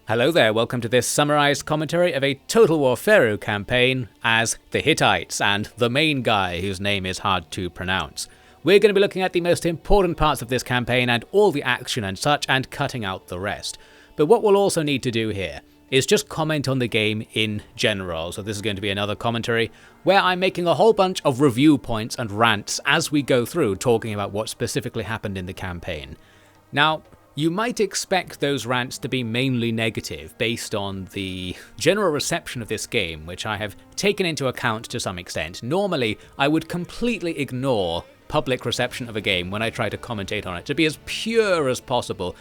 Hello there, welcome to this summarised commentary of a Total War Pharaoh campaign as the Hittites and the main guy whose name is hard to pronounce. We're going to be looking at the most important parts of this campaign and all the action and such, and cutting out the rest. But what we'll also need to do here is just comment on the game in general. So this is going to be another commentary where I'm making a whole bunch of review points and rants as we go through, talking about what specifically happened in the campaign. Now, you might expect those rants to be mainly negative based on the general reception of this game, which I have taken into account to some extent. Normally, I would completely ignore public reception of a game when I try to commentate on it, to be as pure as possible.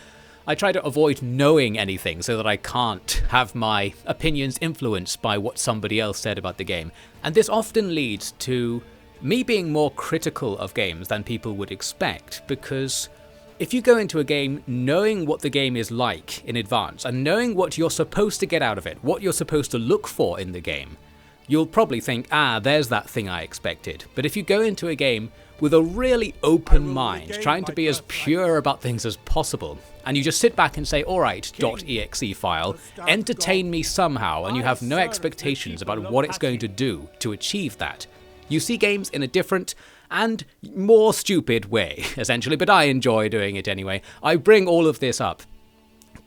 I try to avoid knowing anything so that I can't have my opinions influenced by what somebody else said about the game. And this often leads to me being more critical of games than people would expect, because if you go into a game knowing what the game is like in advance and knowing what you're supposed to get out of it, what you're supposed to look for in the game, you'll probably think, there's that thing I expected. But if you go into a game with a really open mind, trying to be as pure about things as possible, and you just sit back and say, alright, .exe file, entertain me somehow, and you have no expectations about what it's going to do to achieve that, you see games in a different and more stupid way, essentially, but I enjoy doing it anyway. I bring all of this up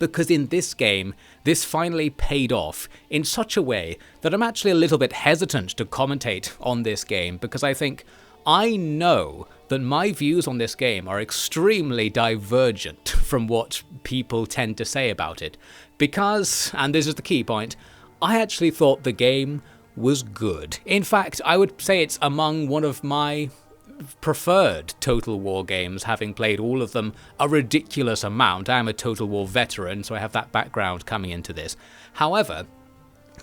because in this game, this finally paid off in such a way that I'm actually a little bit hesitant to commentate on this game, because I think I know that my views on this game are extremely divergent from what people tend to say about it. Because, and this is the key point, I actually thought the game was good. In fact, I would say it's among one of my preferred Total War games, having played all of them a ridiculous amount. I am a Total War veteran, so I have that background coming into this. However,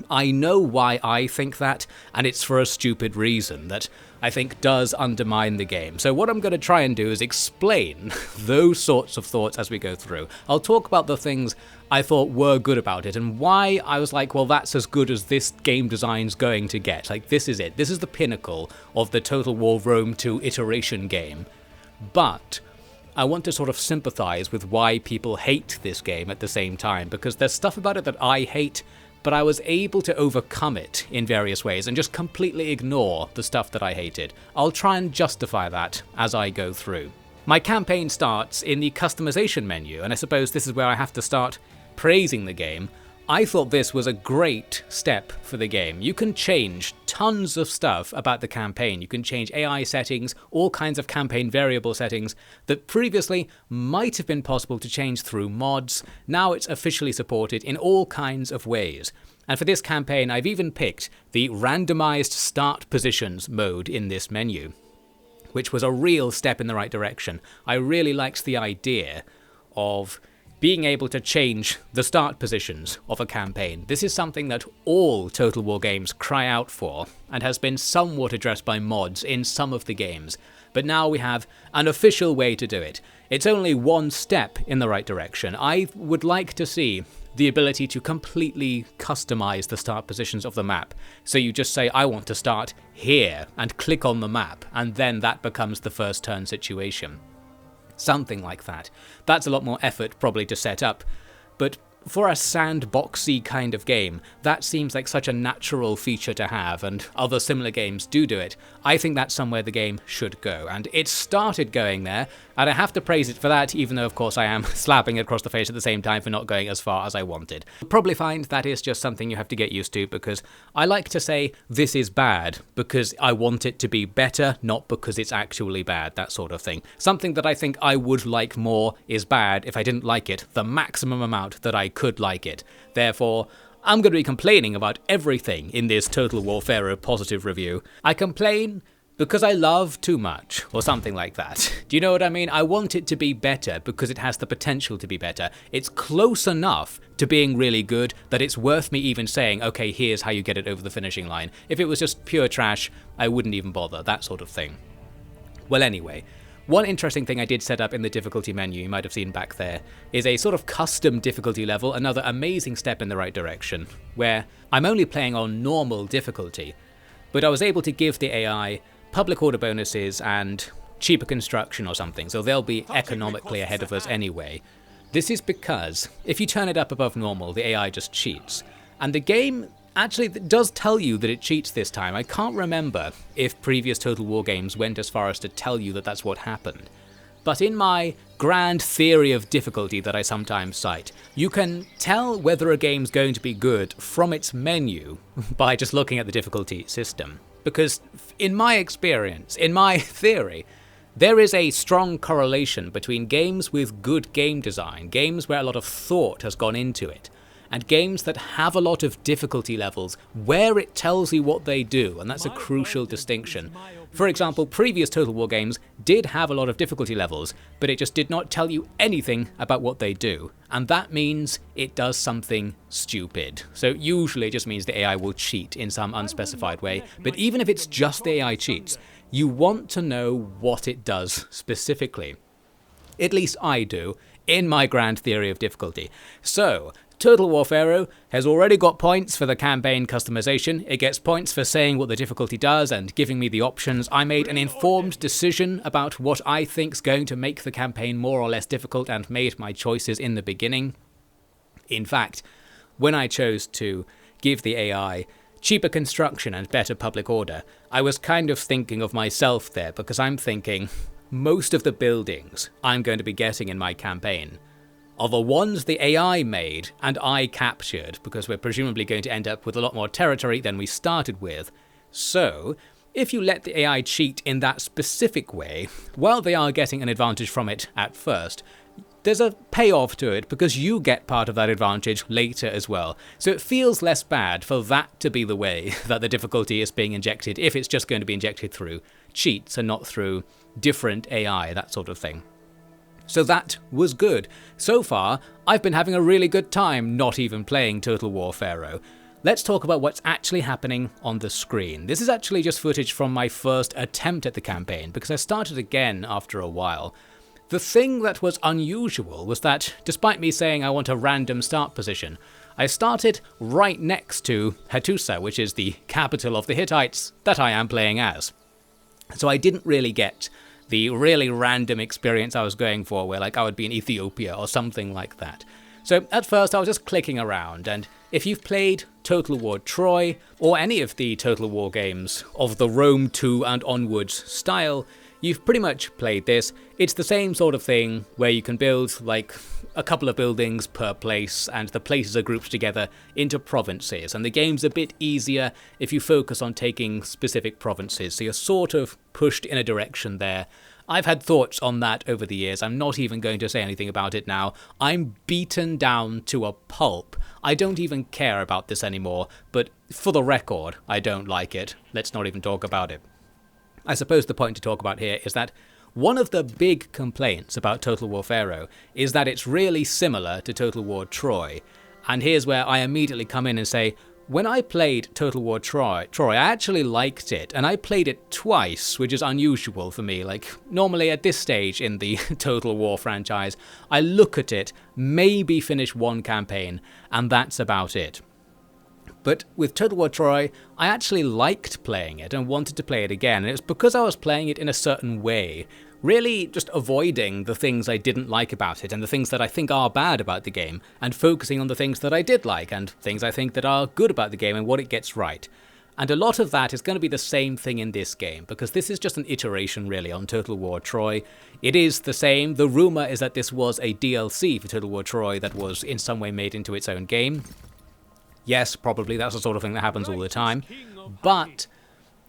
I know why I think that, and it's for a stupid reason that I think does undermine the game. So what I'm going to try and do is explain those sorts of thoughts as we go through. I'll talk about the things I thought were good about it and why I was like, well, that's as good as this game design's going to get. Like, this is it. This is the pinnacle of the Total War Rome 2 iteration game. But I want to sort of sympathize with why people hate this game at the same time, because there's stuff about it that I hate, but I was able to overcome it in various ways and just completely ignore the stuff that I hated. I'll try and justify that as I go through. My campaign starts in the customization menu, and I suppose this is where I have to start praising the game. I thought this was a great step for the game. You can change tons of stuff about the campaign. You can change AI settings, all kinds of campaign variable settings that previously might have been possible to change through mods. Now it's officially supported in all kinds of ways. And for this campaign, I've even picked the randomized start positions mode in this menu, which was a real step in the right direction. I really liked the idea of being able to change the start positions of a campaign. This is something that all Total War games cry out for, and has been somewhat addressed by mods in some of the games. But now we have an official way to do it. It's only one step in the right direction. I would like to see the ability to completely customize the start positions of the map. So you just say, I want to start here, and click on the map, and then that becomes the first turn situation. Something like that. That's a lot more effort probably to set up, but for a sandboxy kind of game, that seems like such a natural feature to have, and other similar games do it. I think that's somewhere the game should go, and it started going there, and I have to praise it for that, even though of course I am slapping it across the face at the same time for not going as far as I wanted. You'll probably find that is just something you have to get used to, because I like to say this is bad because I want it to be better, not because it's actually bad, that sort of thing. Something that I think I would like more is bad if I didn't like it the maximum amount that I could like it. Therefore, I'm going to be complaining about everything in this Total War Pharaoh positive review. I complain because I love too much, or something like that. Do you know what I mean? I want it to be better because it has the potential to be better. It's close enough to being really good that it's worth me even saying, okay, here's how you get it over the finishing line. If it was just pure trash, I wouldn't even bother, that sort of thing. Well, anyway, one interesting thing I did set up in the difficulty menu, you might have seen back there, is a sort of custom difficulty level, another amazing step in the right direction, where I'm only playing on normal difficulty, but I was able to give the AI public order bonuses and cheaper construction or something, so they'll be economically ahead of us anyway. This is because if you turn it up above normal, the AI just cheats. And the game actually does tell you that it cheats this time. I can't remember if previous Total War games went as far as to tell you that that's what happened. But in my grand theory of difficulty that I sometimes cite, you can tell whether a game's going to be good from its menu by just looking at the difficulty system. Because in my experience, in my theory, there is a strong correlation between games with good game design, games where a lot of thought has gone into it, and games that have a lot of difficulty levels where it tells you what they do, and that's a crucial distinction. For example, previous Total War games did have a lot of difficulty levels, but it just did not tell you anything about what they do, and that means it does something stupid. So usually it just means the AI will cheat in some unspecified way, but even if it's just the AI cheats, you want to know what it does specifically. At least I do, in my grand theory of difficulty. So, Total War Pharaoh has already got points for the campaign customization. It gets points for saying what the difficulty does and giving me the options. I made an informed decision about what I think's going to make the campaign more or less difficult and made my choices in the beginning. In fact, when I chose to give the AI cheaper construction and better public order, I was kind of thinking of myself there, because I'm thinking most of the buildings I'm going to be getting in my campaign are the ones the AI made and I captured, because we're presumably going to end up with a lot more territory than we started with. So, if you let the AI cheat in that specific way, while they are getting an advantage from it at first, there's a payoff to it because you get part of that advantage later as well. So it feels less bad for that to be the way that the difficulty is being injected, if it's just going to be injected through cheats and not through different AI, that sort of thing. So that was good. So far, I've been having a really good time not even playing Total War Pharaoh. Let's talk about what's actually happening on the screen. This is actually just footage from my first attempt at the campaign, because I started again after a while. The thing that was unusual was that, despite me saying I want a random start position, I started right next to Hattusa, which is the capital of the Hittites that I am playing as. So I didn't really get the really random experience I was going for, where like I would be in Ethiopia or something like that. So at first I was just clicking around, and if you've played Total War Troy, or any of the Total War games of the Rome 2 and onwards style, you've pretty much played this. It's the same sort of thing where you can build like a couple of buildings per place, and the places are grouped together into provinces, and the game's a bit easier if you focus on taking specific provinces, so you're sort of pushed in a direction there. I've had thoughts on that over the years. I'm not even going to say anything about it now. I'm beaten down to a pulp. I don't even care about this anymore, but for the record, I don't like it. Let's not even talk about it. I suppose the point to talk about here is that one of the big complaints about Total War Pharaoh is that it's really similar to Total War Troy. And here's where I immediately come in and say, when I played Total War Troy, I actually liked it, and I played it twice, which is unusual for me. Like, normally at this stage in the Total War franchise, I look at it, maybe finish one campaign, and that's about it. But with Total War Troy, I actually liked playing it and wanted to play it again, and it was because I was playing it in a certain way, really just avoiding the things I didn't like about it and the things that I think are bad about the game, and focusing on the things that I did like and things I think that are good about the game and what it gets right. And a lot of that is going to be the same thing in this game, because this is just an iteration really on Total War Troy. It is the same. The rumour is that this was a DLC for Total War Troy that was in some way made into its own game. Yes, probably, that's the sort of thing that happens all the time. But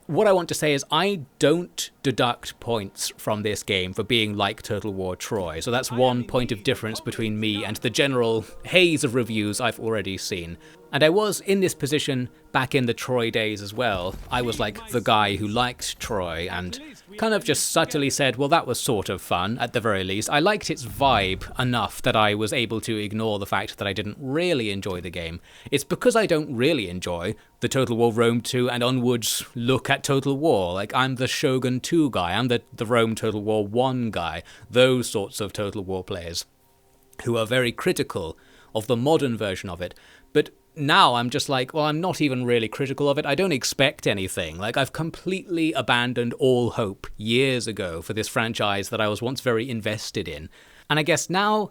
what I want to say is I don't deduct points from this game for being like Total War Troy. So that's one point of difference between me and the general haze of reviews I've already seen. And I was in this position back in the Troy days as well. I was like the guy who liked Troy and kind of just subtly said, well, that was sort of fun, at the very least. I liked its vibe enough that I was able to ignore the fact that I didn't really enjoy the game. It's because I don't really enjoy the Total War Rome 2 and onwards look at Total War. Like, I'm the Shogun 2 guy, I'm the Rome Total War 1 guy, those sorts of Total War players who are very critical of the modern version of it. But now I'm just like, well, I'm not even really critical of it. I don't expect anything. Like, I've completely abandoned all hope years ago for this franchise that I was once very invested in. And I guess now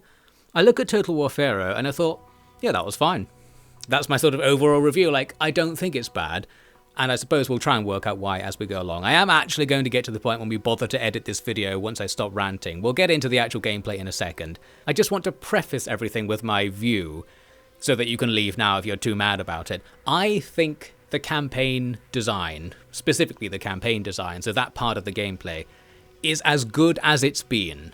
I look at Total War Pharaoh and I thought, yeah, that was fine. That's my sort of overall review. Like, I don't think it's bad. And I suppose we'll try and work out why as we go along. I am actually going to get to the point when we bother to edit this video once I stop ranting. We'll get into the actual gameplay in a second. I just want to preface everything with my view so that you can leave now if you're too mad about it. I think the campaign design, specifically the campaign design, so that part of the gameplay, is as good as it's been.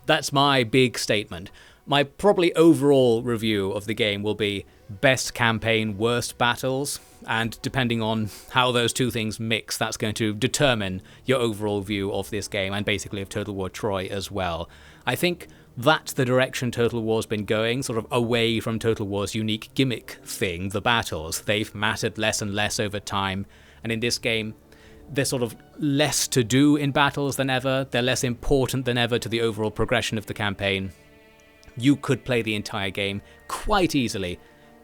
That's my big statement. My probably overall review of the game will be best campaign, worst battles, and depending on how those two things mix, that's going to determine your overall view of this game, and basically of Total War Troy as well. I think that's the direction Total War's been going, sort of away from Total War's unique gimmick thing, the battles. They've mattered less and less over time, and in this game, there's sort of less to do in battles than ever, they're less important than ever to the overall progression of the campaign. You could play the entire game quite easily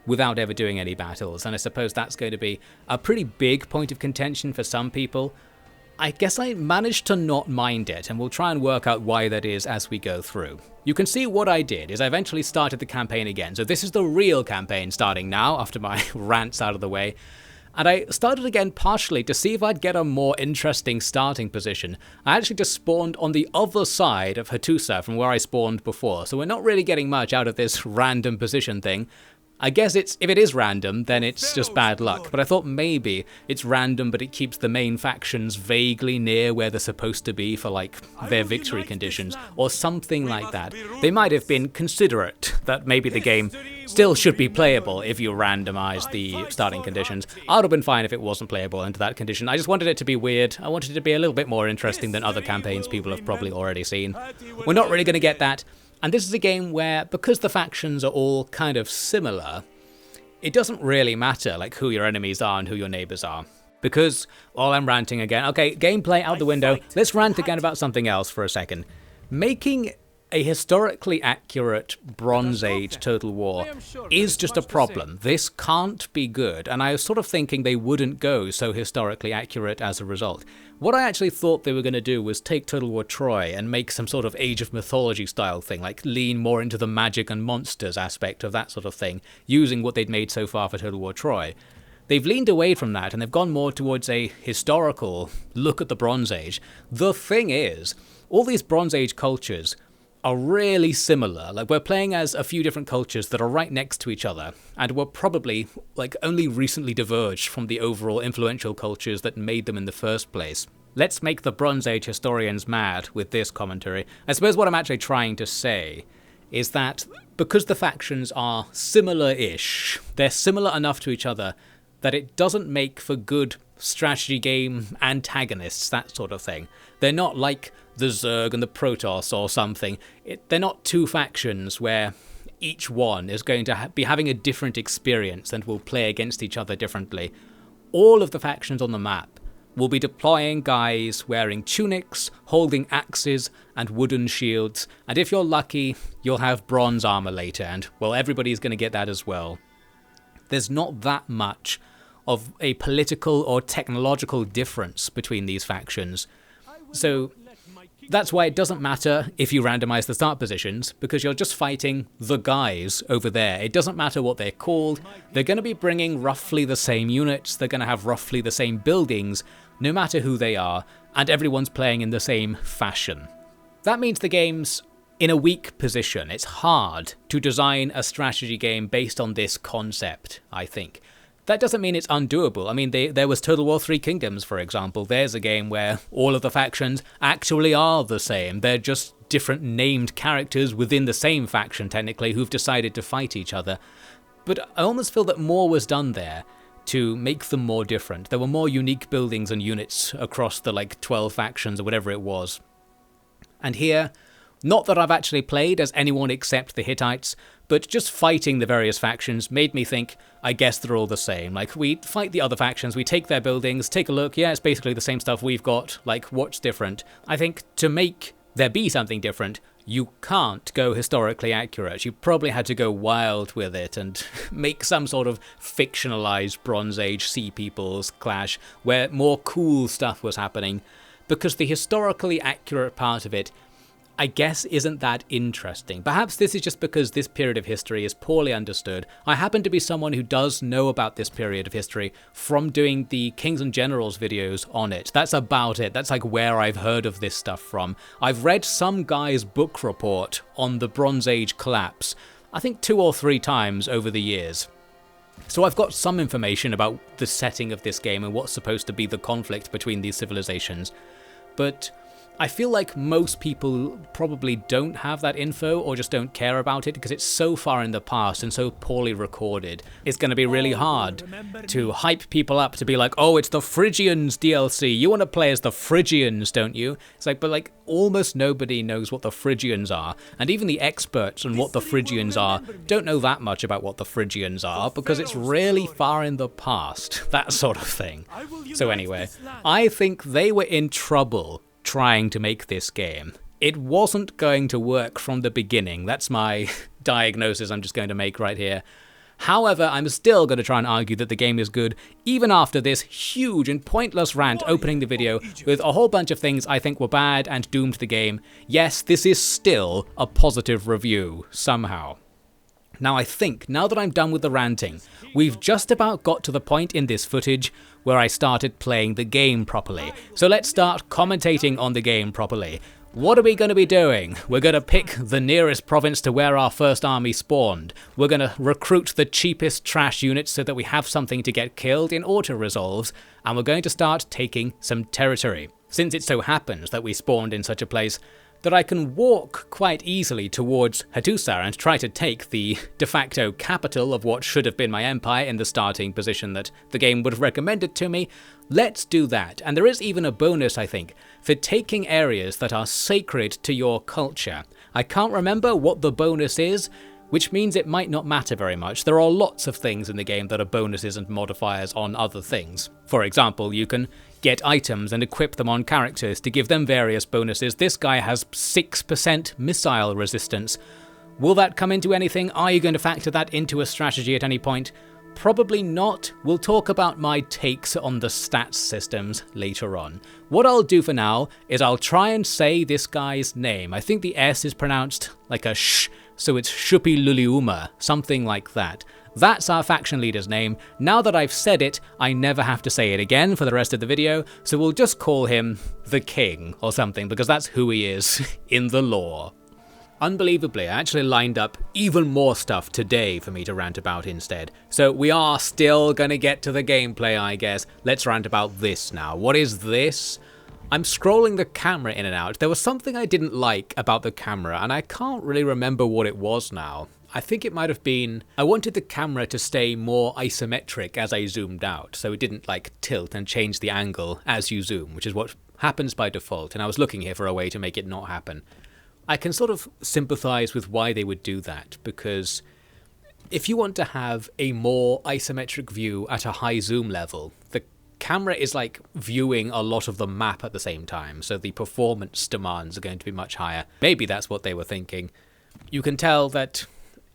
without ever doing any battles, and I suppose that's going to be a pretty big point of contention for some people. I guess I managed to not mind it, and we'll try and work out why that is as we go through. You can see what I did is I eventually started the campaign again, so this is the real campaign starting now after my rants out of the way. And I started again partially to see if I'd get a more interesting starting position. I actually just spawned on the other side of Hattusa from where I spawned before, so we're not really getting much out of this random position thing. I guess if it is random, then it's just bad luck, but I thought maybe it's random but it keeps the main factions vaguely near where they're supposed to be for like their victory conditions, or something like that. They might have been considerate that maybe the game still should be playable if you randomize the starting conditions. I would have been fine if it wasn't playable into that condition. I just wanted it to be weird. I wanted it to be a little bit more interesting than other campaigns people have probably already seen. We're not really going to get that. And this is a game where, because the factions are all kind of similar, it doesn't really matter like who your enemies are and who your neighbors are. Because, well, I'm ranting again. Okay, gameplay out the window. Let's rant again about something else for a second. Making a historically accurate Bronze Age Total War is just a problem. This can't be good, and I was sort of thinking they wouldn't go so historically accurate as a result. What I actually thought they were going to do was take Total War Troy and make some sort of Age of Mythology style thing, like lean more into the magic and monsters aspect of that sort of thing, using what they'd made so far for Total War Troy. They've leaned away from that and they've gone more towards a historical look at the Bronze Age. The thing is, all these Bronze Age cultures are really similar. Like, we're playing as a few different cultures that are right next to each other, and were probably like only recently diverged from the overall influential cultures that made them in the first place. Let's make the Bronze Age historians mad with this commentary. I suppose what I'm actually trying to say is that because the factions are similar-ish, they're similar enough to each other that it doesn't make for good strategy game antagonists, that sort of thing. They're not like the Zerg and the Protoss or something. They're not two factions where each one is going to be having a different experience and will play against each other differently. All of the factions on the map will be deploying guys wearing tunics, holding axes and wooden shields, and if you're lucky, you'll have bronze armor later, and, well, everybody's going to get that as well. There's not that much of a political or technological difference between these factions. So that's why it doesn't matter if you randomize the start positions, because you're just fighting the guys over there. It doesn't matter what they're called. They're going to be bringing roughly the same units. They're going to have roughly the same buildings, no matter who they are, and everyone's playing in the same fashion. That means the game's in a weak position. It's hard to design a strategy game based on this concept, I think. That doesn't mean it's undoable. I mean, there was Total War 3 Kingdoms, for example. There's a game where all of the factions actually are the same. They're just different named characters within the same faction, technically, who've decided to fight each other. But I almost feel that more was done there to make them more different. There were more unique buildings and units across the, 12 factions or whatever it was. And here, not that I've actually played as anyone except the Hittites, but just fighting the various factions made me think, I guess they're all the same. We fight the other factions, we take their buildings, take a look, yeah, it's basically the same stuff we've got, what's different? I think to make there be something different, you can't go historically accurate. You probably had to go wild with it and make some sort of fictionalized Bronze Age Sea Peoples clash where more cool stuff was happening, because the historically accurate part of it, I guess isn't that interesting. Perhaps this is just because this period of history is poorly understood. I happen to be someone who does know about this period of history from doing the Kings and Generals videos on it. That's about it. That's like where I've heard of this stuff from. I've read some guy's book report on the Bronze Age collapse, I think 2 or 3 times over the years. So I've got some information about the setting of this game and what's supposed to be the conflict between these civilizations. But I feel like most people probably don't have that info or just don't care about it because it's so far in the past and so poorly recorded. It's going to be really hard to hype people up to be like, oh, it's the Phrygians DLC. You want to play as the Phrygians, don't you? It's like, but like almost nobody knows what the Phrygians are. And even the experts on what the Phrygians are don't know that much about what the Phrygians are because it's really far in the past, that sort of thing. So anyway, I think they were in trouble trying to make this game. It wasn't going to work from the beginning. That's my diagnosis I'm just going to make right here. However, I'm still going to try and argue that the game is good, even after this huge and pointless rant opening the video with a whole bunch of things I think were bad and doomed the game. Yes, this is still a positive review, somehow. Now I think, now that I'm done with the ranting, we've just about got to the point in this footage where I started playing the game properly. So let's start commentating on the game properly. What are we going to be doing? We're going to pick the nearest province to where our first army spawned. We're going to recruit the cheapest trash units so that we have something to get killed in auto-resolves, and we're going to start taking some territory. Since it so happens that we spawned in such a place that I can walk quite easily towards Hattusa and try to take the de facto capital of what should have been my empire in the starting position that the game would have recommended to me, let's do that. And there is even a bonus, I think, for taking areas that are sacred to your culture. I can't remember what the bonus is, which means it might not matter very much. There are lots of things in the game that are bonuses and modifiers on other things. For example, you can get items and equip them on characters to give them various bonuses. This guy has 6% missile resistance. Will that come into anything? Are you going to factor that into a strategy at any point? Probably not. We'll talk about my takes on the stats systems later on. What I'll do for now is I'll try and say this guy's name. I think the S is pronounced like a sh, so it's Shupiluliuma, something like that. That's our faction leader's name. Now that I've said it, I never have to say it again for the rest of the video, so we'll just call him the King or something, because that's who he is in the lore. Unbelievably, I actually lined up even more stuff today for me to rant about instead. So we are still gonna get to the gameplay, I guess. Let's rant about this now. What is this? I'm scrolling the camera in and out. There was something I didn't like about the camera, and I can't really remember what it was now. I think it might have been, I wanted the camera to stay more isometric as I zoomed out, so it didn't like tilt and change the angle as you zoom, which is what happens by default, and I was looking here for a way to make it not happen. I can sort of sympathize with why they would do that, because if you want to have a more isometric view at a high zoom level, the camera is like viewing a lot of the map at the same time, so the performance demands are going to be much higher. Maybe that's what they were thinking. You can tell that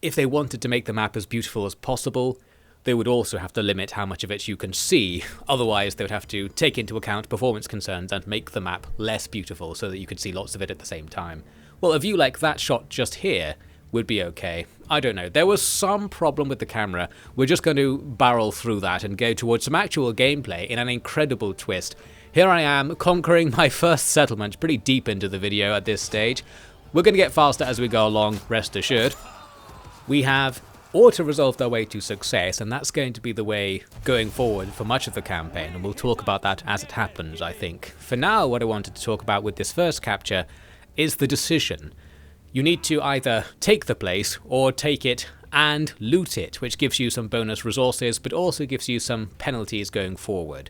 if they wanted to make the map as beautiful as possible, they would also have to limit how much of it you can see. Otherwise, they would have to take into account performance concerns and make the map less beautiful so that you could see lots of it at the same time. Well, a view like that shot just here would be okay. I don't know. There was some problem with the camera. We're just going to barrel through that and go towards some actual gameplay in an incredible twist. Here I am, conquering my first settlement, pretty deep into the video at this stage. We're going to get faster as we go along, rest assured. We have auto-resolved our way to success, and that's going to be the way going forward for much of the campaign, and we'll talk about that as it happens, I think. For now, what I wanted to talk about with this first capture is the decision. You need to either take the place or take it and loot it, which gives you some bonus resources, but also gives you some penalties going forward.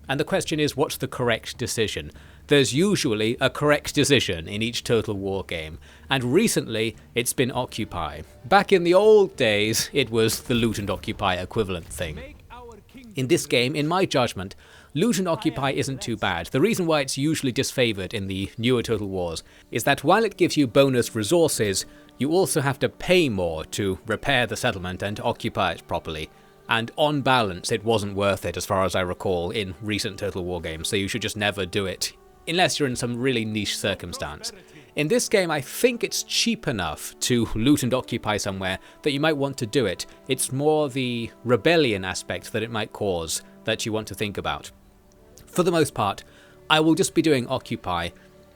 And the question is, what's the correct decision? There's usually a correct decision in each Total War game, and recently it's been Occupy. Back in the old days, it was the loot and occupy equivalent thing. In this game, in my judgment, loot and occupy isn't too bad. The reason why it's usually disfavored in the newer Total Wars is that while it gives you bonus resources, you also have to pay more to repair the settlement and occupy it properly. And on balance, it wasn't worth it as far as I recall in recent Total War games, so you should just never do it, unless you're in some really niche circumstance. In this game, I think it's cheap enough to loot and occupy somewhere that you might want to do it. It's more the rebellion aspect that it might cause that you want to think about. For the most part, I will just be doing occupy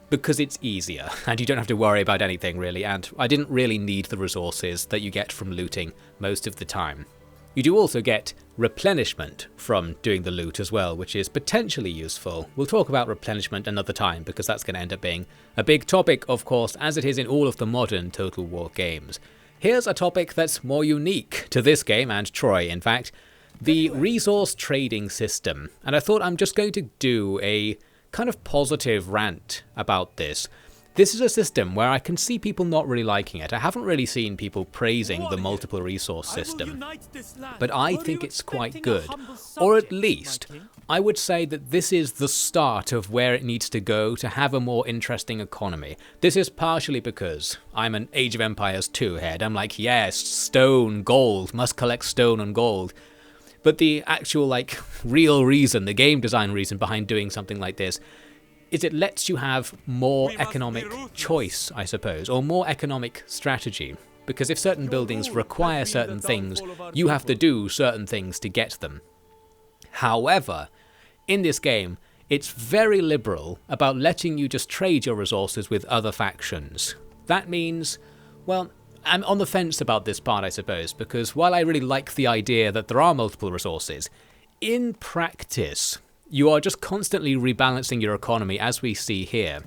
because it's easier and you don't have to worry about anything really, and I didn't really need the resources that you get from looting most of the time. You do also get replenishment from doing the loot as well, which is potentially useful. We'll talk about replenishment another time because that's going to end up being a big topic, of course, as it is in all of the modern Total War games. Here's a topic that's more unique to this game, and Troy in fact, the resource trading system. And I thought I'm just going to do a kind of positive rant about this. This is a system where I can see people not really liking it. I haven't really seen people praising the multiple resource system, but I think it's quite good. Or at least, I would say that this is the start of where it needs to go to have a more interesting economy. This is partially because I'm an Age of Empires 2 head. I'm like, yes, stone, gold, must collect stone and gold. But the actual, real reason, the game design reason behind doing something like this is it lets you have more economic choice, I suppose, or more economic strategy. Because if certain buildings require certain things, you have to do certain things to get them. However, in this game, it's very liberal about letting you just trade your resources with other factions. That means, well, I'm on the fence about this part, I suppose, because while I really like the idea that there are multiple resources, in practice, you are just constantly rebalancing your economy, as we see here,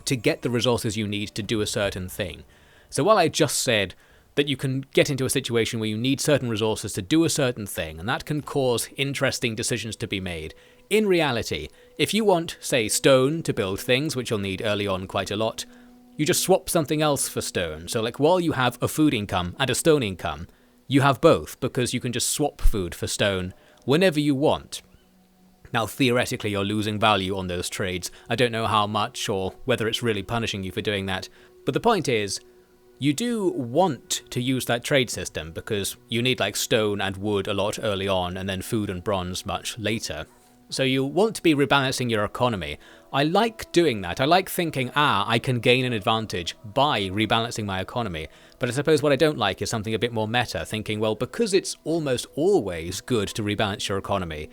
to get the resources you need to do a certain thing. So while I just said that you can get into a situation where you need certain resources to do a certain thing, and that can cause interesting decisions to be made, in reality, if you want, say, stone to build things, which you'll need early on quite a lot, you just swap something else for stone. So while you have a food income and a stone income, you have both, because you can just swap food for stone whenever you want. Now, theoretically, you're losing value on those trades. I don't know how much or whether it's really punishing you for doing that. But the point is, you do want to use that trade system because you need stone and wood a lot early on and then food and bronze much later. So you want to be rebalancing your economy. I like doing that. I like thinking, I can gain an advantage by rebalancing my economy. But I suppose what I don't like is something a bit more meta, thinking, well, because it's almost always good to rebalance your economy,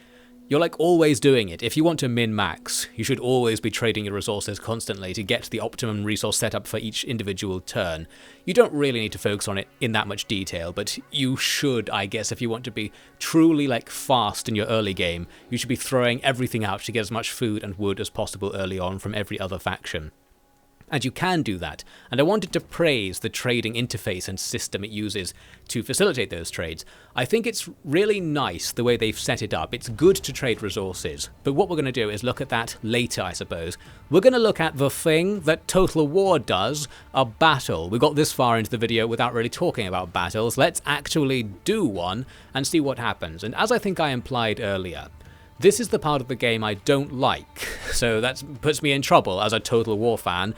you're always doing it. If you want to min-max, you should always be trading your resources constantly to get the optimum resource setup for each individual turn. You don't really need to focus on it in that much detail, but you should, I guess, if you want to be truly fast in your early game, you should be throwing everything out to get as much food and wood as possible early on from every other faction. And you can do that, and I wanted to praise the trading interface and system it uses to facilitate those trades. I think it's really nice the way they've set it up. It's good to trade resources, but what we're going to do is look at that later, I suppose. We're going to look at the thing that Total War does, a battle. We got this far into the video without really talking about battles. Let's actually do one and see what happens. And as I think I implied earlier, this is the part of the game I don't like, so that puts me in trouble as a Total War fan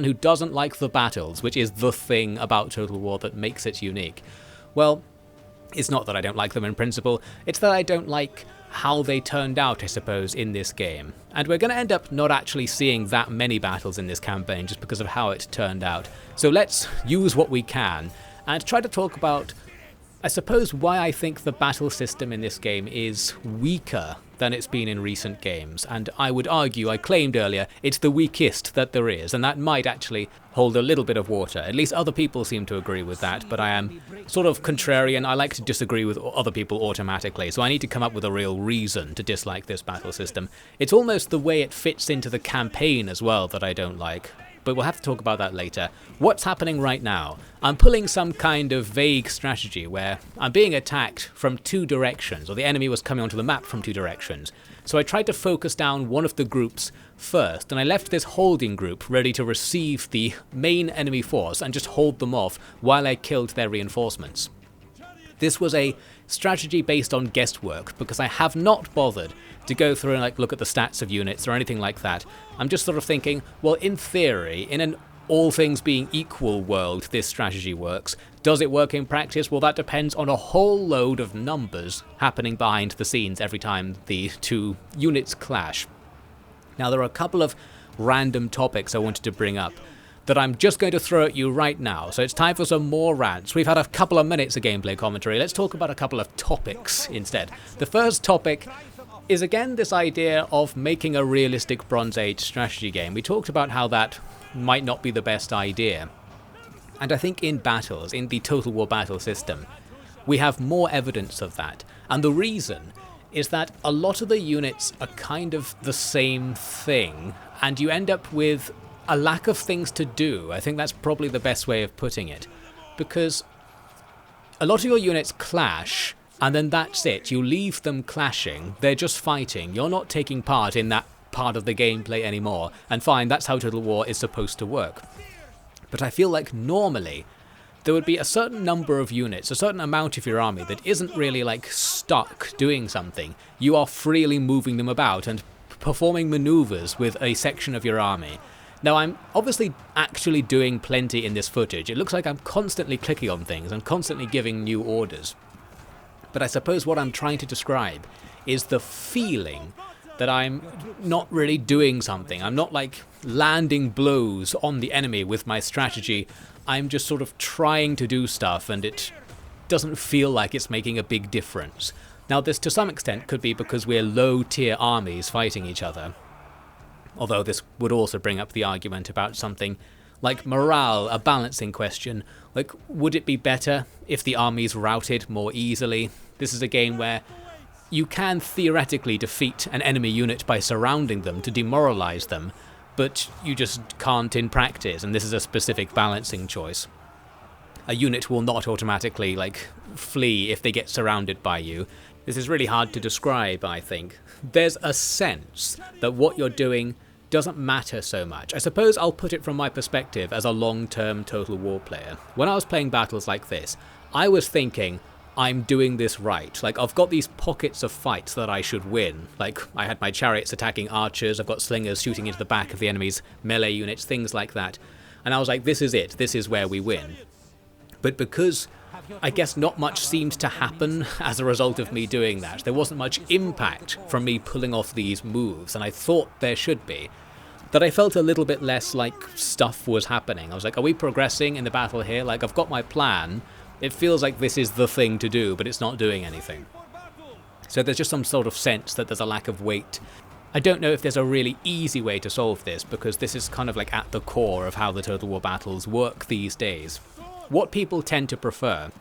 who doesn't like the battles, which is the thing about Total War that makes it unique. Well, it's not that I don't like them in principle, it's that I don't like how they turned out, I suppose, in this game. And we're going to end up not actually seeing that many battles in this campaign just because of how it turned out. So let's use what we can and try to talk about, I suppose, why I think the battle system in this game is weaker than it's been in recent games. And I would argue, I claimed earlier, it's the weakest that there is, and that might actually hold a little bit of water. At least other people seem to agree with that, but I am sort of contrarian. I like to disagree with other people automatically, so I need to come up with a real reason to dislike this battle system. It's almost the way it fits into the campaign as well that I don't like. But we'll have to talk about that later. What's happening right now? I'm pulling some kind of vague strategy where I'm being attacked from two directions, or the enemy was coming onto the map from two directions. So I tried to focus down one of the groups first, and I left this holding group ready to receive the main enemy force and just hold them off while I killed their reinforcements. This was a strategy based on guesswork, because I have not bothered to go through and look at the stats of units or anything like that. I'm just sort of thinking, well, in theory, in an all things being equal world, this strategy works. Does it work in practice? Well, that depends on a whole load of numbers happening behind the scenes every time the two units clash. Now, there are a couple of random topics I wanted to bring up that I'm just going to throw at you right now. So it's time for some more rants. We've had a couple of minutes of gameplay commentary. Let's talk about a couple of topics instead. The first topic is again this idea of making a realistic Bronze Age strategy game. We talked about how that might not be the best idea. And I think in battles, in the Total War battle system, we have more evidence of that. And the reason is that a lot of the units are kind of the same thing, and you end up with a lack of things to do. I think that's probably the best way of putting it. Because a lot of your units clash, and then that's it. You leave them clashing. They're just fighting. You're not taking part in that part of the gameplay anymore. And fine, that's how Total War is supposed to work. But I feel like normally there would be a certain number of units, a certain amount of your army that isn't really like stuck doing something. You are freely moving them about and performing maneuvers with a section of your army. Now, I'm obviously actually doing plenty in this footage. It looks like I'm constantly clicking on things and constantly giving new orders. But I suppose what I'm trying to describe is the feeling that I'm not really doing something. I'm not like landing blows on the enemy with my strategy. I'm just sort of trying to do stuff, and it doesn't feel like it's making a big difference. Now, this to some extent could be because we're low-tier armies fighting each other. Although this would also bring up the argument about something like morale, a balancing question. Like, would it be better if the armies routed more easily? This is a game where you can theoretically defeat an enemy unit by surrounding them to demoralize them, but you just can't in practice, and this is a specific balancing choice. A unit will not automatically, flee if they get surrounded by you. This is really hard to describe, I think. There's a sense that what you're doing doesn't matter so much. I suppose I'll put it from my perspective as a long-term Total War player. When I was playing battles like this, I was thinking, I'm doing this right. I've got these pockets of fights that I should win. I had my chariots attacking archers, I've got slingers shooting into the back of the enemy's melee units, things like that. And I was like, this is it, this is where we win. But because I guess not much seemed to happen as a result of me doing that, there wasn't much impact from me pulling off these moves, and I thought there should be, that I felt a little bit less like stuff was happening. I was like, are we progressing in the battle here? I've got my plan. It feels like this is the thing to do, but it's not doing anything. So there's just some sort of sense that there's a lack of weight. I don't know if there's a really easy way to solve this, because this is kind of at the core of how the Total War battles work these days. What people tend to prefer,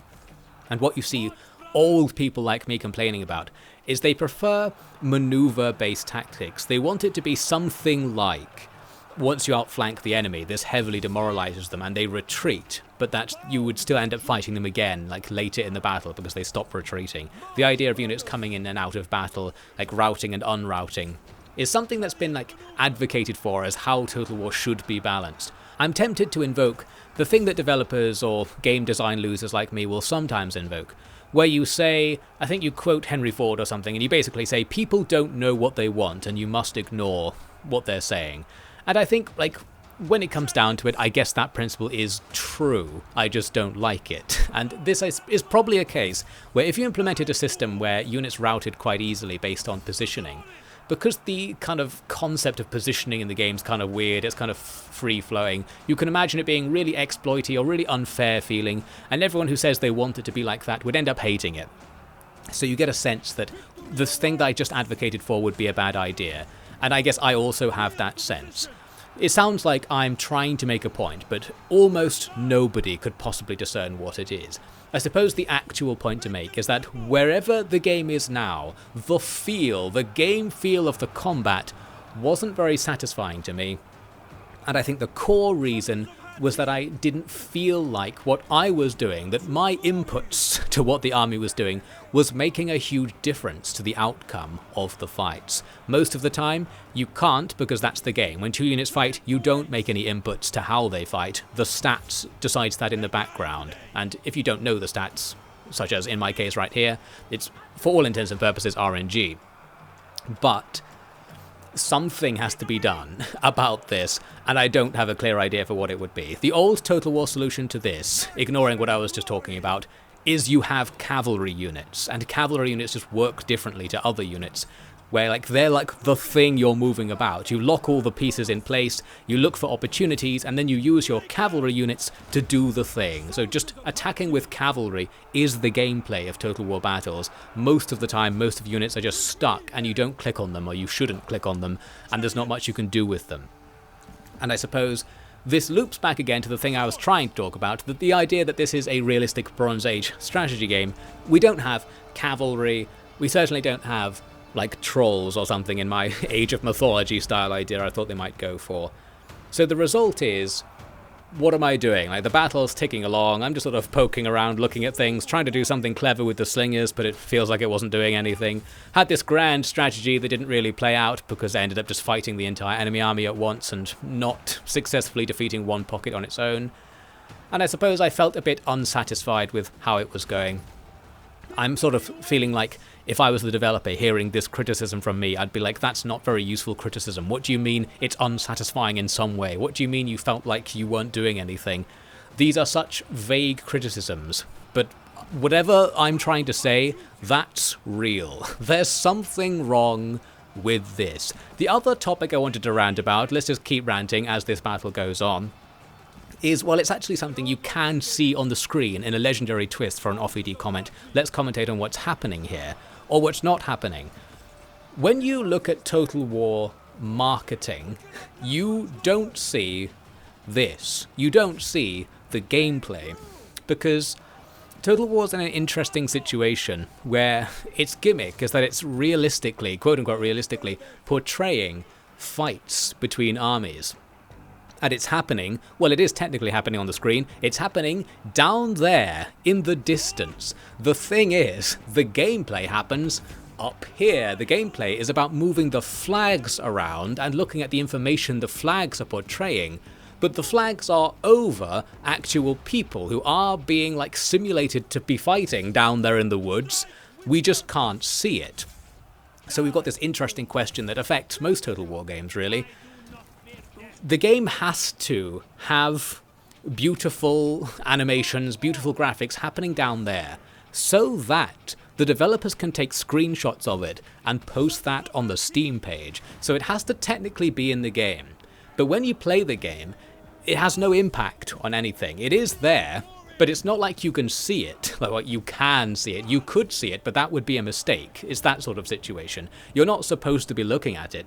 and what you see old people like me complaining about, is they prefer maneuver-based tactics. They want it to be something like, once you outflank the enemy, this heavily demoralizes them and they retreat, but that you would still end up fighting them again, later in the battle, because they stop retreating. The idea of units coming in and out of battle, routing and unrouting, is something that's been advocated for as how Total War should be balanced. I'm tempted to invoke the thing that developers or game design losers like me will sometimes invoke, where you say, I think you quote Henry Ford or something, and you basically say, people don't know what they want and you must ignore what they're saying. And I think, when it comes down to it, I guess that principle is true. I just don't like it. And this is probably a case where if you implemented a system where units routed quite easily based on positioning, because the kind of concept of positioning in the game is kind of weird, it's kind of free-flowing, you can imagine it being really exploity or really unfair feeling, and everyone who says they want it to be like that would end up hating it. So you get a sense that this thing that I just advocated for would be a bad idea, and I guess I also have that sense. It sounds like I'm trying to make a point, but almost nobody could possibly discern what it is. I suppose the actual point to make is that wherever the game is now, the game feel of the combat wasn't very satisfying to me. And I think the core reason was that I didn't feel like what I was doing, that my inputs to what the army was doing was making a huge difference to the outcome of the fights. Most of the time, you can't, because that's the game. When two units fight, you don't make any inputs to how they fight. The stats decides that in the background. And if you don't know the stats, such as in my case right here, it's for all intents and purposes RNG. But something has to be done about this, and I don't have a clear idea for what it would be. The old Total War solution to this, ignoring what I was just talking about, is you have cavalry units, and cavalry units just work differently to other units. where like they're like the thing you're moving about. You lock all the pieces in place, you look for opportunities, and then you use your cavalry units to do the thing. So just attacking with cavalry is the gameplay of Total War battles. Most of the time, most of the units are just stuck, and you don't click on them, or you shouldn't click on them, and there's not much you can do with them. And I suppose this loops back again to the thing I was trying to talk about, that the idea that this is a realistic Bronze Age strategy game. We don't have cavalry, we certainly don't have like trolls or something in my Age of Mythology style idea I thought they might go for. So the result is, what am I doing? Like, the battle's ticking along, I'm just sort of poking around, looking at things, trying to do something clever with the slingers, but it feels like it wasn't doing anything. Had this grand strategy that didn't really play out because I ended up just fighting the entire enemy army at once and not successfully defeating one pocket on its own. And I suppose I felt a bit unsatisfied with how it was going. I'm sort of feeling like if I was the developer hearing this criticism from me, I'd be like, that's not very useful criticism. What do you mean it's unsatisfying in some way? What do you mean you felt like you weren't doing anything? These are such vague criticisms, but whatever I'm trying to say, that's real. There's something wrong with this. The other topic I wanted to rant about, let's just keep ranting as this battle goes on, is, well, it's actually something you can see on the screen in a legendary twist for an off-ED comment. Let's commentate on what's happening here, or what's not happening. When you look at Total War marketing, you don't see this. You don't see the gameplay, because Total War's in an interesting situation where its gimmick is that it's realistically, quote-unquote realistically, portraying fights between armies. And it's happening, well, it is technically happening on the screen, it's happening down there in the distance. The thing is, the gameplay happens up here. The gameplay is about moving the flags around and looking at the information the flags are portraying. But the flags are over actual people who are being like simulated to be fighting down there in the woods. We just can't see it. So we've got this interesting question that affects most Total War games, really. The game has to have beautiful animations, beautiful graphics happening down there, so that the developers can take screenshots of it and post that on the Steam page. So it has to technically be in the game. But when you play the game, it has no impact on anything. It is there, but it's not like you can see it. Like, well, you can see it. You could see it, but that would be a mistake. It's that sort of situation. You're not supposed to be looking at it.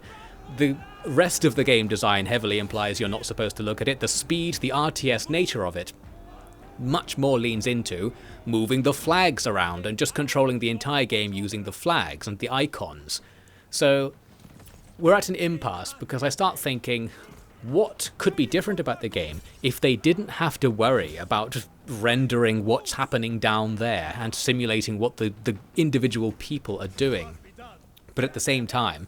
The rest of the game design heavily implies you're not supposed to look at it. The speed, the RTS nature of it, much more leans into moving the flags around and just controlling the entire game using the flags and the icons. So we're at an impasse because I start thinking, what could be different about the game if they didn't have to worry about rendering what's happening down there and simulating what the individual people are doing? But at the same time,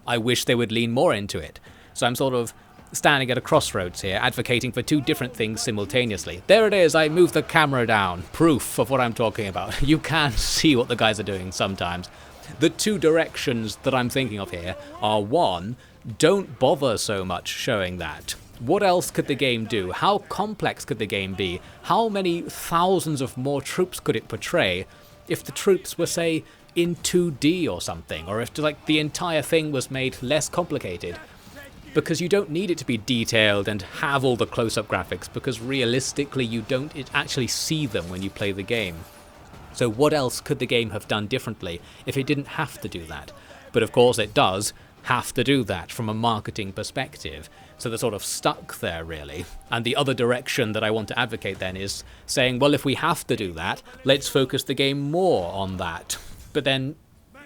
I wish they would lean more into it. So I'm sort of standing at a crossroads here, advocating for two different things simultaneously. There it is, I moved the camera down. Proof of what I'm talking about. You can see what the guys are doing sometimes. The two directions that I'm thinking of here are, one, don't bother so much showing that. What else could the game do? How complex could the game be? How many thousands of more troops could it portray if the troops were, say, in 2D or something, or if like the entire thing was made less complicated? Because you don't need it to be detailed and have all the close-up graphics, because realistically you don't actually see them when you play the game. So what else could the game have done differently if it didn't have to do that? But of course it does have to do that from a marketing perspective, so they're sort of stuck there really. And the other direction that I want to advocate then is saying, well, if we have to do that, let's focus the game more on that. But then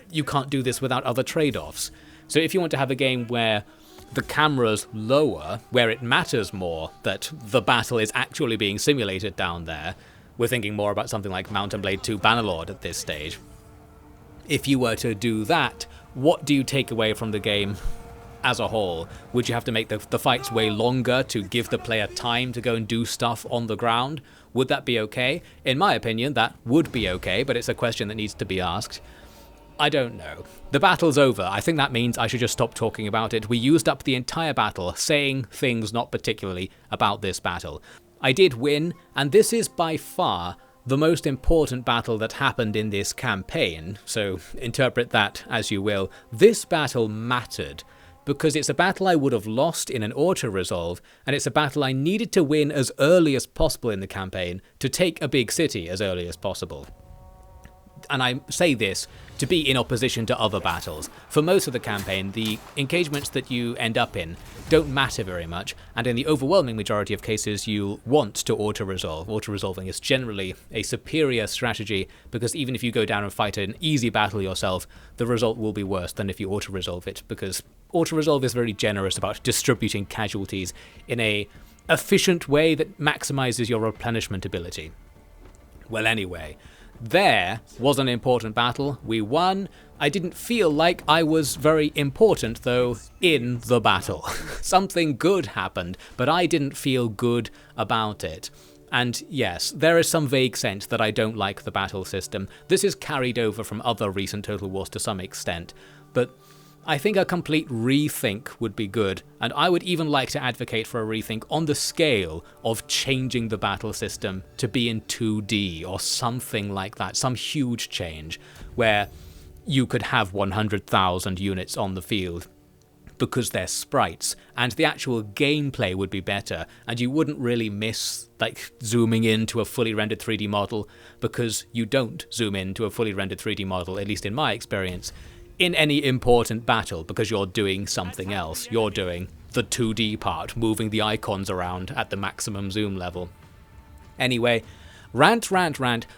you can't do this without other trade-offs. So if you want to have a game where the camera's lower, where it matters more that the battle is actually being simulated down there, we're thinking more about something like Mount & Blade 2 Bannerlord at this stage. If you were to do that, what do you take away from the game as a whole? Would you have to make the fights way longer to give the player time to go and do stuff on the ground? Would that be okay? In my opinion, that would be okay, but it's a question that needs to be asked. I don't know. The battle's over. I think that means I should just stop talking about it. We used up the entire battle saying things not particularly about this battle. I did win, and this is by far the most important battle that happened in this campaign, so interpret that as you will, this battle mattered, because it's a battle I would have lost in an auto-resolve, and it's a battle I needed to win as early as possible in the campaign to take a big city as early as possible. And I say this to be in opposition to other battles. For most of the campaign, the engagements that you end up in don't matter very much, and in the overwhelming majority of cases you'll want to auto-resolve. Auto-resolving is generally a superior strategy, because even if you go down and fight an easy battle yourself, the result will be worse than if you auto-resolve it, because auto-resolve is very generous about distributing casualties in a efficient way that maximizes your replenishment ability. Well, anyway, there was an important battle. We won. I didn't feel like I was very important, though, in the battle. Something good happened, but I didn't feel good about it. And yes, there is some vague sense that I don't like the battle system. This is carried over from other recent Total Wars to some extent, but I think a complete rethink would be good, and I would even like to advocate for a rethink on the scale of changing the battle system to be in 2D or something like that, some huge change where you could have 100,000 units on the field because they're sprites, and the actual gameplay would be better, and you wouldn't really miss like zooming into a fully rendered 3D model, because you don't zoom into a fully rendered 3D model, at least in my experience, in any important battle, because you're doing something else. You're doing the 2D part, moving the icons around at the maximum zoom level. Anyway, rant.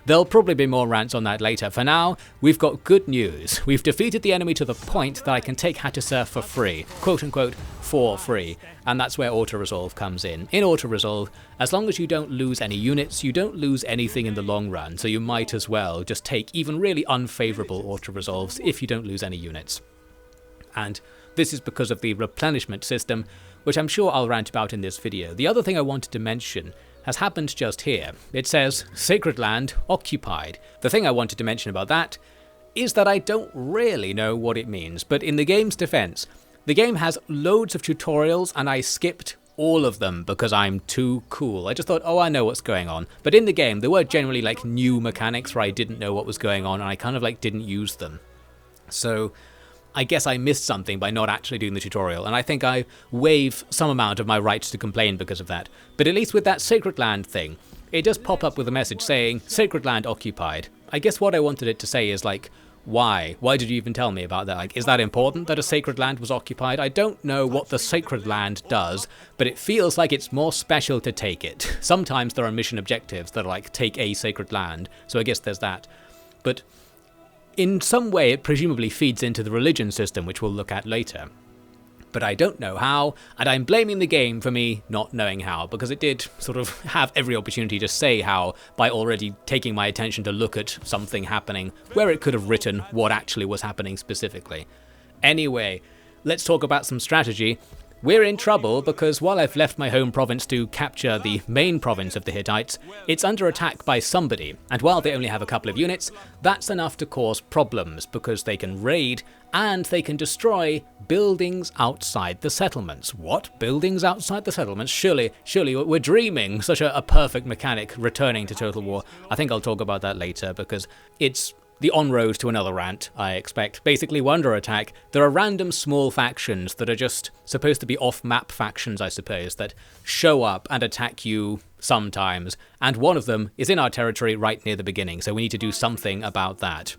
There'll probably be more rants on that later. For now, we've got good news. We've defeated the enemy to the point that I can take Hattusa for free, quote unquote, for free, and that's where auto-resolve comes in. In auto-resolve, as long as you don't lose any units, you don't lose anything in the long run, so you might as well just take even really unfavourable auto-resolves if you don't lose any units. And this is because of the replenishment system, which I'm sure I'll rant about in this video. The other thing I wanted to mention has happened just here. It says, Sacred Land occupied. The thing I wanted to mention about that is that I don't really know what it means, but in the game's defense, the game has loads of tutorials and I skipped all of them because I'm too cool. I just thought, oh, I know what's going on. But in the game, there were generally like new mechanics where I didn't know what was going on and I kind of like didn't use them. So I guess I missed something by not actually doing the tutorial, and I think I waive some amount of my rights to complain because of that. But at least with that Sacred Land thing, it does pop up with a message saying, Sacred Land occupied. I guess what I wanted it to say is like, why? Why did you even tell me about that? Like, is that important that a sacred land was occupied? I don't know what the sacred land does, but it feels like it's more special to take it. Sometimes there are mission objectives that are like, take a sacred land, so I guess there's that. But in some way it presumably feeds into the religion system, which we'll look at later. But I don't know how, and I'm blaming the game for me not knowing how, because it did sort of have every opportunity to say how by already taking my attention to look at something happening where it could have written what actually was happening specifically. Anyway, let's talk about some strategy. We're in trouble because while I've left my home province to capture the main province of the Hittites, it's under attack by somebody, and while they only have a couple of units, that's enough to cause problems because they can raid and they can destroy buildings outside the settlements. What? Buildings outside the settlements? Surely we're dreaming. Such a perfect mechanic returning to Total War. I think I'll talk about that later because it's the on-road to another rant, I expect. Basically, Wonder Attack, there are random small factions that are just supposed to be off-map factions, I suppose, that show up and attack you sometimes, and one of them is in our territory right near the beginning, so we need to do something about that.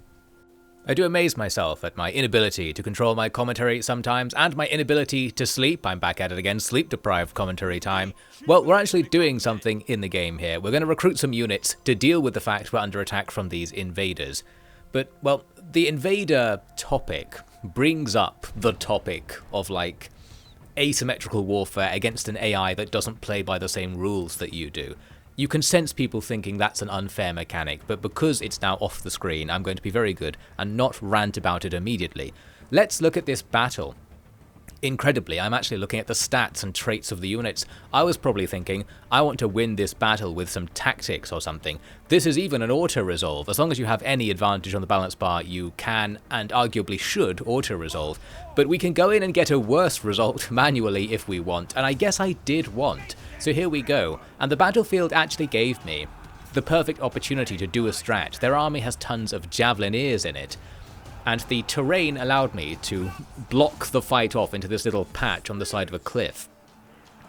I do amaze myself at my inability to control my commentary sometimes, and my inability to sleep. I'm back at it again, sleep-deprived commentary time. Well, we're actually doing something in the game here. We're going to recruit some units to deal with the fact we're under attack from these invaders. But, well, the invader topic brings up the topic of, like, asymmetrical warfare against an AI that doesn't play by the same rules that you do. You can sense people thinking that's an unfair mechanic, but because it's now off the screen, I'm going to be very good and not rant about it immediately. Let's look at this battle. Incredibly, I'm actually looking at the stats and traits of the units. I was probably thinking, I want to win this battle with some tactics or something. This is even an auto-resolve. As long as you have any advantage on the balance bar, you can, and arguably should, auto-resolve. But we can go in and get a worse result manually if we want, and I guess I did want. So here we go, and the battlefield actually gave me the perfect opportunity to do a strat. Their army has tons of javelineers in it, and the terrain allowed me to block the fight off into this little patch on the side of a cliff.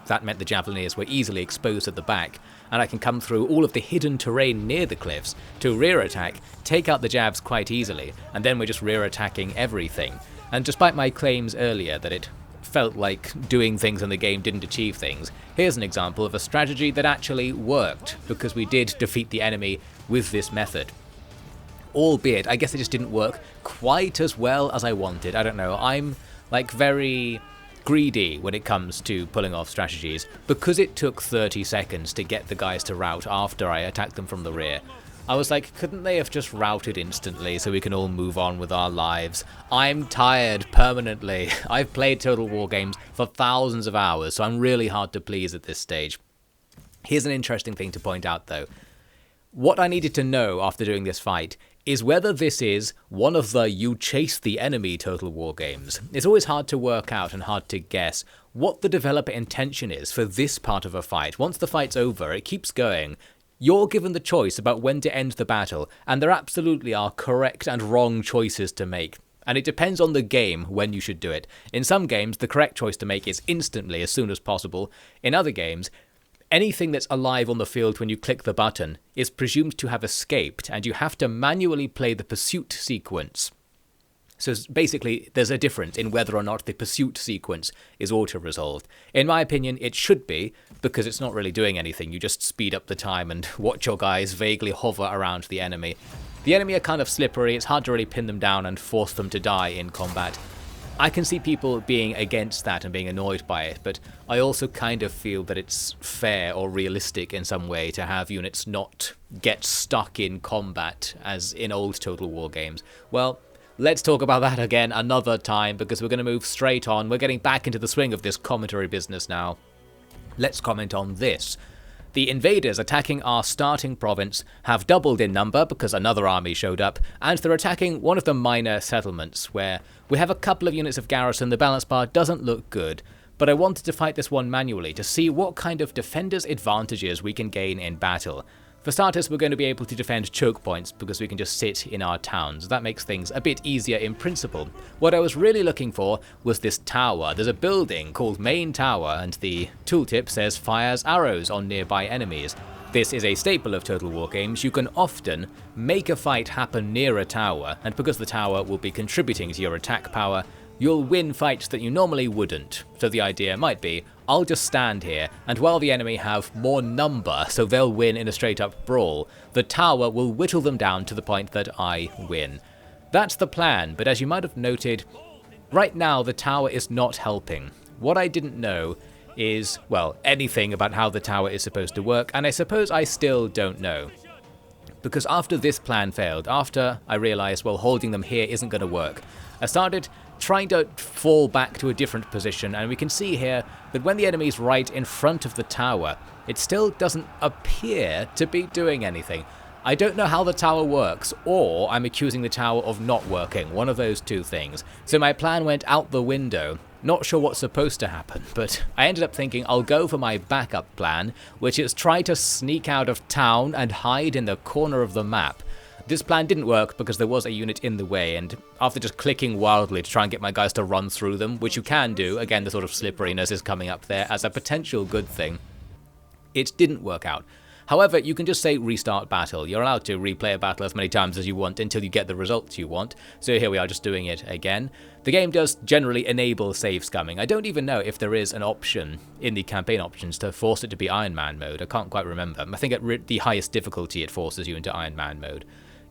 That meant the javelineers were easily exposed at the back, and I can come through all of the hidden terrain near the cliffs to rear attack, take out the javs quite easily, and then we're just rear attacking everything. And despite my claims earlier that it felt like doing things in the game didn't achieve things, here's an example of a strategy that actually worked, because we did defeat the enemy with this method. Albeit, I guess it just didn't work quite as well as I wanted. I don't know, I'm like very greedy when it comes to pulling off strategies. Because it took 30 seconds to get the guys to rout after I attacked them from the rear, I was like, couldn't they have just routed instantly so we can all move on with our lives? I'm tired permanently. I've played Total War games for thousands of hours, so I'm really hard to please at this stage. Here's an interesting thing to point out though. What I needed to know after doing this fight is whether this is one of the you chase the enemy Total War games. It's always hard to work out and hard to guess what the developer intention is for this part of a fight. Once the fight's over, it keeps going. You're given the choice about when to end the battle, and there absolutely are correct and wrong choices to make. And it depends on the game when you should do it. In some games, the correct choice to make is instantly, as soon as possible. In other games, anything that's alive on the field when you click the button is presumed to have escaped, and you have to manually play the pursuit sequence. So basically, there's a difference in whether or not the pursuit sequence is auto-resolved. In my opinion, it should be, because it's not really doing anything. You just speed up the time and watch your guys vaguely hover around the enemy. The enemy are kind of slippery, it's hard to really pin them down and force them to die in combat. I can see people being against that and being annoyed by it, but I also kind of feel that it's fair or realistic in some way to have units not get stuck in combat as in old Total War games. Well, let's talk about that again another time, because we're going to move straight on. We're getting back into the swing of this commentary business now. Let's comment on this. The invaders attacking our starting province have doubled in number because another army showed up, and they're attacking one of the minor settlements where we have a couple of units of garrison. The balance bar doesn't look good, but I wanted to fight this one manually to see what kind of defenders' advantages we can gain in battle. For starters, we're going to be able to defend choke points because we can just sit in our towns. That makes things a bit easier in principle. What I was really looking for was this tower. There's a building called Main Tower, and the tooltip says fires arrows on nearby enemies. This is a staple of Total War games. You can often make a fight happen near a tower, and because the tower will be contributing to your attack power, you'll win fights that you normally wouldn't. So the idea might be, I'll just stand here, and while the enemy have more number, so they'll win in a straight-up brawl, the tower will whittle them down to the point that I win. That's the plan, but as you might have noted, right now the tower is not helping. What I didn't know is, well, anything about how the tower is supposed to work, and I suppose I still don't know. Because after this plan failed, after I realised, well, holding them here isn't going to work, I started trying to fall back to a different position, and we can see here that when the enemy's right in front of the tower, it still doesn't appear to be doing anything. I don't know how the tower works, or I'm accusing the tower of not working, one of those two things. So my plan went out the window. Not sure what's supposed to happen, but I ended up thinking I'll go for my backup plan, which is try to sneak out of town and hide in the corner of the map. This plan didn't work because there was a unit in the way, and after just clicking wildly to try and get my guys to run through them, which you can do, again the sort of slipperiness is coming up there as a potential good thing, it didn't work out. However, you can just say restart battle. You're allowed to replay a battle as many times as you want until you get the results you want, so here we are just doing it again. The game does generally enable save scumming. I don't even know if there is an option in the campaign options to force it to be Iron Man mode. I can't quite remember. I think at the highest difficulty it forces you into Iron Man mode.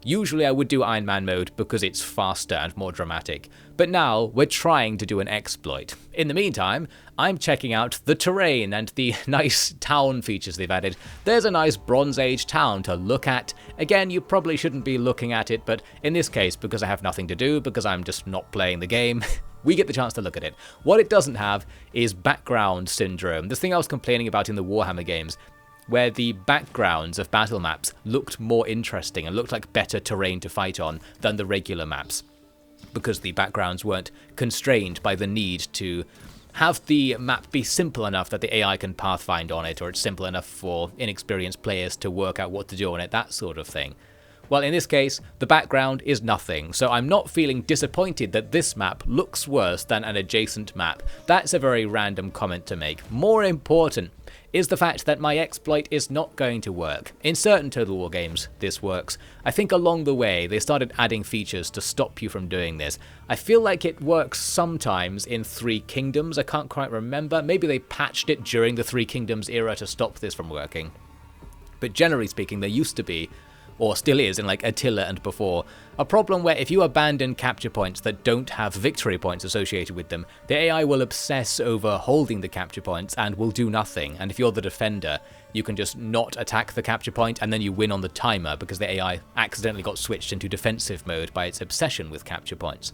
Usually I would do Iron Man mode because it's faster and more dramatic, but now we're trying to do an exploit. In the meantime, I'm checking out the terrain and the nice town features they've added. There's a nice Bronze Age town to look at. Again, you probably shouldn't be looking at it, but in this case, because I have nothing to do, because I'm just not playing the game, we get the chance to look at it. What it doesn't have is background syndrome, this thing I was complaining about in the Warhammer games, where the backgrounds of battle maps looked more interesting and looked like better terrain to fight on than the regular maps, because the backgrounds weren't constrained by the need to have the map be simple enough that the AI can pathfind on it, or it's simple enough for inexperienced players to work out what to do on it, that sort of thing. Well, in this case, the background is nothing, so I'm not feeling disappointed that this map looks worse than an adjacent map. That's a very random comment to make. More important is the fact that my exploit is not going to work. In certain Total War games, this works. I think along the way, they started adding features to stop you from doing this. I feel like it works sometimes in Three Kingdoms, I can't quite remember. Maybe they patched it during the Three Kingdoms era to stop this from working. But generally speaking, there used to be, or still is in like Attila and before, a problem where if you abandon capture points that don't have victory points associated with them, the AI will obsess over holding the capture points and will do nothing, and if you're the defender, you can just not attack the capture point and then you win on the timer because the AI accidentally got switched into defensive mode by its obsession with capture points.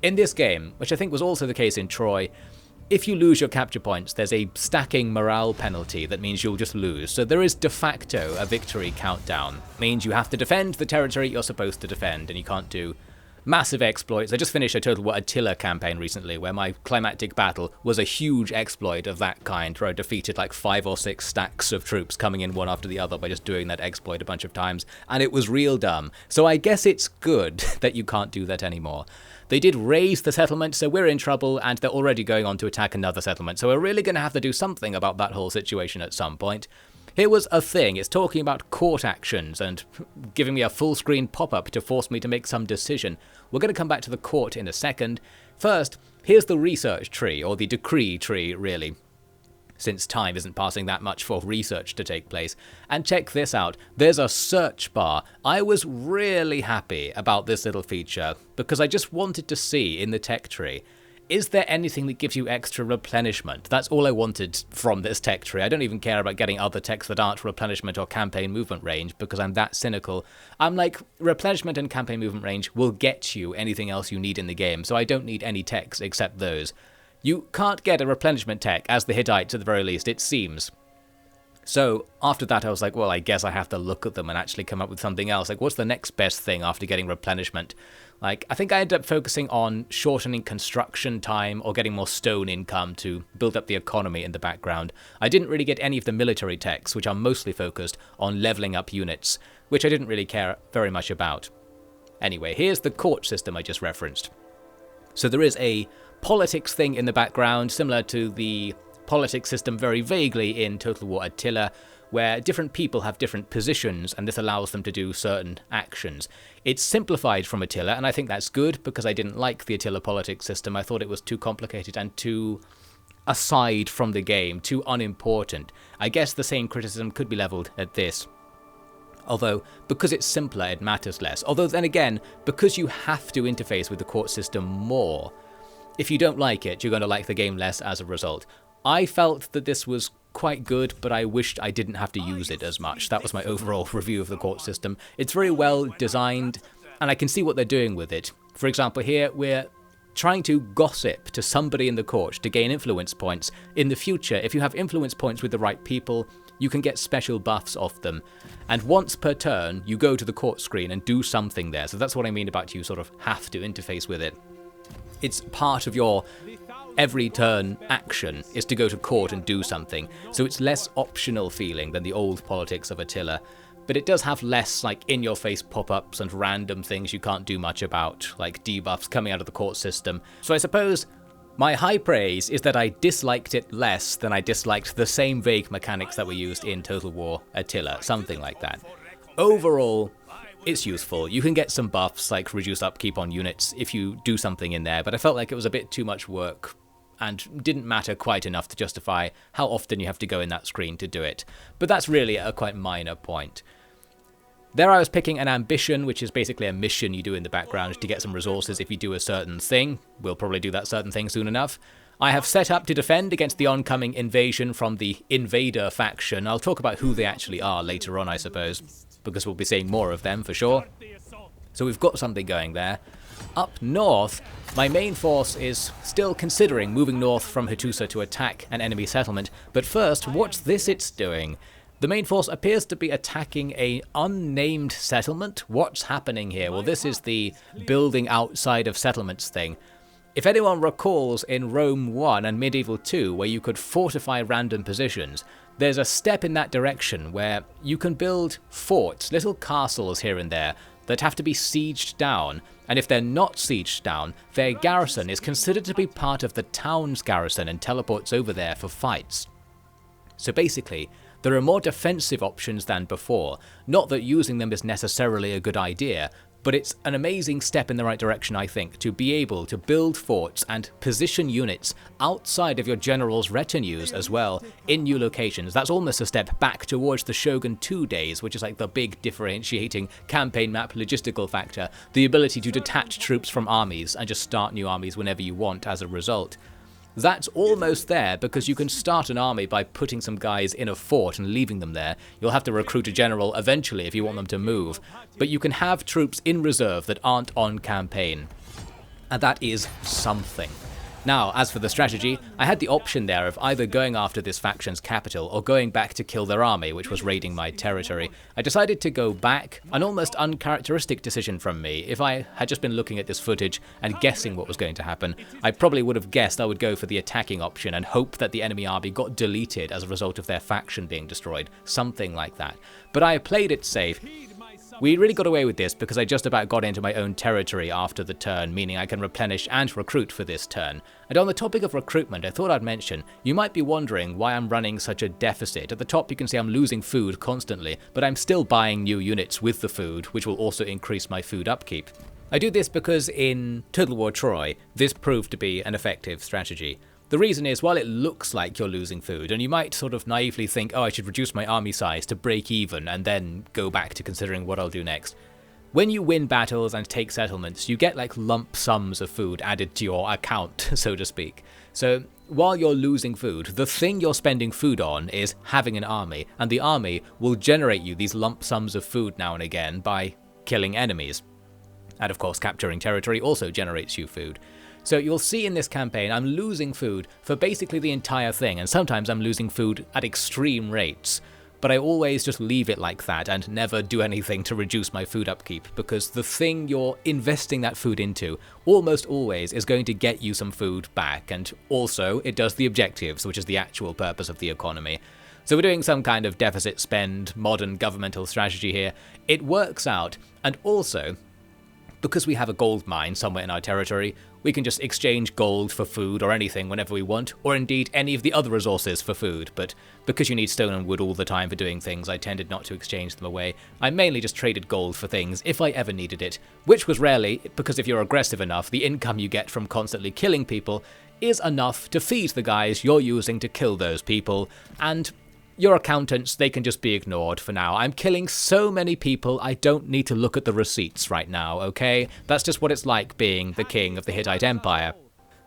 In this game, which I think was also the case in Troy, if you lose your capture points, there's a stacking morale penalty that means you'll just lose. So there is de facto a victory countdown. It means you have to defend the territory you're supposed to defend, and you can't do massive exploits. I just finished a Total War Attila campaign recently, where my climactic battle was a huge exploit of that kind, where I defeated like 5 or 6 stacks of troops coming in one after the other by just doing that exploit a bunch of times, and it was real dumb. So I guess it's good that you can't do that anymore. They did raise the settlement, so we're in trouble, and they're already going on to attack another settlement, so we're really going to have to do something about that whole situation at some point. Here was a thing, it's talking about court actions and giving me a full screen pop-up to force me to make some decision. We're going to come back to the court in a second. First, here's the research tree, or the decree tree, really, since time isn't passing that much for research to take place. And check this out, there's a search bar. I was really happy about this little feature, because I just wanted to see in the tech tree, is there anything that gives you extra replenishment? That's all I wanted from this tech tree. I don't even care about getting other techs that aren't replenishment or campaign movement range, because I'm that cynical. I'm like, replenishment and campaign movement range will get you anything else you need in the game, so I don't need any techs except those. You can't get a replenishment tech as the Hittites at the very least, it seems. So after that I was like, well, I guess I have to look at them and actually come up with something else. Like, what's the next best thing after getting replenishment? Like, I think I ended up focusing on shortening construction time or getting more stone income to build up the economy in the background. I didn't really get any of the military techs, which are mostly focused on leveling up units, which I didn't really care very much about. Anyway, here's the court system I just referenced. So there is a politics thing in the background, similar to the politics system very vaguely in Total War Attila, where different people have different positions and this allows them to do certain actions. It's simplified from Attila, and I think that's good because I didn't like the Attila politics system. I thought it was too complicated and too aside from the game, too unimportant. I guess the same criticism could be leveled at this. Although, because it's simpler, it matters less. Although then again, because you have to interface with the court system more, if you don't like it, you're going to like the game less as a result. I felt that this was quite good, but I wished I didn't have to use it as much. That was my overall review of the court system. It's very well designed, and I can see what they're doing with it. For example, here we're trying to gossip to somebody in the court to gain influence points. In the future, if you have influence points with the right people, you can get special buffs off them. And once per turn, you go to the court screen and do something there. So that's what I mean about you sort of have to interface with it. It's part of your every turn action is to go to court and do something. So it's less optional feeling than the old politics of Attila. But it does have less like in-your-face pop-ups and random things you can't do much about, like debuffs coming out of the court system. So I suppose my high praise is that I disliked it less than I disliked the same vague mechanics that were used in Total War Attila, something like that. Overall, it's useful. You can get some buffs like reduced upkeep on units if you do something in there, but I felt like it was a bit too much work and didn't matter quite enough to justify how often you have to go in that screen to do it. But that's really a quite minor point. There I was picking an ambition, which is basically a mission you do in the background to get some resources if you do a certain thing. We'll probably do that certain thing soon enough. I have set up to defend against the oncoming invasion from the invader faction. I'll talk about who they actually are later on, I suppose, because we'll be seeing more of them for sure. So we've got something going there. Up north, my main force is still considering moving north from Hattusa to attack an enemy settlement, but first, what's this it's doing? The main force appears to be attacking an unnamed settlement. What's happening here? Well, this is the building outside of settlements thing. If anyone recalls in Rome 1 and Medieval 2 where you could fortify random positions, there's a step in that direction where you can build forts, little castles here and there, that have to be sieged down, and if they're not sieged down, their garrison is considered to be part of the town's garrison and teleports over there for fights. So basically, there are more defensive options than before, not that using them is necessarily a good idea, but it's an amazing step in the right direction, I think, to be able to build forts and position units outside of your general's retinues as well in new locations. That's almost a step back towards the Shogun 2 days, which is like the big differentiating campaign map logistical factor, the ability to detach troops from armies and just start new armies whenever you want as a result. That's almost there because you can start an army by putting some guys in a fort and leaving them there. You'll have to recruit a general eventually if you want them to move, but you can have troops in reserve that aren't on campaign. And that is something. Now, as for the strategy, I had the option there of either going after this faction's capital or going back to kill their army, which was raiding my territory. I decided to go back, an almost uncharacteristic decision from me. If I had just been looking at this footage and guessing what was going to happen, I probably would have guessed I would go for the attacking option and hope that the enemy army got deleted as a result of their faction being destroyed, something like that. But I played it safe. We really got away with this because I just about got into my own territory after the turn, meaning I can replenish and recruit for this turn. And on the topic of recruitment, I thought I'd mention, you might be wondering why I'm running such a deficit. At the top you can see I'm losing food constantly, but I'm still buying new units with the food, which will also increase my food upkeep. I do this because in Total War Troy, this proved to be an effective strategy. The reason is, while it looks like you're losing food, and you might sort of naively think, oh, I should reduce my army size to break even and then go back to considering what I'll do next. When you win battles and take settlements, you get like lump sums of food added to your account, so to speak. So while you're losing food, the thing you're spending food on is having an army, and the army will generate you these lump sums of food now and again by killing enemies. And of course, capturing territory also generates you food. So you'll see in this campaign I'm losing food for basically the entire thing, and sometimes I'm losing food at extreme rates. But I always just leave it like that and never do anything to reduce my food upkeep, because the thing you're investing that food into almost always is going to get you some food back, and also it does the objectives, which is the actual purpose of the economy. So we're doing some kind of deficit spend, modern governmental strategy here. It works out, and also, because we have a gold mine somewhere in our territory, we can just exchange gold for food or anything whenever we want, or indeed any of the other resources for food, but because you need stone and wood all the time for doing things, I tended not to exchange them away. I mainly just traded gold for things if I ever needed it, which was rarely, because if you're aggressive enough, the income you get from constantly killing people is enough to feed the guys you're using to kill those people, and your accountants, they can just be ignored for now. I'm killing so many people, I don't need to look at the receipts right now, okay? That's just what it's like being the king of the Hittite Empire.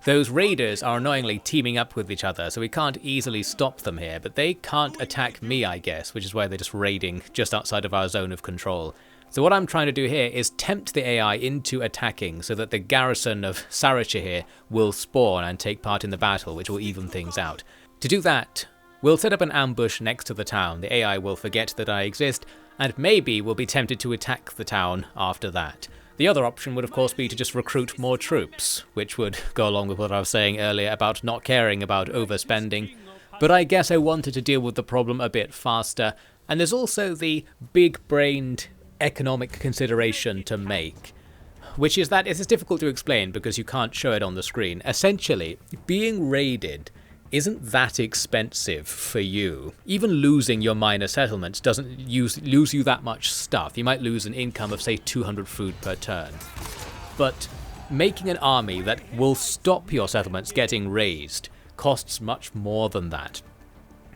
Those raiders are annoyingly teaming up with each other, so we can't easily stop them here, but they can't attack me, I guess, which is why they're just raiding just outside of our zone of control. So what I'm trying to do here is tempt the AI into attacking so that the garrison of Sarachir here will spawn and take part in the battle, which will even things out. To do that, we'll set up an ambush next to the town. The AI will forget that I exist, and maybe we'll be tempted to attack the town after that. The other option would of course be to just recruit more troops, which would go along with what I was saying earlier about not caring about overspending. But I guess I wanted to deal with the problem a bit faster, and there's also the big-brained economic consideration to make, which is that it is difficult to explain because you can't show it on the screen. Essentially, being raided isn't that expensive for you. Even losing your minor settlements doesn't lose you that much stuff. You might lose an income of say 200 food per turn. But making an army that will stop your settlements getting razed costs much more than that.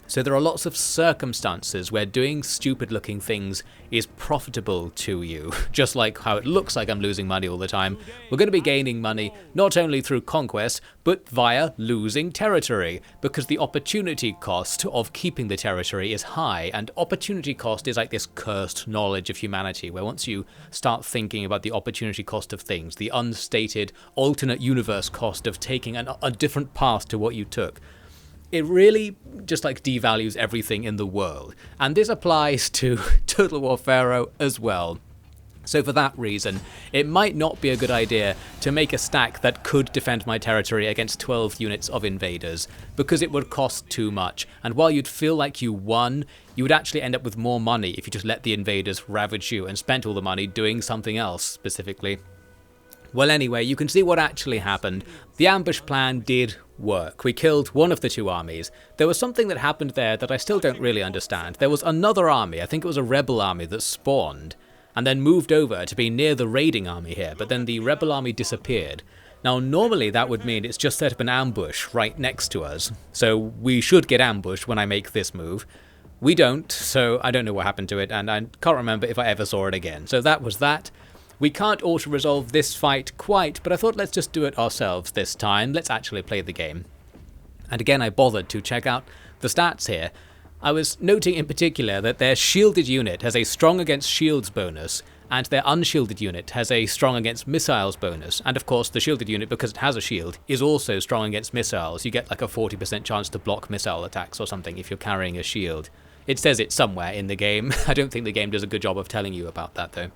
So there are lots of circumstances where doing stupid looking things is profitable to you. Just like how it looks like I'm losing money all the time, we're going to be gaining money not only through conquest, but via losing territory, because the opportunity cost of keeping the territory is high, and opportunity cost is like this cursed knowledge of humanity, where once you start thinking about the opportunity cost of things, the unstated alternate universe cost of taking a different path to what you took, it really just like devalues everything in the world. And this applies to Total War Pharaoh as well. So for that reason, it might not be a good idea to make a stack that could defend my territory against 12 units of invaders, because it would cost too much, and while you'd feel like you won, you would actually end up with more money if you just let the invaders ravage you and spent all the money doing something else specifically. Well anyway, you can see what actually happened. The ambush plan did work. We killed one of the two armies. There was something that happened there that I still don't really understand. There was another army, I think it was a rebel army, that spawned and then moved over to be near the raiding army here, but then the rebel army disappeared. Now normally that would mean it's just set up an ambush right next to us, so we should get ambushed when I make this move. We don't, so I don't know what happened to it, and I can't remember if I ever saw it again. So that was that. We can't auto-resolve this fight quite, but I thought let's just do it ourselves this time. Let's actually play the game. And again I bothered to check out the stats here. I was noting in particular that their shielded unit has a strong against shields bonus, and their unshielded unit has a strong against missiles bonus. And of course the shielded unit, because it has a shield, is also strong against missiles. You get like a 40% chance to block missile attacks or something if you're carrying a shield. It says it somewhere in the game. I don't think the game does a good job of telling you about that though.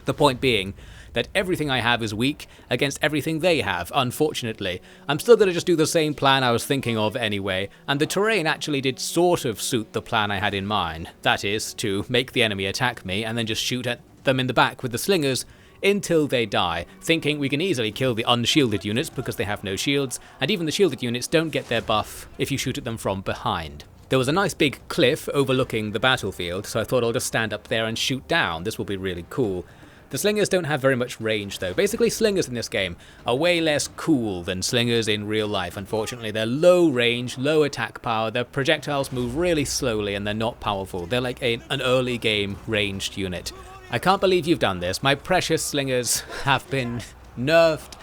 The point being that everything I have is weak against everything they have, unfortunately. I'm still going to just do the same plan I was thinking of anyway, and the terrain actually did sort of suit the plan I had in mind. That is, to make the enemy attack me and then just shoot at them in the back with the slingers until they die, thinking we can easily kill the unshielded units because they have no shields, and even the shielded units don't get their buff if you shoot at them from behind. There was a nice big cliff overlooking the battlefield, so I thought I'll just stand up there and shoot down. This will be really cool. The slingers don't have very much range though. Basically slingers in this game are way less cool than slingers in real life, unfortunately. They're low range, low attack power, their projectiles move really slowly and they're not powerful. They're like an early game ranged unit. I can't believe you've done this. My precious slingers have been nerfed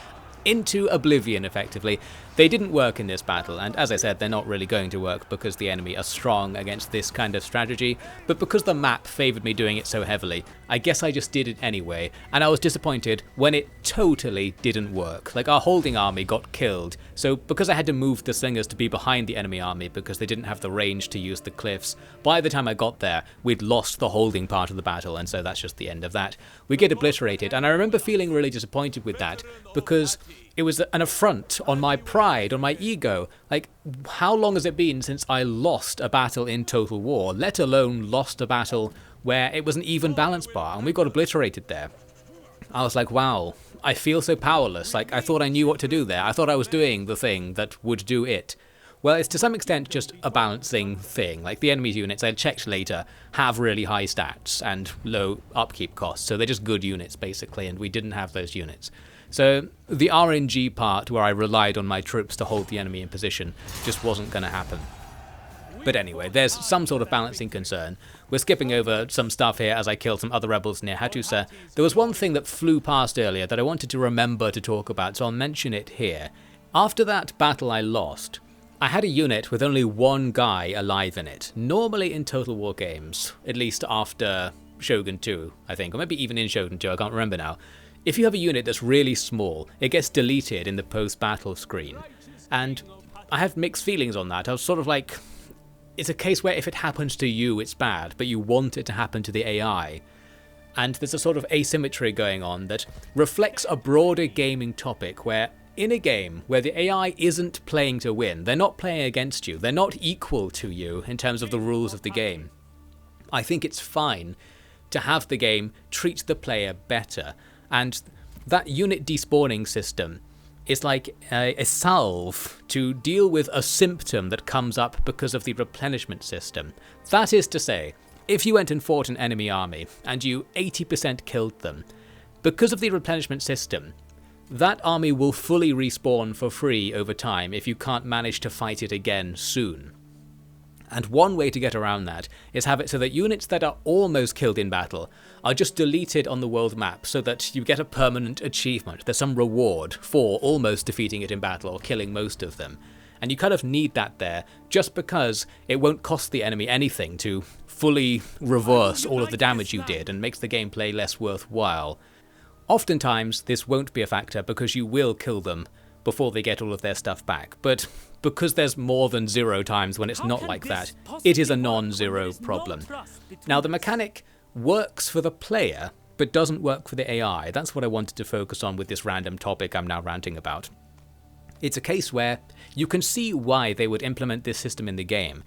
into oblivion effectively. They didn't work in this battle, and as I said, they're not really going to work because the enemy are strong against this kind of strategy, but because the map favoured me doing it so heavily, I guess I just did it anyway, and I was disappointed when it totally didn't work. Like, our holding army got killed, so because I had to move the slingers to be behind the enemy army because they didn't have the range to use the cliffs, by the time I got there, we'd lost the holding part of the battle, and so that's just the end of that. We get obliterated, and I remember feeling really disappointed with that, because it was an affront on my pride, on my ego. Like, how long has it been since I lost a battle in Total War, let alone lost a battle where it was an even balance bar, and we got obliterated there. I was like, wow, I feel so powerless. Like, I thought I knew what to do there. I thought I was doing the thing that would do it. Well, it's to some extent just a balancing thing. Like, the enemy's units, I checked later, have really high stats and low upkeep costs, so they're just good units, basically, and we didn't have those units. So the RNG part, where I relied on my troops to hold the enemy in position, just wasn't going to happen. But anyway, there's some sort of balancing concern. We're skipping over some stuff here as I kill some other rebels near Hattusa. There was one thing that flew past earlier that I wanted to remember to talk about, so I'll mention it here. After that battle I lost, I had a unit with only one guy alive in it. Normally in Total War games, at least after Shogun 2, I think, or maybe even in Shogun 2, I can't remember now. If you have a unit that's really small, it gets deleted in the post-battle screen. And I have mixed feelings on that. I was sort of like, it's a case where if it happens to you, it's bad, but you want it to happen to the AI. And there's a sort of asymmetry going on that reflects a broader gaming topic where in a game where the AI isn't playing to win, they're not playing against you, they're not equal to you in terms of the rules of the game, I think it's fine to have the game treat the player better. And that unit despawning system is like a salve to deal with a symptom that comes up because of the replenishment system. That is to say, if you went and fought an enemy army and you 80% killed them, because of the replenishment system, that army will fully respawn for free over time if you can't manage to fight it again soon. And one way to get around that is have it so that units that are almost killed in battle are just deleted on the world map so that you get a permanent achievement. There's some reward for almost defeating it in battle or killing most of them. And you kind of need that there just because it won't cost the enemy anything to fully reverse all of the damage you did and makes the gameplay less worthwhile. Oftentimes this won't be a factor because you will kill them before they get all of their stuff back, but because there's more than 0 times when it's not like that, it is a non-zero problem. Now the mechanic works for the player, but doesn't work for the AI. That's what I wanted to focus on with this random topic I'm now ranting about. It's a case where you can see why they would implement this system in the game.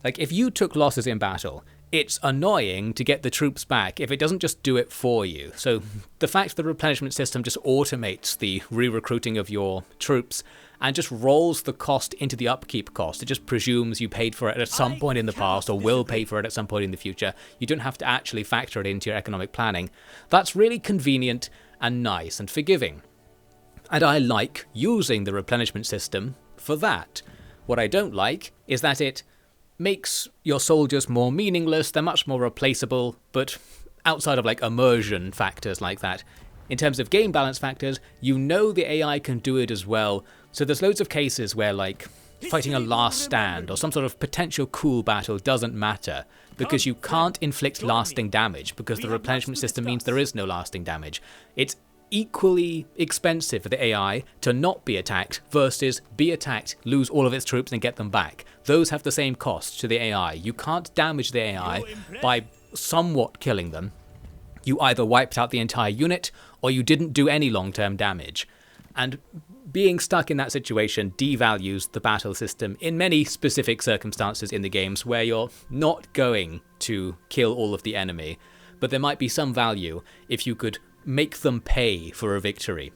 Like, if you took losses in battle, it's annoying to get the troops back if it doesn't just do it for you. So the fact the replenishment system just automates the re-recruiting of your troops and just rolls the cost into the upkeep cost. It just presumes you paid for it at some point in the past or will pay for it at some point in the future. You don't have to actually factor it into your economic planning. That's really convenient and nice and forgiving. And I like using the replenishment system for that. What I don't like is that it makes your soldiers more meaningless. They're much more replaceable, but outside of like immersion factors like that, in terms of game balance factors, you know the AI can do it as well. So there's loads of cases where like fighting a last stand or some sort of potential cool battle doesn't matter because you can't inflict lasting damage because the replenishment system means there is no lasting damage. It's equally expensive for the AI to not be attacked versus be attacked, lose all of its troops and get them back. Those have the same cost to the AI. You can't damage the AI by somewhat killing them. You either wiped out the entire unit or you didn't do any long-term damage. And being stuck in that situation devalues the battle system in many specific circumstances in the games where you're not going to kill all of the enemy, but there might be some value if you could make them pay for a victory.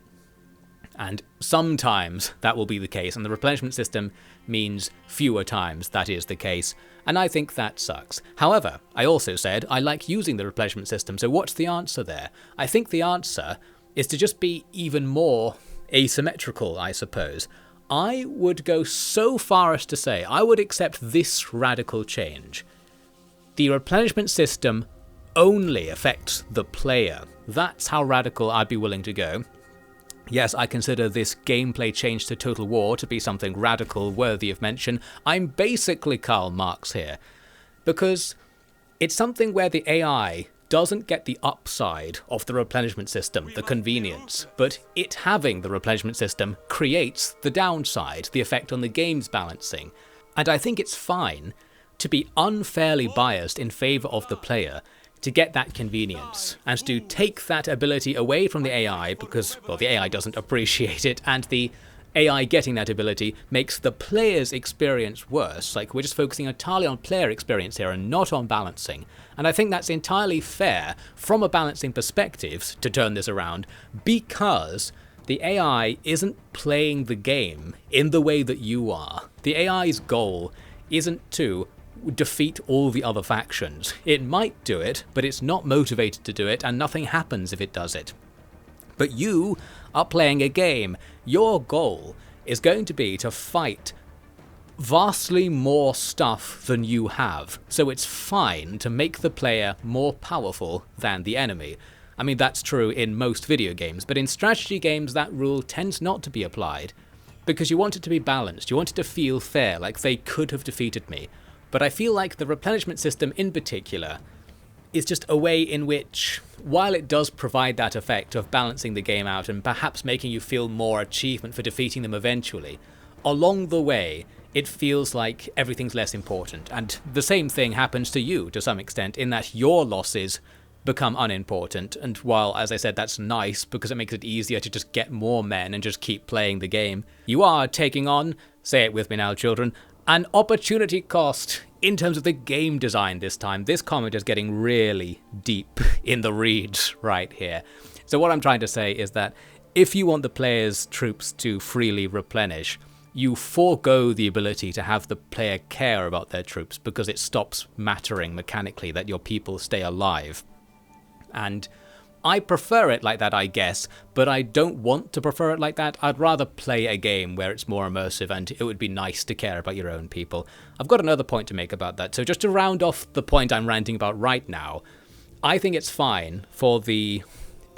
And sometimes that will be the case, and the replenishment system means fewer times that is the case, and I think that sucks. However, I also said I like using the replenishment system, so what's the answer there? I think the answer is to just be even more asymmetrical, I suppose. I would go so far as to say I would accept this radical change. The replenishment system only affects the player. That's how radical I'd be willing to go. Yes, I consider this gameplay change to Total War to be something radical worthy of mention. I'm basically Karl Marx here, because it's something where the AI doesn't get the upside of the replenishment system, the convenience, but it having the replenishment system creates the downside, the effect on the game's balancing. And I think it's fine to be unfairly biased in favour of the player to get that convenience, and to take that ability away from the AI because, well, the AI doesn't appreciate it, and the AI getting that ability makes the player's experience worse. Like, we're just focusing entirely on player experience here and not on balancing. And I think that's entirely fair from a balancing perspective to turn this around, because the AI isn't playing the game in the way that you are. The AI's goal isn't to defeat all the other factions. It might do it, but it's not motivated to do it, and nothing happens if it does it. But you are playing a game. Your goal is going to be to fight vastly more stuff than you have, so it's fine to make the player more powerful than the enemy. I mean, that's true in most video games, but in strategy games that rule tends not to be applied, because you want it to be balanced, you want it to feel fair, like they could have defeated me. But I feel like the replenishment system in particular is just a way in which, while it does provide that effect of balancing the game out and perhaps making you feel more achievement for defeating them eventually, along the way it feels like everything's less important. And the same thing happens to you to some extent, in that your losses become unimportant. And while, as I said, that's nice because it makes it easier to just get more men and just keep playing the game, you are taking on, say it with me now children, an opportunity cost in terms of the game design this time. This comment is getting really deep in the reads right here. So what I'm trying to say is that if you want the player's troops to freely replenish, you forego the ability to have the player care about their troops because it stops mattering mechanically that your people stay alive. And I prefer it like that, I guess, but I don't want to prefer it like that. I'd rather play a game where it's more immersive and it would be nice to care about your own people. I've got another point to make about that. So just to round off the point I'm ranting about right now, I think it's fine for the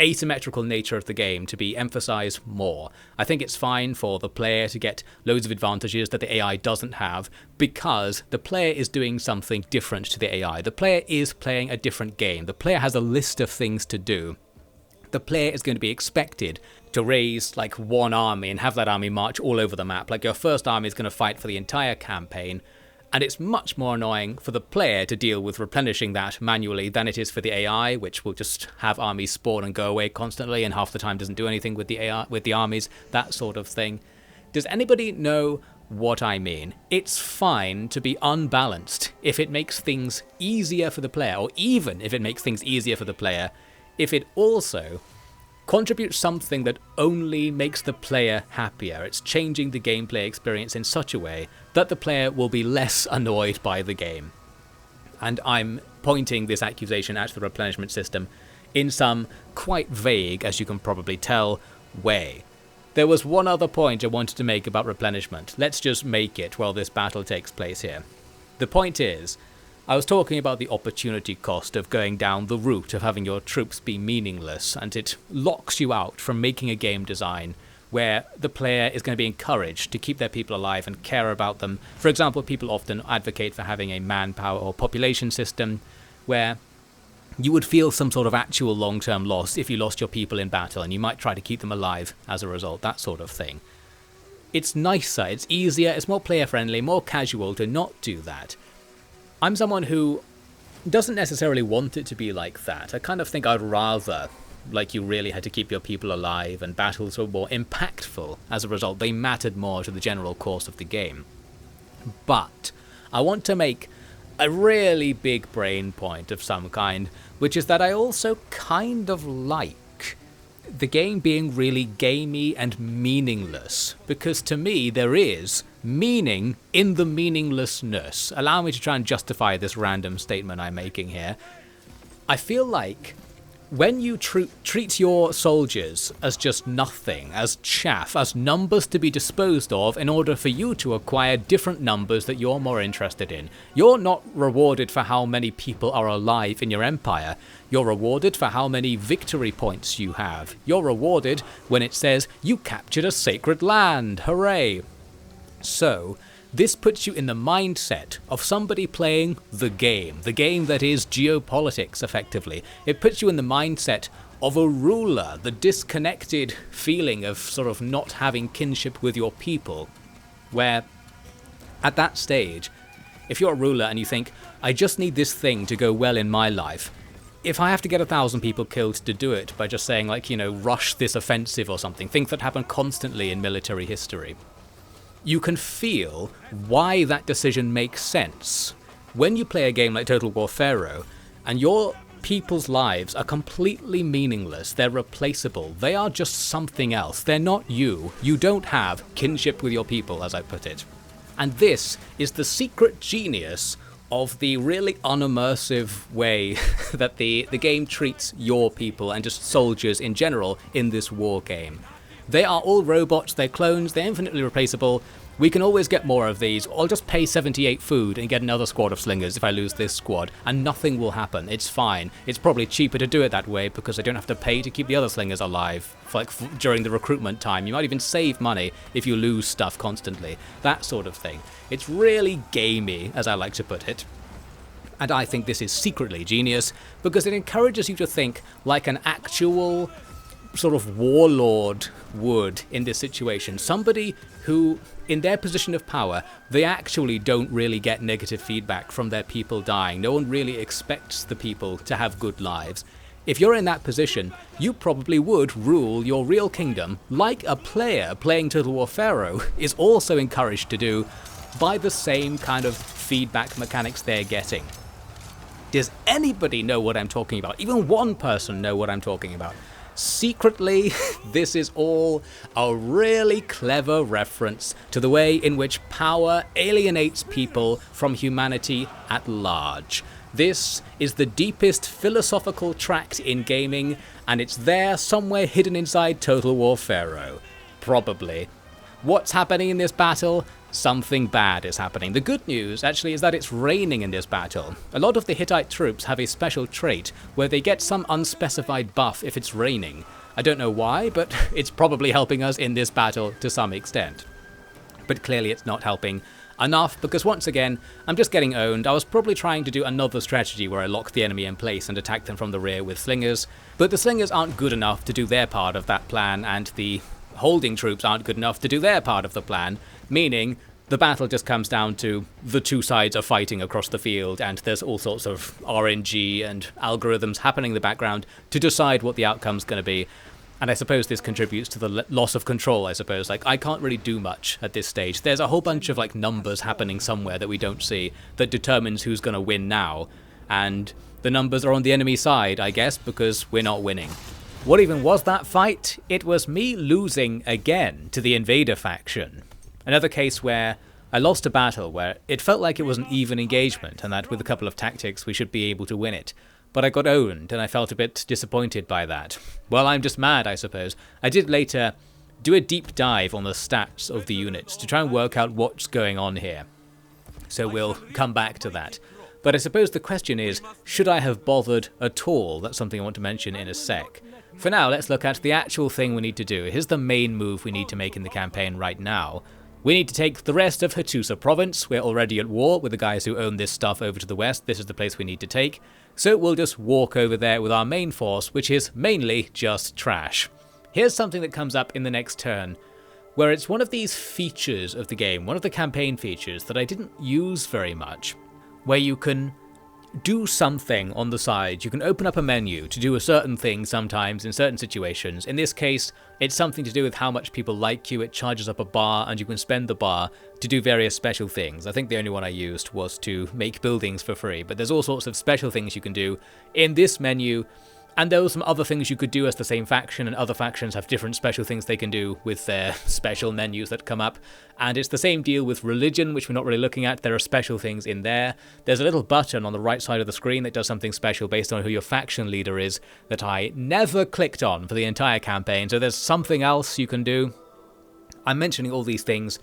asymmetrical nature of the game to be emphasized more. I think it's fine for the player to get loads of advantages that the AI doesn't have because the player is doing something different to the AI. The player is playing a different game. The player has a list of things to do. The player is going to be expected to raise like one army and have that army march all over the map. Like your first army is going to fight for the entire campaign, And it's much more annoying for the player to deal with replenishing that manually than it is for the AI, which will just have armies spawn and go away constantly and half the time doesn't do anything with the AI, with the armies, that sort of thing. Does anybody know what I mean? It's fine to be unbalanced if it makes things easier for the player, or even if it makes things easier for the player, if it also contributes something that only makes the player happier. It's changing the gameplay experience in such a way that the player will be less annoyed by the game. And I'm pointing this accusation at the replenishment system in some quite vague, as you can probably tell, way. There was one other point I wanted to make about replenishment. Let's just make it while this battle takes place here. The point is, I was talking about the opportunity cost of going down the route of having your troops be meaningless, and it locks you out from making a game design where the player is going to be encouraged to keep their people alive and care about them. For example, people often advocate for having a manpower or population system where you would feel some sort of actual long-term loss if you lost your people in battle, and you might try to keep them alive as a result, that sort of thing. It's nicer, it's easier, it's more player-friendly, more casual to not do that. I'm someone who doesn't necessarily want it to be like that. I kind of think I'd rather, like, you really had to keep your people alive and battles were more impactful as a result. They mattered more to the general course of the game. But I want to make a really big brain point of some kind, which is that I also kind of like the game being really gamey and meaningless, because to me there is meaning in the meaninglessness. Allow me to try and justify this random statement I'm making here. I feel like when you treat your soldiers as just nothing, as chaff, as numbers to be disposed of in order for you to acquire different numbers that you're more interested in, you're not rewarded for how many people are alive in your empire. You're rewarded for how many victory points you have. You're rewarded when it says, you captured a sacred land, hooray! So, this puts you in the mindset of somebody playing the game that is geopolitics, effectively. It puts you in the mindset of a ruler, the disconnected feeling of sort of not having kinship with your people, where at that stage, if you're a ruler and you think, I just need this thing to go well in my life, if I have to get 1,000 people killed to do it by just saying, like, rush this offensive or something, things that happen constantly in military history, you can feel why that decision makes sense. When you play a game like Total War Pharaoh, and your people's lives are completely meaningless, they're replaceable, they are just something else, they're not you, you don't have kinship with your people, as I put it. And this is the secret genius of the really unimmersive way that the game treats your people and just soldiers in general in this war game. They are all robots, they're clones, they're infinitely replaceable. We can always get more of these. I'll just pay 78 food and get another squad of slingers if I lose this squad, and nothing will happen. It's fine. It's probably cheaper to do it that way because I don't have to pay to keep the other slingers alive, during the recruitment time. You might even save money if you lose stuff constantly. That sort of thing. It's really gamey, as I like to put it. And I think this is secretly genius because it encourages you to think like an actual sort of warlord would in this situation. Somebody who, in their position of power, they actually don't really get negative feedback from their people dying. No one really expects the people to have good lives. If you're in that position, you probably would rule your real kingdom like a player playing Total War Pharaoh is also encouraged to do by the same kind of feedback mechanics they're getting. Does anybody know what I'm talking about? Even one person know what I'm talking about? Secretly, this is all a really clever reference to the way in which power alienates people from humanity at large. This is the deepest philosophical tract in gaming, and it's there somewhere hidden inside Total War Pharaoh. Probably. What's happening in this battle? Something bad is happening. The good news, actually, is that it's raining in this battle. A lot of the Hittite troops have a special trait where they get some unspecified buff if it's raining. I don't know why, but it's probably helping us in this battle to some extent. But clearly it's not helping enough, because once again, I'm just getting owned. I was probably trying to do another strategy where I lock the enemy in place and attack them from the rear with slingers, but the slingers aren't good enough to do their part of that plan, and the holding troops aren't good enough to do their part of the plan, meaning the battle just comes down to the two sides are fighting across the field, and there's all sorts of RNG and algorithms happening in the background to decide what the outcome's going to be. And I suppose this contributes to the loss of control, I suppose. Like, I can't really do much at this stage. There's a whole bunch of, like, numbers happening somewhere that we don't see that determines who's going to win now. And the numbers are on the enemy side, I guess, because we're not winning. What even was that fight? It was me losing again to the invader faction. Another case where I lost a battle where it felt like it was an even engagement and that with a couple of tactics we should be able to win it. But I got owned, and I felt a bit disappointed by that. Well, I'm just mad, I suppose. I did later do a deep dive on the stats of the units to try and work out what's going on here. So we'll come back to that. But I suppose the question is, should I have bothered at all? That's something I want to mention in a sec. For now, let's look at the actual thing we need to do. Here's the main move we need to make in the campaign right now. We need to take the rest of Hattusa province. We're already at war with the guys who own this stuff over to the west. This is the place we need to take. So we'll just walk over there with our main force, which is mainly just trash. Here's something that comes up in the next turn, where it's one of these features of the game, one of the campaign features that I didn't use very much, where you can do something on the side. You can open up a menu to do a certain thing sometimes in certain situations. In this case, it's something to do with how much people like you. It charges up a bar and you can spend the bar to do various special things. I think the only one I used was to make buildings for free, but there's all sorts of special things you can do in this menu. And there were some other things you could do as the same faction, and other factions have different special things they can do with their special menus that come up. And it's the same deal with religion, which we're not really looking at. There are special things in there. There's a little button on the right side of the screen that does something special based on who your faction leader is that I never clicked on for the entire campaign. So there's something else you can do. I'm mentioning all these things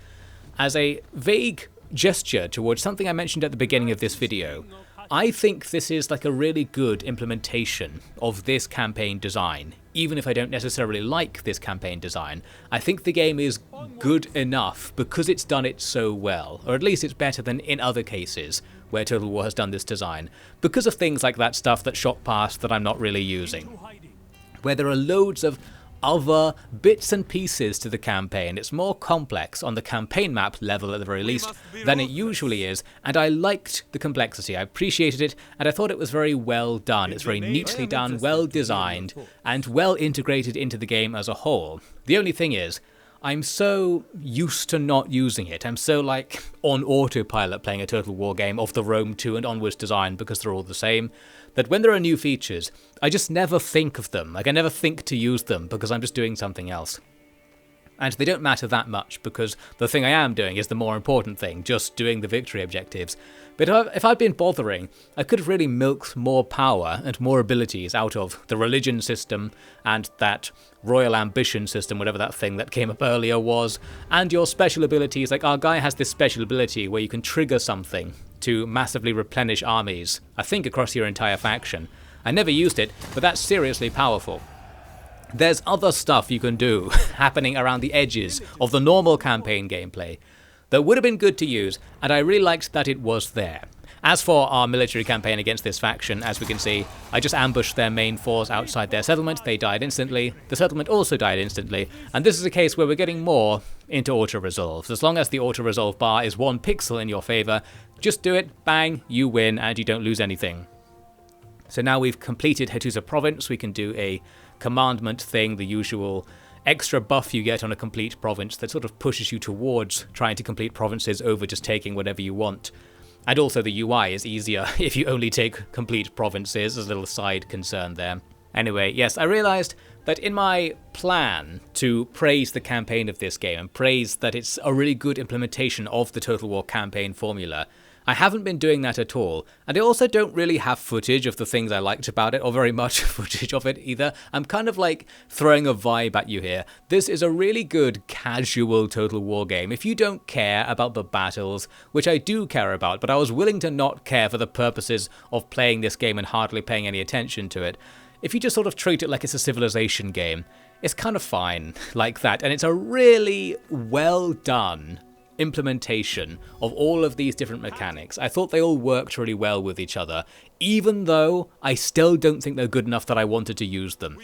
as a vague gesture towards something I mentioned at the beginning of this video. I think this is like a really good implementation of this campaign design. Even if I don't necessarily like this campaign design, I think the game is good enough because it's done it so well, or at least it's better than in other cases where Total War has done this design, because of things like that stuff that shot past that I'm not really using, where there are loads of other bits and pieces to the campaign. It's more complex on the campaign map level at the very least than it usually is, and I liked the complexity. I appreciated it, and I thought it was very well done. It's very neatly done, well designed, and well integrated into the game as a whole. The only thing is, I'm so used to not using it. I'm so like on autopilot playing a Total War game of the Rome 2 and onwards design because they're all the same, that when there are new features, I just never think of them. Like, I never think to use them because I'm just doing something else. And they don't matter that much because the thing I am doing is the more important thing, just doing the victory objectives. But if I'd been bothering, I could have really milked more power and more abilities out of the religion system and that royal ambition system, whatever that thing that came up earlier was, and your special abilities. Like, our guy has this special ability where you can trigger something to massively replenish armies, I think across your entire faction. I never used it, but that's seriously powerful. There's other stuff you can do happening around the edges of the normal campaign gameplay that would have been good to use, and I really liked that it was there. As for our military campaign against this faction, as we can see, I just ambushed their main force outside their settlement. They died instantly. The settlement also died instantly, and this is a case where we're getting more into auto-resolves. As long as the auto-resolve bar is 1 pixel in your favour, just do it, bang, you win, and you don't lose anything. So now we've completed Hattusa province, we can do a commandment thing, the usual extra buff you get on a complete province that sort of pushes you towards trying to complete provinces over just taking whatever you want. And also the UI is easier if you only take complete provinces, as a little side concern there. Anyway, yes, I realised that in my plan to praise the campaign of this game and praise that it's a really good implementation of the Total War campaign formula, I haven't been doing that at all, and I also don't really have footage of the things I liked about it, or very much footage of it either. I'm kind of like throwing a vibe at you here. This is a really good casual Total War game. If you don't care about the battles, which I do care about, but I was willing to not care for the purposes of playing this game and hardly paying any attention to it, if you just sort of treat it like it's a civilization game, it's kind of fine like that, and it's a really well done implementation of all of these different mechanics. I thought they all worked really well with each other, even though I still don't think they're good enough that I wanted to use them.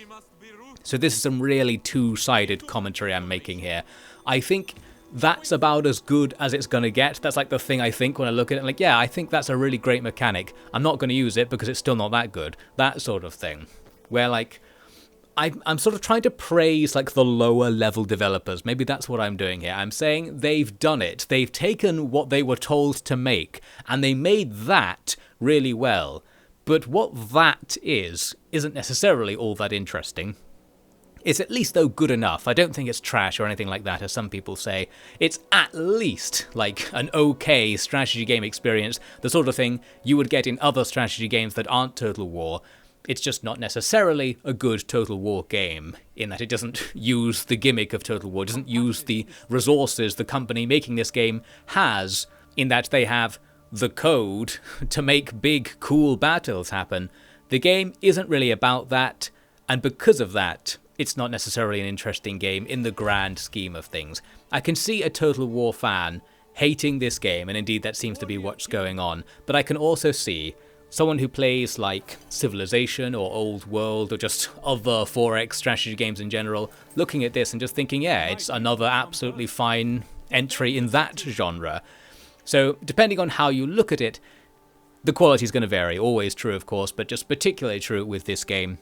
So this is some really two-sided commentary I'm making here. I think that's about as good as it's going to get. That's like the thing I think when I look at it. I'm like, yeah, I think that's a really great mechanic. I'm not going to use it because it's still not that good. That sort of thing. Where like, I'm sort of trying to praise like the lower level developers. Maybe that's what I'm doing here. I'm saying they've done it. They've taken what they were told to make and they made that really well. But what that isn't necessarily all that interesting. It's at least, though, good enough. I don't think it's trash or anything like that, as some people say. It's at least like an okay strategy game experience, the sort of thing you would get in other strategy games that aren't Total War. It's just not necessarily a good Total War game, in that it doesn't use the gimmick of Total War, doesn't use the resources the company making this game has, in that they have the code to make big, cool battles happen. The game isn't really about that, and because of that, it's not necessarily an interesting game in the grand scheme of things. I can see a Total War fan hating this game, and indeed that seems to be what's going on, but I can also see someone who plays like Civilization or Old World or just other 4X strategy games in general, looking at this and just thinking, yeah, it's another absolutely fine entry in that genre. So depending on how you look at it, the quality is going to vary. Always true, of course, but just particularly true with this game.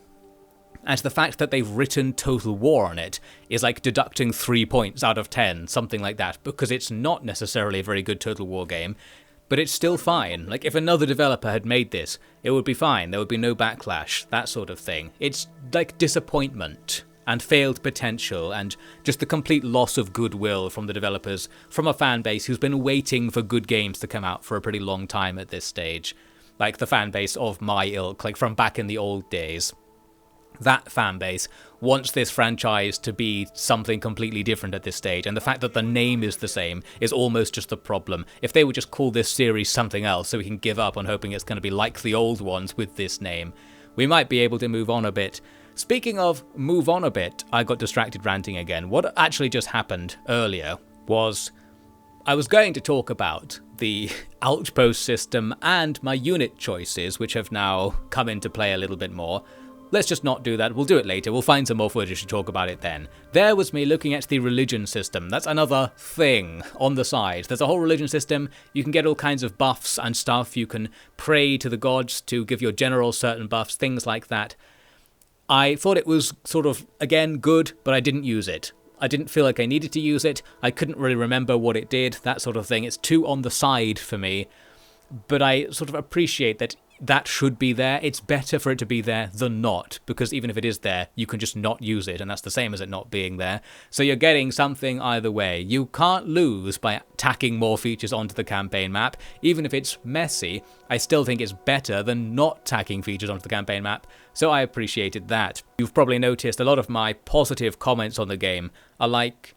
And the fact that they've written Total War on it is like deducting 3 points out of 10, something like that, because it's not necessarily a very good Total War game. But it's still fine. Like, if another developer had made this, it would be fine. There would be no backlash, that sort of thing. It's like disappointment and failed potential and just the complete loss of goodwill from the developers, from a fan base who's been waiting for good games to come out for a pretty long time at this stage. Like the fan base of my ilk, like from back in the old days. That fan base wants this franchise to be something completely different at this stage, and the fact that the name is the same is almost just the problem. If they would just call this series something else so we can give up on hoping it's going to be like the old ones with this name, we might be able to move on a bit. Speaking of move on a bit, I got distracted ranting again. What actually just happened earlier was I was going to talk about the outpost system and my unit choices, which have now come into play a little bit more. Let's just not do that. We'll do it later. We'll find some more footage to talk about it then. There was me looking at the religion system. That's another thing on the side. There's a whole religion system. You can get all kinds of buffs and stuff. You can pray to the gods to give your generals certain buffs, things like that. I thought it was sort of, again, good, but I didn't use it. I didn't feel like I needed to use it. I couldn't really remember what it did, that sort of thing. It's too on the side for me. But I sort of appreciate that that should be there. It's better for it to be there than not, because even if it is there, you can just not use it, and that's the same as it not being there. So you're getting something either way. You can't lose by tacking more features onto the campaign map. Even if it's messy, I still think it's better than not tacking features onto the campaign map, so I appreciated that. You've probably noticed a lot of my positive comments on the game are like,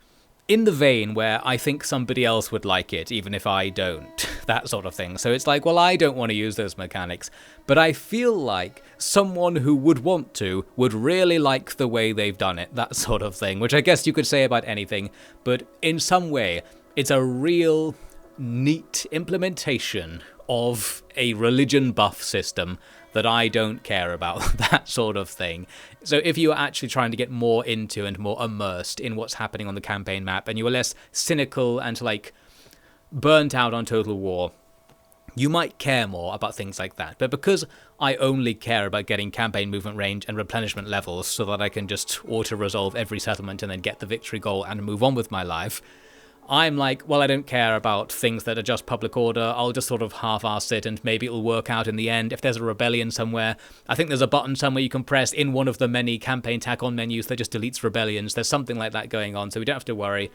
in the vein where I think somebody else would like it, even if I don't, that sort of thing. So it's like, well, I don't want to use those mechanics, but I feel like someone who would want to would really like the way they've done it, that sort of thing, which I guess you could say about anything, but in some way, it's a real neat implementation of a religion buff system that I don't care about, that sort of thing. So if you are actually trying to get more into and more immersed in what's happening on the campaign map, and you are less cynical and like burnt out on Total War, you might care more about things like that. But because I only care about getting campaign movement range and replenishment levels so that I can just auto-resolve every settlement and then get the victory goal and move on with my life, I'm like, well, I don't care about things that are just public order. I'll just sort of half-arse it and maybe it'll work out in the end. If there's a rebellion somewhere, I think there's a button somewhere you can press in one of the many campaign tack-on menus that just deletes rebellions. There's something like that going on, so we don't have to worry.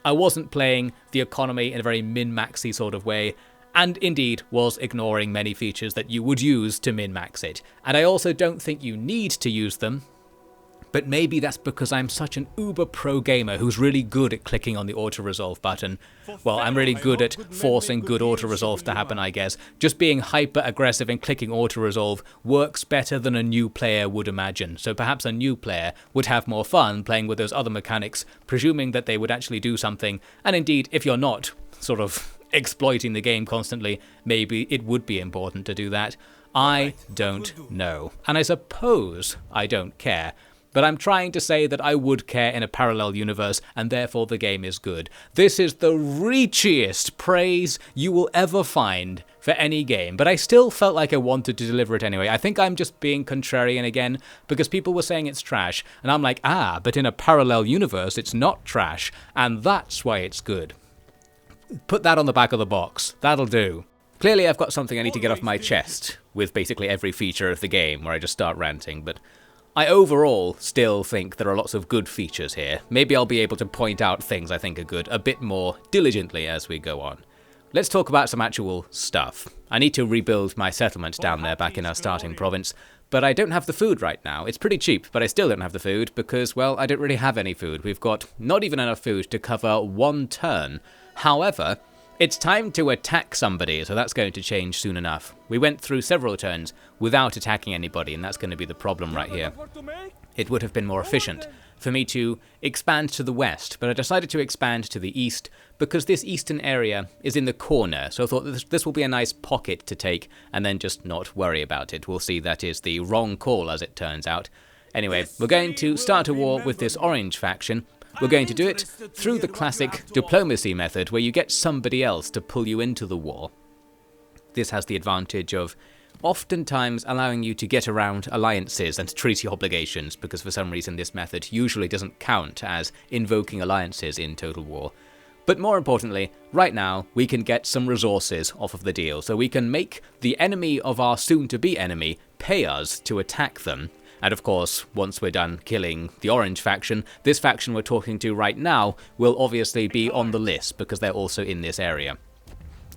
I wasn't playing the economy in a very min-maxy sort of way, and indeed was ignoring many features that you would use to min-max it. And I also don't think you need to use them, but maybe that's because I'm such an uber pro gamer who's really good at clicking on the auto-resolve button. Well, I'm really good at forcing good auto-resolves to happen, I guess. Just being hyper-aggressive and clicking auto-resolve works better than a new player would imagine. So perhaps a new player would have more fun playing with those other mechanics, presuming that they would actually do something. And indeed, if you're not sort of exploiting the game constantly, maybe it would be important to do that. I don't know. And I suppose I don't care. but I'm trying to say that I would care in a parallel universe, and therefore the game is good. This is the reachiest praise you will ever find for any game, but I still felt like I wanted to deliver it anyway. I think I'm just being contrarian again, because people were saying it's trash, and I'm like, but in a parallel universe it's not trash, and that's why it's good. Put that on the back of the box. That'll do. Clearly I've got something I need to get off my chest with basically every feature of the game where I just start ranting, but I overall still think there are lots of good features here. Maybe I'll be able to point out things I think are good a bit more diligently as we go on. Let's talk about some actual stuff. I need to rebuild my settlement down there back in our starting province, but I don't have the food right now. It's pretty cheap, but I still don't have the food because, well, I don't really have any food. We've got not even enough food to cover one turn. However, it's time to attack somebody, so that's going to change soon enough. We went through several turns without attacking anybody, and that's going to be the problem right here. It would have been more efficient for me to expand to the west, but I decided to expand to the east because this eastern area is in the corner, so I thought this will be a nice pocket to take and then just not worry about it. We'll see that is the wrong call as it turns out. Anyway, we're going to start a war with this orange faction. We're going to do it through the classic diplomacy method where you get somebody else to pull you into the war. This has the advantage of oftentimes allowing you to get around alliances and treaty obligations, because for some reason this method usually doesn't count as invoking alliances in Total War. But more importantly, right now we can get some resources off of the deal, so we can make the enemy of our soon-to-be enemy pay us to attack them. And of course, once we're done killing the orange faction, this faction we're talking to right now will obviously be on the list because they're also in this area.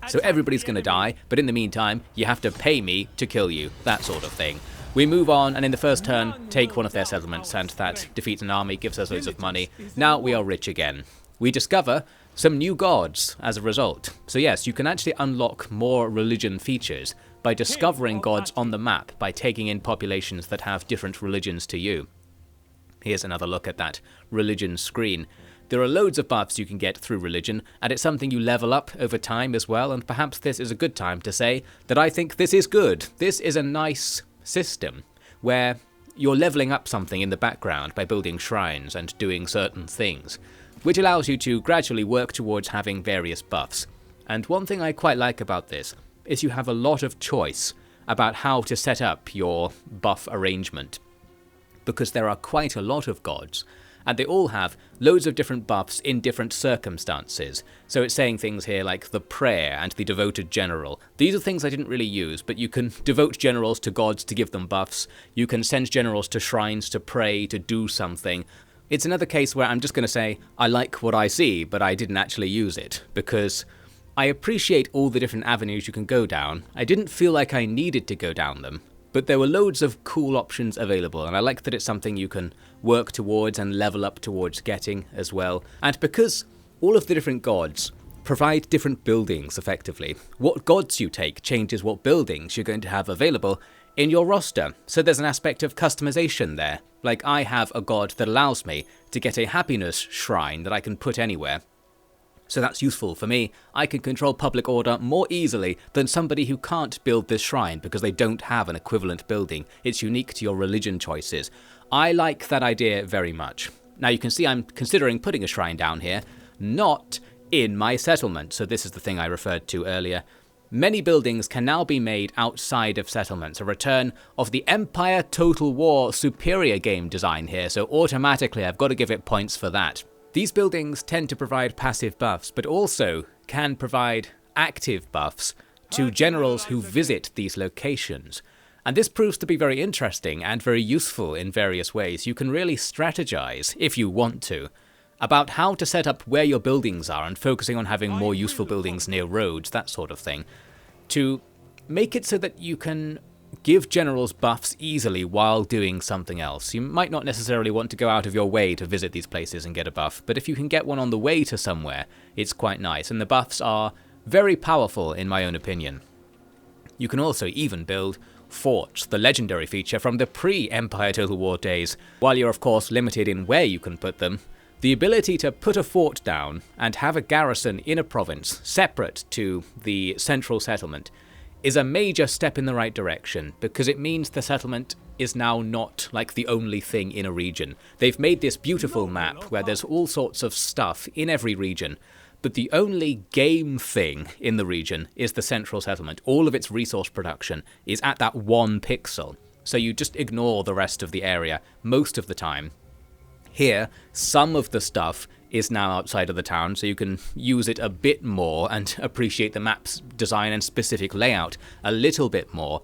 So everybody's going to die, but in the meantime, you have to pay me to kill you, that sort of thing. We move on, and in the first turn, take one of their settlements, and that defeats an army, gives us loads of money. Now we are rich again. We discover some new gods as a result. So yes, you can actually unlock more religion features by discovering gods on the map, by taking in populations that have different religions to you. Here's another look at that religion screen. There are loads of buffs you can get through religion, and it's something you level up over time as well, and perhaps this is a good time to say that I think this is good. This is a nice system where you're leveling up something in the background by building shrines and doing certain things, which allows you to gradually work towards having various buffs. And one thing I quite like about this is you have a lot of choice about how to set up your buff arrangement, because there are quite a lot of gods, and they all have loads of different buffs in different circumstances. So it's saying things here like the prayer and the devoted general. These are things I didn't really use, but you can devote generals to gods to give them buffs. You can send generals to shrines to pray, to do something. It's another case where I'm just going to say, I like what I see, but I didn't actually use it, because I appreciate all the different avenues you can go down. I didn't feel like I needed to go down them, but there were loads of cool options available, and I like that it's something you can work towards and level up towards getting as well. And because all of the different gods provide different buildings effectively, what gods you take changes what buildings you're going to have available in your roster. So there's an aspect of customization there. Like I have a god that allows me to get a happiness shrine that I can put anywhere. So that's useful for me. I can control public order more easily than somebody who can't build this shrine because they don't have an equivalent building. It's unique to your religion choices. I like that idea very much. Now you can see I'm considering putting a shrine down here, not in my settlement. So this is the thing I referred to earlier. Many buildings can now be made outside of settlements, a return of the Empire Total War superior game design here, so automatically I've got to give it points for that. These buildings tend to provide passive buffs, but also can provide active buffs to generals who visit these locations. And this proves to be very interesting and very useful in various ways. You can really strategize, if you want to, about how to set up where your buildings are and focusing on having more useful buildings near roads, that sort of thing, to make it so that you can give generals buffs easily while doing something else. You might not necessarily want to go out of your way to visit these places and get a buff, but if you can get one on the way to somewhere, it's quite nice, and the buffs are very powerful in my own opinion. You can also even build forts, the legendary feature from the pre-Empire Total War days. While you're of course limited in where you can put them, the ability to put a fort down and have a garrison in a province separate to the central settlement is a major step in the right direction, because it means the settlement is now not like the only thing in a region. They've made this beautiful map where there's all sorts of stuff in every region, but the only game thing in the region is the central settlement. All of its resource production is at that one pixel, so you just ignore the rest of the area most of the time. Here, some of the stuff is now outside of the town, so you can use it a bit more and appreciate the map's design and specific layout a little bit more.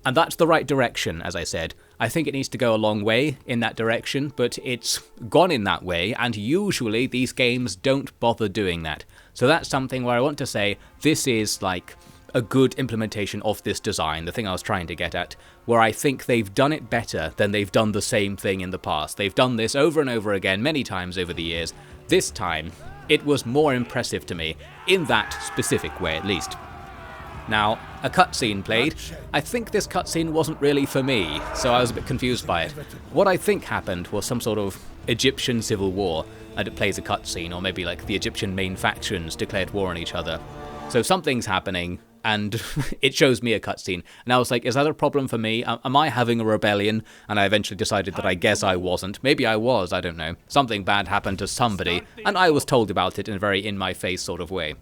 And that's the right direction, as I said. I think it needs to go a long way in that direction, but it's gone in that way, and usually these games don't bother doing that. So that's something where I want to say this is like a good implementation of this design, the thing I was trying to get at, where I think they've done it better than they've done the same thing in the past. They've done this over and over again, many times over the years. This time, it was more impressive to me, in that specific way at least. Now, a cutscene played. I think this cutscene wasn't really for me, so I was a bit confused by it. What I think happened was some sort of Egyptian civil war, and it plays a cutscene, or maybe like the Egyptian main factions declared war on each other. So something's happening, and it shows me a cutscene. And I was like, is that a problem for me? Am I having a rebellion? And I eventually decided that I guess I wasn't. Maybe I was, I don't know. Something bad happened to somebody, and I was told about it in a very in-my-face sort of way.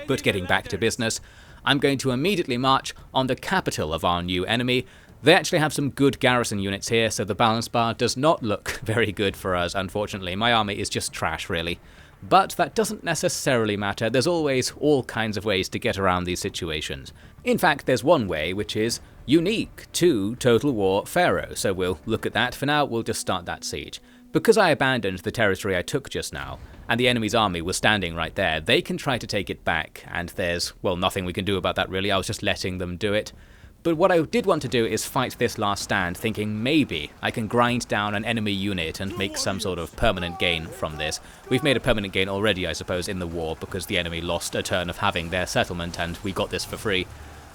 But getting back to business, I'm going to immediately march on the capital of our new enemy. They actually have some good garrison units here, so the balance bar does not look very good for us, unfortunately. My army is just trash, really. But that doesn't necessarily matter. There's always all kinds of ways to get around these situations. In fact, there's one way which is unique to Total War Pharaoh, so we'll look at that. For now, we'll just start that siege. Because I abandoned the territory I took just now, and the enemy's army was standing right there, they can try to take it back, and there's, well, nothing we can do about that really. I was just letting them do it. But what I did want to do is fight this last stand, thinking maybe I can grind down an enemy unit and make some sort of permanent gain from this. We've made a permanent gain already, I suppose, in the war, because the enemy lost a turn of having their settlement, and we got this for free.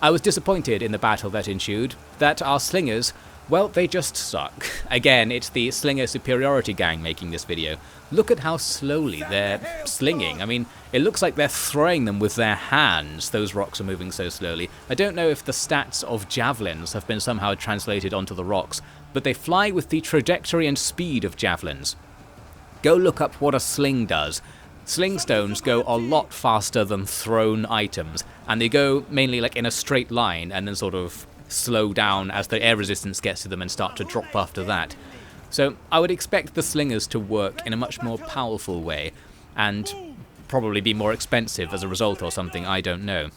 I was disappointed in the battle that ensued, that our slingers, well, they just suck. Again, it's the slinger superiority gang making this video. Look at how slowly they're slinging. I mean, it looks like they're throwing them with their hands. Those rocks are moving so slowly. I don't know if the stats of javelins have been somehow translated onto the rocks, but they fly with the trajectory and speed of javelins. Go look up what a sling does. Sling stones go a lot faster than thrown items, and they go mainly like in a straight line and then sort of slow down as the air resistance gets to them and start to drop after that. So I would expect the slingers to work in a much more powerful way, and probably be more expensive as a result or something, I don't know.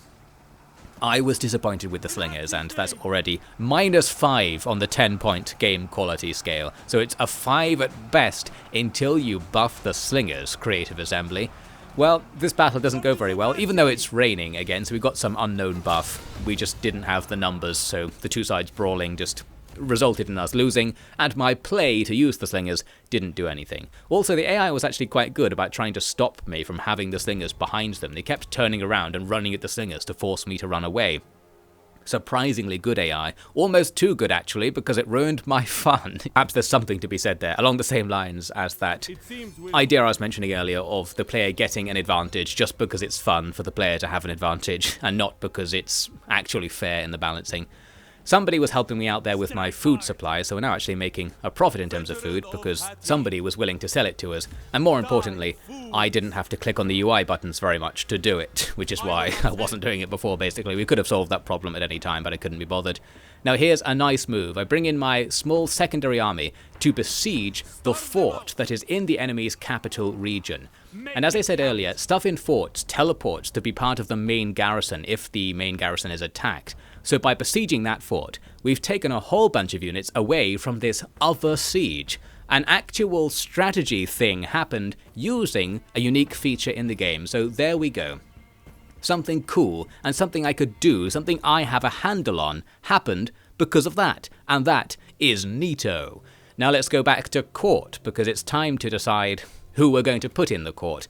I was disappointed with the slingers, and that's already -5 on the 10-point game quality scale. So it's a 5 at best until you buff the slingers, Creative Assembly. Well, this battle doesn't go very well, even though it's raining again, so we got some unknown buff. We just didn't have the numbers, so the two sides brawling just resulted in us losing, and my play to use the slingers didn't do anything. Also, the AI was actually quite good about trying to stop me from having the slingers behind them. They kept turning around and running at the slingers to force me to run away. Surprisingly good AI, almost too good actually, because it ruined my fun. Perhaps there's something to be said there, along the same lines as that idea I was mentioning earlier of the player getting an advantage just because it's fun for the player to have an advantage, and not because it's actually fair in the balancing. Somebody was helping me out there with my food supply, so we're now actually making a profit in terms of food, because somebody was willing to sell it to us. And more importantly, I didn't have to click on the UI buttons very much to do it, which is why I wasn't doing it before, basically. We could have solved that problem at any time, but I couldn't be bothered. Now here's a nice move. I bring in my small secondary army to besiege the fort that is in the enemy's capital region. And as I said earlier, stuff in forts teleports to be part of the main garrison if the main garrison is attacked. So by besieging that fort, we've taken a whole bunch of units away from this other siege. An actual strategy thing happened using a unique feature in the game, so there we go. Something cool, and something I could do, something I have a handle on, happened because of that, and that is neato. Now let's go back to court, because it's time to decide who we're going to put in the court.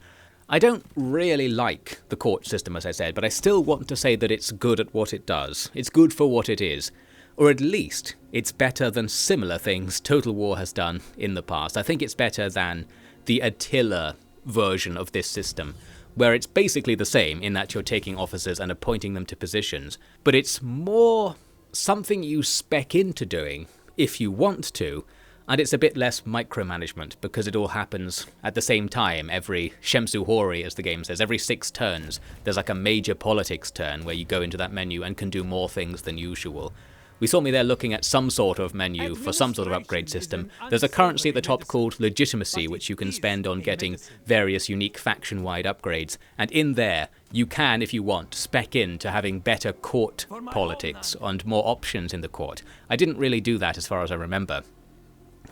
I don't really like the court system, as I said, but I still want to say that it's good at what it does. It's good for what it is. Or at least, it's better than similar things Total War has done in the past. I think it's better than the Attila version of this system, where it's basically the same in that you're taking officers and appointing them to positions, but it's more something you spec into doing if you want to, and it's a bit less micromanagement because it all happens at the same time every Shemsu Hori, as the game says. Every 6 turns there's like a major politics turn where you go into that menu and can do more things than usual. We saw me there looking at some sort of menu for some sort of upgrade system. There's a currency at the top called Legitimacy, which you can spend on getting various unique faction-wide upgrades. And in there, you can, if you want, spec in to having better court politics and more options in the court. I didn't really do that as far as I remember.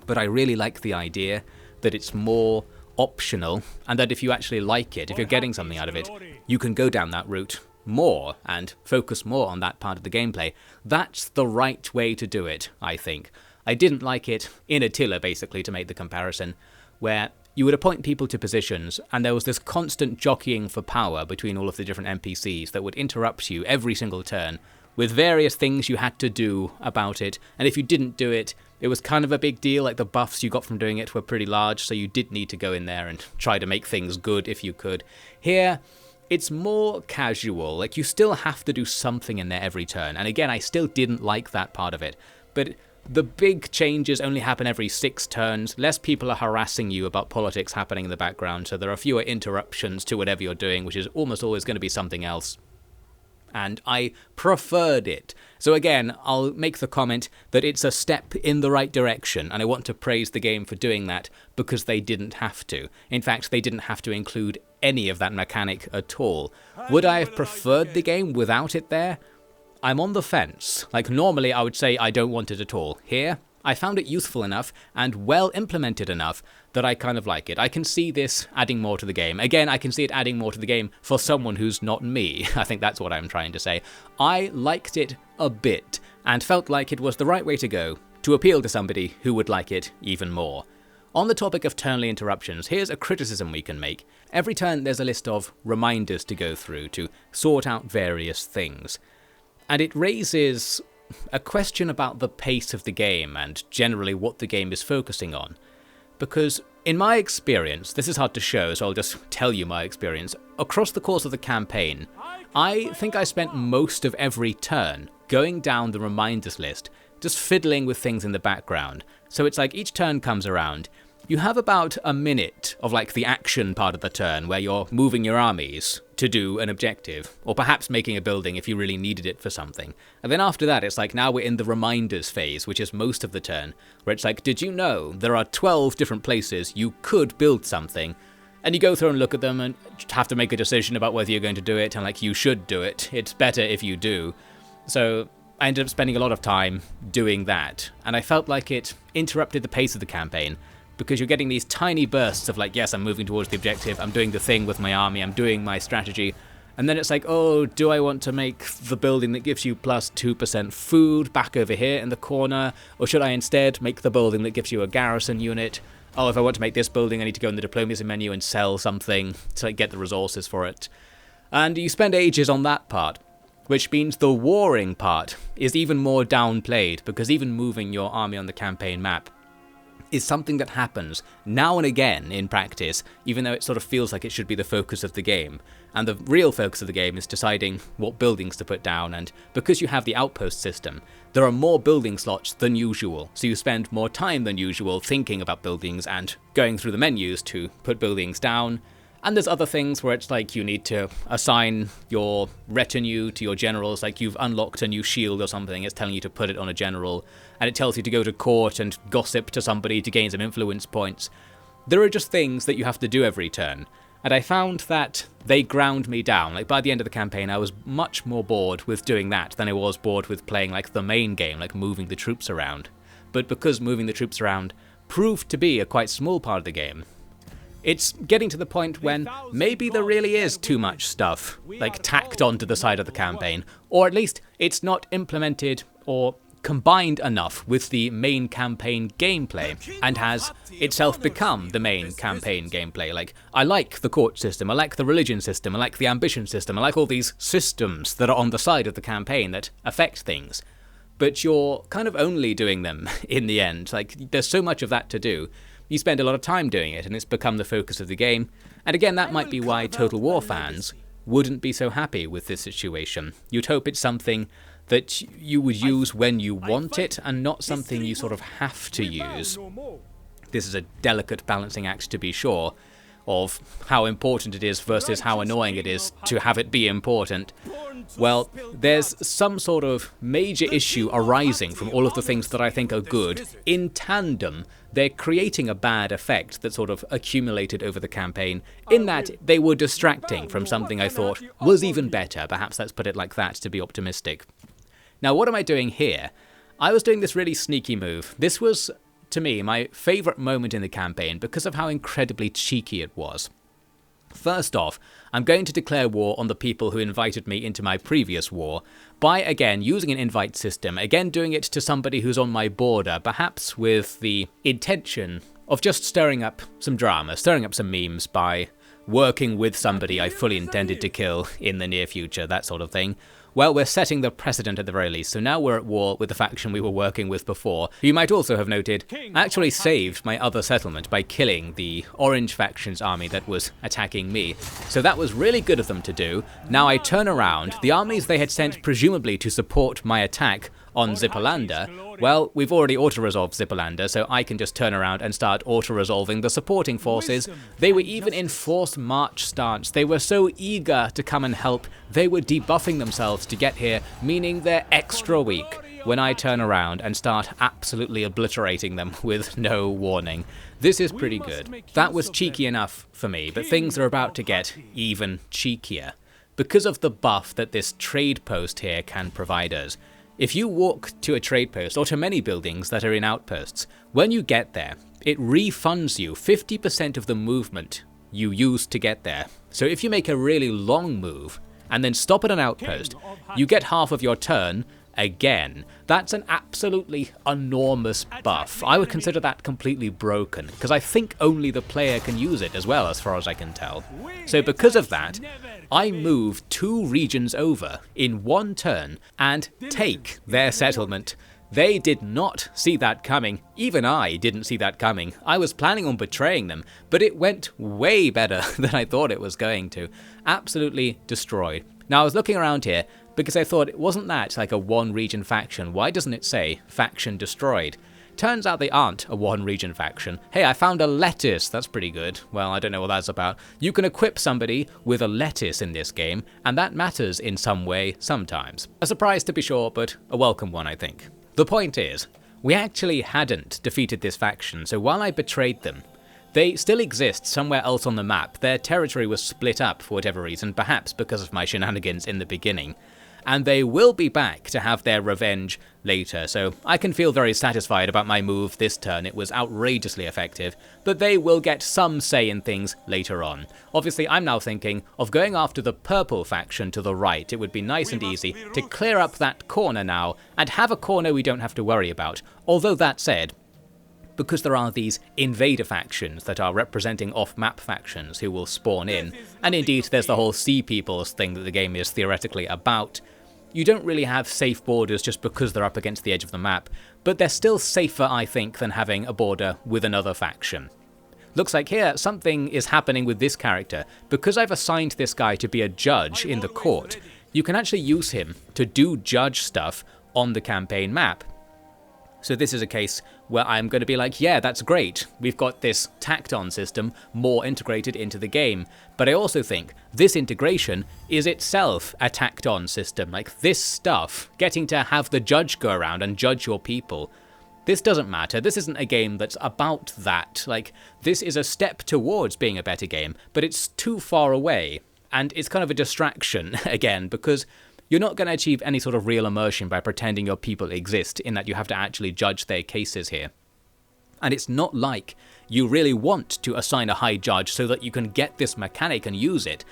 But I really like the idea that it's more optional, and that if you actually like it, if you're getting something out of it, you can go down that route more and focus more on that part of the gameplay. That's the right way to do it, I think. I didn't like it in Attila, basically, to make the comparison, where you would appoint people to positions and there was this constant jockeying for power between all of the different NPCs that would interrupt you every single turn with various things you had to do about it, and if you didn't do it, it was kind of a big deal. Like, the buffs you got from doing it were pretty large, so you did need to go in there and try to make things good if you could. Here, it's more casual. Like, you still have to do something in there every turn. And again, I still didn't like that part of it. But the big changes only happen every 6 turns. Less people are harassing you about politics happening in the background, so there are fewer interruptions to whatever you're doing, which is almost always going to be something else. And I preferred it. So again, I'll make the comment that it's a step in the right direction, and I want to praise the game for doing that because they didn't have to. In fact, they didn't have to include any of that mechanic at all. Would I have preferred the game without it there? I'm on the fence. Like, normally I would say I don't want it at all. Here, I found it useful enough and well implemented enough that I kind of like it. I can see this adding more to the game. Again, I can see it adding more to the game for someone who's not me. I think that's what I'm trying to say. I liked it a bit and felt like it was the right way to go to appeal to somebody who would like it even more. On the topic of turnly interruptions, here's a criticism we can make. Every turn there's a list of reminders to go through to sort out various things. And it raises a question about the pace of the game and generally what the game is focusing on. Because in my experience, this is hard to show, so I'll just tell you my experience. Across the course of the campaign, I think I spent most of every turn going down the reminders list, just fiddling with things in the background. So it's like each turn comes around, you have about a minute of like the action part of the turn where you're moving your armies to do an objective, or perhaps making a building if you really needed it for something. And then after that, it's like now we're in the reminders phase, which is most of the turn, where it's like, did you know there are 12 different places you could build something? And you go through and look at them and have to make a decision about whether you're going to do it, and like, you should do it. It's better if you do. So I ended up spending a lot of time doing that, and I felt like it interrupted the pace of the campaign, because you're getting these tiny bursts of like, yes, I'm moving towards the objective, I'm doing the thing with my army, I'm doing my strategy, and then it's like, oh, do I want to make the building that gives you plus 2% food back over here in the corner, or should I instead make the building that gives you a garrison unit? Oh, if I want to make this building, I need to go in the diplomacy menu and sell something to like, get the resources for it. And you spend ages on that part, which means the warring part is even more downplayed, because even moving your army on the campaign map is something that happens now and again in practice, even though it sort of feels like it should be the focus of the game. And the real focus of the game is deciding what buildings to put down, and because you have the outpost system, there are more building slots than usual, so you spend more time than usual thinking about buildings and going through the menus to put buildings down. And there's other things where it's like you need to assign your retinue to your generals, like you've unlocked a new shield or something, it's telling you to put it on a general, and it tells you to go to court and gossip to somebody to gain some influence points. There are just things that you have to do every turn, and I found that they ground me down. Like, by the end of the campaign, I was much more bored with doing that than I was bored with playing like the main game, like moving the troops around. But because moving the troops around proved to be a quite small part of the game, it's getting to the point when maybe there really is too much stuff, like, tacked onto the side of the campaign, or at least it's not implemented or combined enough with the main campaign gameplay, and has itself become the main campaign gameplay. Like, I like the court system, I like the religion system, I like the ambition system, I like all these systems that are on the side of the campaign that affect things, but you're kind of only doing them in the end. Like, there's so much of that to do. You spend a lot of time doing it, and it's become the focus of the game, And again, that might be why Total War fans wouldn't be so happy with this situation. You'd hope it's something that you would use when you want it, and not something you sort of have to use. This is a delicate balancing act, to be sure, of how important it is versus how annoying it is to have it be important. Well, there's some sort of major issue arising from all of the things that I think are good. In tandem, they're creating a bad effect that sort of accumulated over the campaign, in that they were distracting from something I thought was even better. Perhaps let's put it like that to be optimistic. Now, what am I doing here? I was doing this really sneaky move. This was, to me, my favourite moment in the campaign because of how incredibly cheeky it was. First off, I'm going to declare war on the people who invited me into my previous war by, again, using an invite system, again doing it to somebody who's on my border, perhaps with the intention of just stirring up some drama, stirring up some memes by working with somebody I fully intended to kill in the near future, that sort of thing. Well, we're setting the precedent at the very least, so now we're at war with the faction we were working with before. You might also have noted, I actually saved my other settlement by killing the Orange faction's army that was attacking me. So that was really good of them to do. Now I turn around, the armies they had sent presumably to support my attack on Zippalander, well, we've already auto-resolved Zippalander, so I can just turn around and start auto-resolving the supporting forces. They were even in forced march stance. They were so eager to come and help, they were debuffing themselves to get here, meaning they're extra weak when I turn around and start absolutely obliterating them with no warning. This is pretty good. That was cheeky enough for me, but things are about to get even cheekier. Because of the buff that this trade post here can provide us. If you walk to a trade post, or to many buildings that are in outposts, when you get there, it refunds you 50% of the movement you used to get there. So if you make a really long move, and then stop at an outpost, you get half of your turn again. That's an absolutely enormous buff. I would consider that completely broken, because I think only the player can use it as well, as far as I can tell. So because of that, I move 2 regions over in one turn and take their settlement. They did not see that coming. Even I didn't see that coming. I was planning on betraying them, but it went way better than I thought it was going to. Absolutely destroyed. Now I was looking around here because I thought, wasn't that like a one region faction? Why doesn't it say faction destroyed? Turns out they aren't a one region faction. Hey, I found a lettuce. That's pretty good. Well, I don't know what that's about. You can equip somebody with a lettuce in this game, and that matters in some way sometimes. A surprise to be sure, but a welcome one, I think. The point is, we actually hadn't defeated this faction, so while I betrayed them, they still exist somewhere else on the map. Their territory was split up for whatever reason, perhaps because of my shenanigans in the beginning. And they will be back to have their revenge later, so I can feel very satisfied about my move this turn. It was outrageously effective, but they will get some say in things later on. Obviously, I'm now thinking of going after the purple faction to the right. It would be nice and easy to clear up that corner now, and have a corner we don't have to worry about. Although that said, because there are these invader factions that are representing off-map factions who will spawn in, and indeed there's the whole sea peoples thing that the game is theoretically about, you don't really have safe borders just because they're up against the edge of the map, but they're still safer, I think, than having a border with another faction. Looks like here something is happening with this character. Because I've assigned this guy to be a judge in the court, you can actually use him to do judge stuff on the campaign map. So this is a case where I'm going to be like, yeah, that's great. We've got this tacked-on system more integrated into the game. But I also think this integration is itself a tacked-on system. Like this stuff, getting to have the judge go around and judge your people. This doesn't matter. This isn't a game that's about that. Like, this is a step towards being a better game, but it's too far away. And it's kind of a distraction, again, because you're not going to achieve any sort of real immersion by pretending your people exist, in that you have to actually judge their cases here. And it's not like you really want to assign a high judge so that you can get this mechanic and use it,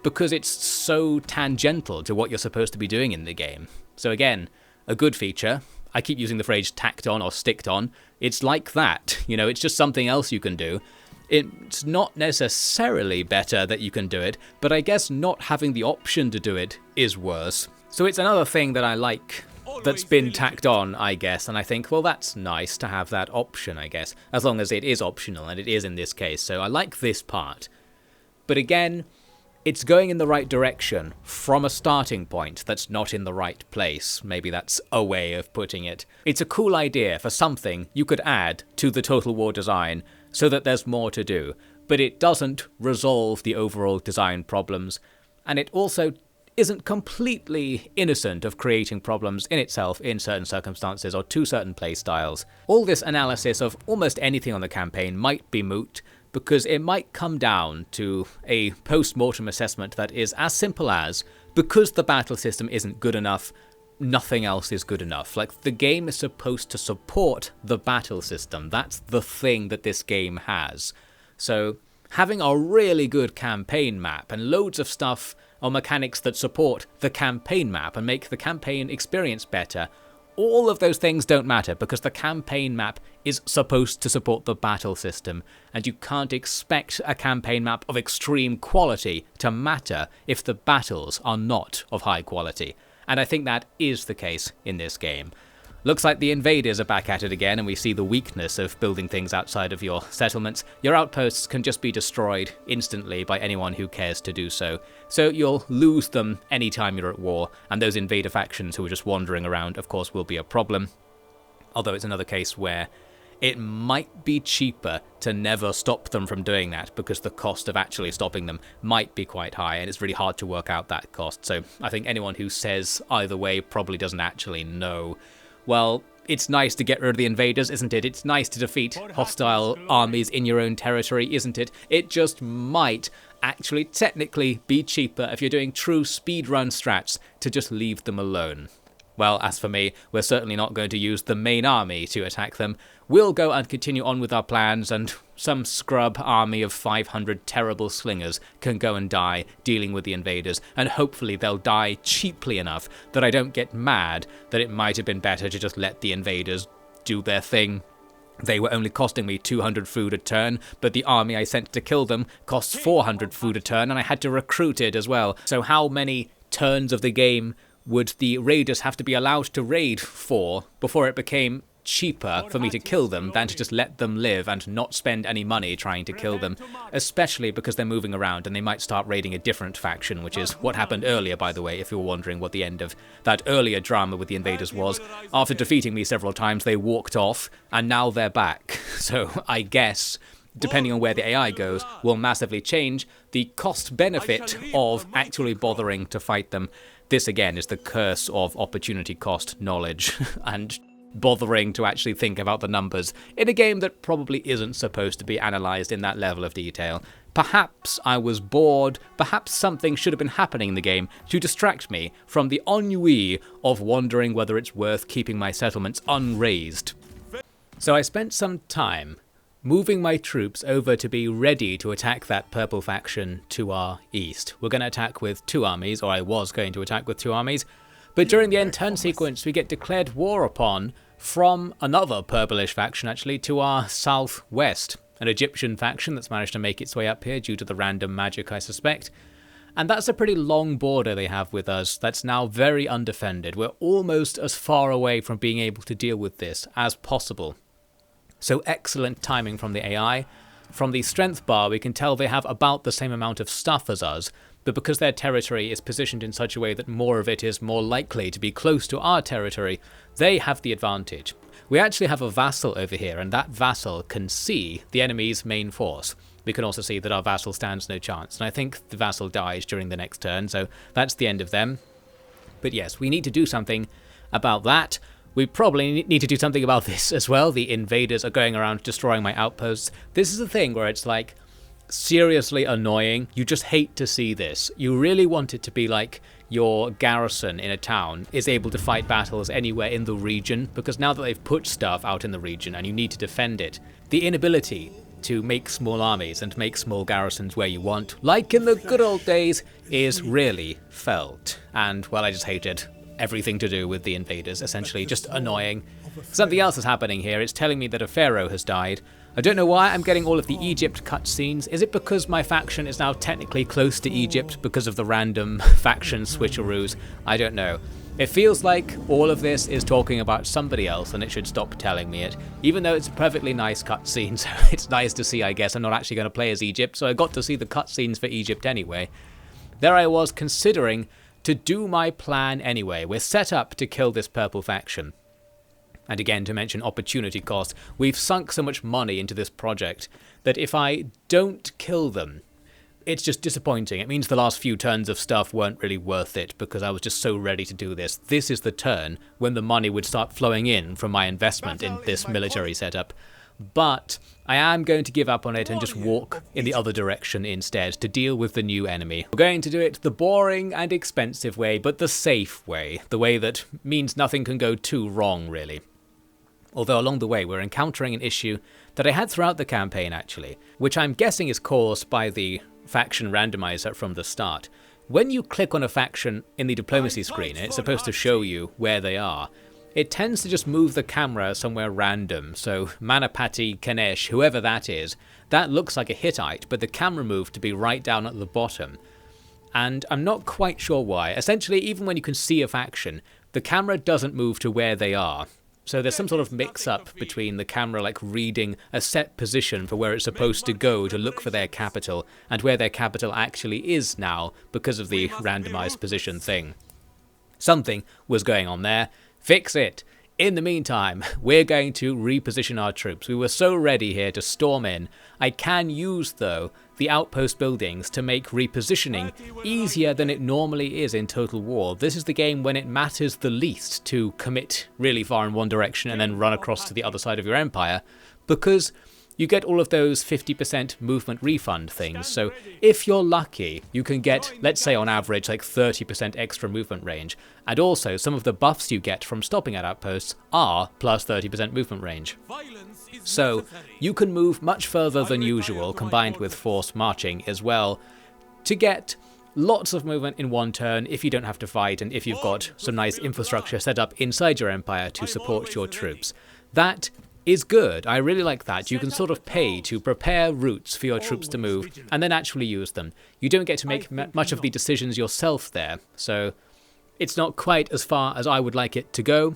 because it's so tangential to what you're supposed to be doing in the game. So again, a good feature. I keep using the phrase tacked on or sticked on. It's like that, you know, it's just something else you can do. It's not necessarily better that you can do it, but I guess not having the option to do it is worse. So it's another thing that I like that's been tacked on, I guess, and I think, well, that's nice to have that option, I guess, as long as it is optional, and it is in this case, so I like this part. But again, it's going in the right direction from a starting point that's not in the right place. Maybe that's a way of putting it. It's a cool idea for something you could add to the Total War design so that there's more to do, but it doesn't resolve the overall design problems, and it also isn't completely innocent of creating problems in itself in certain circumstances or to certain playstyles. All this analysis of almost anything on the campaign might be moot, because it might come down to a post-mortem assessment that is as simple as, because the battle system isn't good enough, nothing else is good enough. Like, the game is supposed to support the battle system. That's the thing that this game has. So having a really good campaign map and loads of stuff or mechanics that support the campaign map and make the campaign experience better, all of those things don't matter because the campaign map is supposed to support the battle system, and you can't expect a campaign map of extreme quality to matter if the battles are not of high quality. And I think that is the case in this game. Looks like the invaders are back at it again, and we see the weakness of building things outside of your settlements. Your outposts can just be destroyed instantly by anyone who cares to do so. So you'll lose them anytime you're at war, and those invader factions who are just wandering around, of course, will be a problem. Although it's another case where it might be cheaper to never stop them from doing that, because the cost of actually stopping them might be quite high, and it's really hard to work out that cost. So I think anyone who says either way probably doesn't actually know. Well, it's nice to get rid of the invaders, isn't it? It's nice to defeat hostile armies in your own territory, isn't it? It just might actually technically be cheaper if you're doing true speedrun strats to just leave them alone. Well, as for me, we're certainly not going to use the main army to attack them. We'll go and continue on with our plans, and some scrub army of 500 terrible slingers can go and die dealing with the invaders, and hopefully they'll die cheaply enough that I don't get mad that it might have been better to just let the invaders do their thing. They were only costing me 200 food a turn, but the army I sent to kill them costs 400 food a turn, and I had to recruit it as well. So how many turns of the game would the raiders have to be allowed to raid for before it became cheaper for me to kill them than to just let them live and not spend any money trying to kill them, especially because they're moving around and they might start raiding a different faction, which is what happened earlier, by the way, if you were wondering what the end of that earlier drama with the invaders was. After defeating me several times, they walked off, and now they're back. So I guess, depending on where the AI goes, will massively change the cost-benefit of actually bothering to fight them. This, again, is the curse of opportunity cost knowledge and bothering to actually think about the numbers in a game that probably isn't supposed to be analysed in that level of detail. Perhaps I was bored, perhaps something should have been happening in the game to distract me from the ennui of wondering whether it's worth keeping my settlements unrazed. So I spent some time moving my troops over to be ready to attack that purple faction to our east. We're going to attack with two armies, or I was going to attack with two armies, but during the end turn sequence we get declared war upon from another purplish faction actually to our southwest, an Egyptian faction that's managed to make its way up here due to the random magic, I suspect. And that's a pretty long border they have with us that's now very undefended. We're almost as far away from being able to deal with this as possible. So excellent timing from the AI. From the strength bar we can tell they have about the same amount of stuff as us, but because their territory is positioned in such a way that more of it is more likely to be close to our territory, they have the advantage. We actually have a vassal over here, and that vassal can see the enemy's main force. We can also see that our vassal stands no chance, and I think the vassal dies during the next turn, so that's the end of them. But yes, we need to do something about that. We probably need to do something about this as well. The invaders are going around destroying my outposts. This is a thing where it's like seriously annoying. You just hate to see this. You really want it to be like your garrison in a town is able to fight battles anywhere in the region, because now that they've put stuff out in the region and you need to defend it, the inability to make small armies and make small garrisons where you want, like in the good old days, is really felt. And, well, I just hated everything to do with the invaders, essentially just annoying. Something else is happening here. It's telling me that a pharaoh has died. I don't know why I'm getting all of the Egypt cutscenes. Is it because my faction is now technically close to Egypt because of the random faction switcheroos? I don't know. It feels like all of this is talking about somebody else and it should stop telling me it, even though it's a perfectly nice cutscene, so it's nice to see. I guess I'm not actually going to play as Egypt, so I got to see the cutscenes for Egypt anyway. There I was considering to do my plan anyway. We're set up to kill this purple faction. And again, to mention opportunity cost, we've sunk so much money into this project that if I don't kill them, it's just disappointing. It means the last few turns of stuff weren't really worth it because I was just so ready to do this. This is the turn when the money would start flowing in from my investment in this military setup. But I am going to give up on it and just walk in the other direction instead to deal with the new enemy. We're going to do it the boring and expensive way, but the safe way. The way that means nothing can go too wrong, really. Although along the way we're encountering an issue that I had throughout the campaign actually, which I'm guessing is caused by the faction randomizer from the start. When you click on a faction in the diplomacy screen and it's supposed to show you where they are, it tends to just move the camera somewhere random. So Manapati, Kanesh, whoever that is, that looks like a Hittite, but the camera moved to be right down at the bottom. And I'm not quite sure why. Essentially, even when you can see a faction, the camera doesn't move to where they are. So there's some sort of mix-up between the camera like reading a set position for where it's supposed to go to look for their capital and where their capital actually is now because of the randomized position thing. Something was going on there. Fix it. In the meantime, we're going to reposition our troops. We were so ready here to storm in. I can use, though, the outpost buildings to make repositioning easier than it normally is in Total War. This is the game when it matters the least to commit really far in one direction and then run across to the other side of your empire, because you get all of those 50% movement refund things. So if you're lucky, you can get, let's say on average, like 30% extra movement range. And also, some of the buffs you get from stopping at outposts are plus 30% movement range. So you can move much further than usual, combined with forced marching as well, to get lots of movement in one turn if you don't have to fight and if you've got some nice infrastructure set up inside your empire to support your troops. That is good. I really like that. You can sort of pay to prepare routes for your troops to move and then actually use them. You don't get to make much of the decisions yourself there, so it's not quite as far as I would like it to go,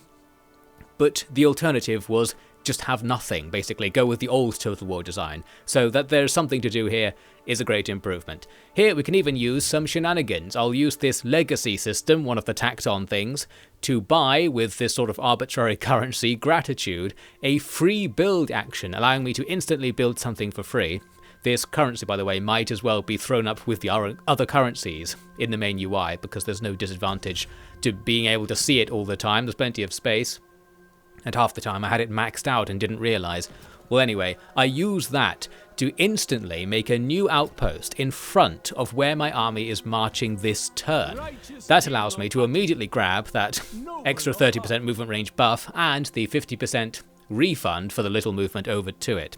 but the alternative was just have nothing, basically go with the old Total War design. So that there's something to do here is a great improvement. Here we can even use some shenanigans. I'll use this legacy system, one of the tacked on things, to buy with this sort of arbitrary currency, gratitude, a free build action, allowing me to instantly build something for free. This currency, by the way, might as well be thrown up with the other currencies in the main UI because there's no disadvantage to being able to see it all the time. There's plenty of space. And half the time I had it maxed out and didn't realise. Well anyway, I use that to instantly make a new outpost in front of where my army is marching this turn. That allows me to immediately grab that extra 30% movement range buff and the 50% refund for the little movement over to it.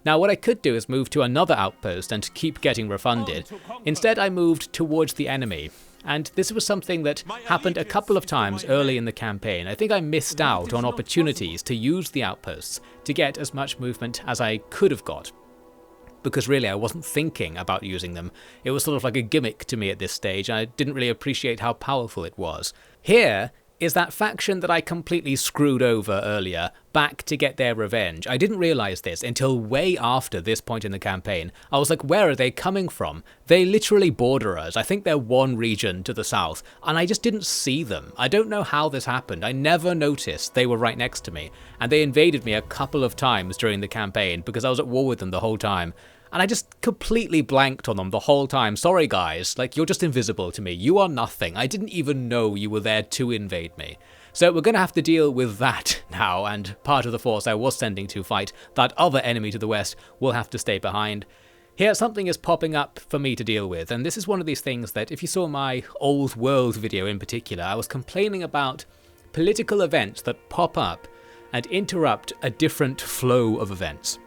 Now what I could do is move to another outpost and keep getting refunded. Instead I moved towards the enemy. And this was something that happened a couple of times early in the campaign. I think I missed out on opportunities to use the outposts to get as much movement as I could have got. Because really I wasn't thinking about using them. It was sort of like a gimmick to me at this stage, and I didn't really appreciate how powerful it was. Here is that faction that I completely screwed over earlier, back to get their revenge. I didn't realise this until way after this point in the campaign. I was like, where are they coming from? They literally border us. I think they're one region to the south, and I just didn't see them. I don't know how this happened. I never noticed they were right next to me, and they invaded me a couple of times during the campaign because I was at war with them the whole time. And I just completely blanked on them the whole time. Sorry guys, like you're just invisible to me. You are nothing. I didn't even know you were there to invade me. So we're going to have to deal with that now, and part of the force I was sending to fight that other enemy to the west will have to stay behind. Here something is popping up for me to deal with, and this is one of these things that if you saw my old world video in particular, I was complaining about political events that pop up and interrupt a different flow of events.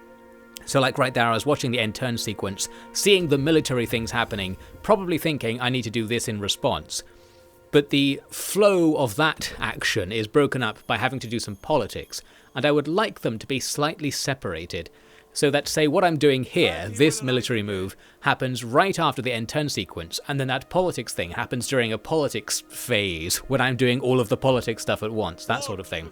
So like right there, I was watching the end turn sequence, seeing the military things happening, probably thinking I need to do this in response. But the flow of that action is broken up by having to do some politics, and I would like them to be slightly separated. So that, say, what I'm doing here, this military move, happens right after the end turn sequence, and then that politics thing happens during a politics phase, when I'm doing all of the politics stuff at once, that sort of thing.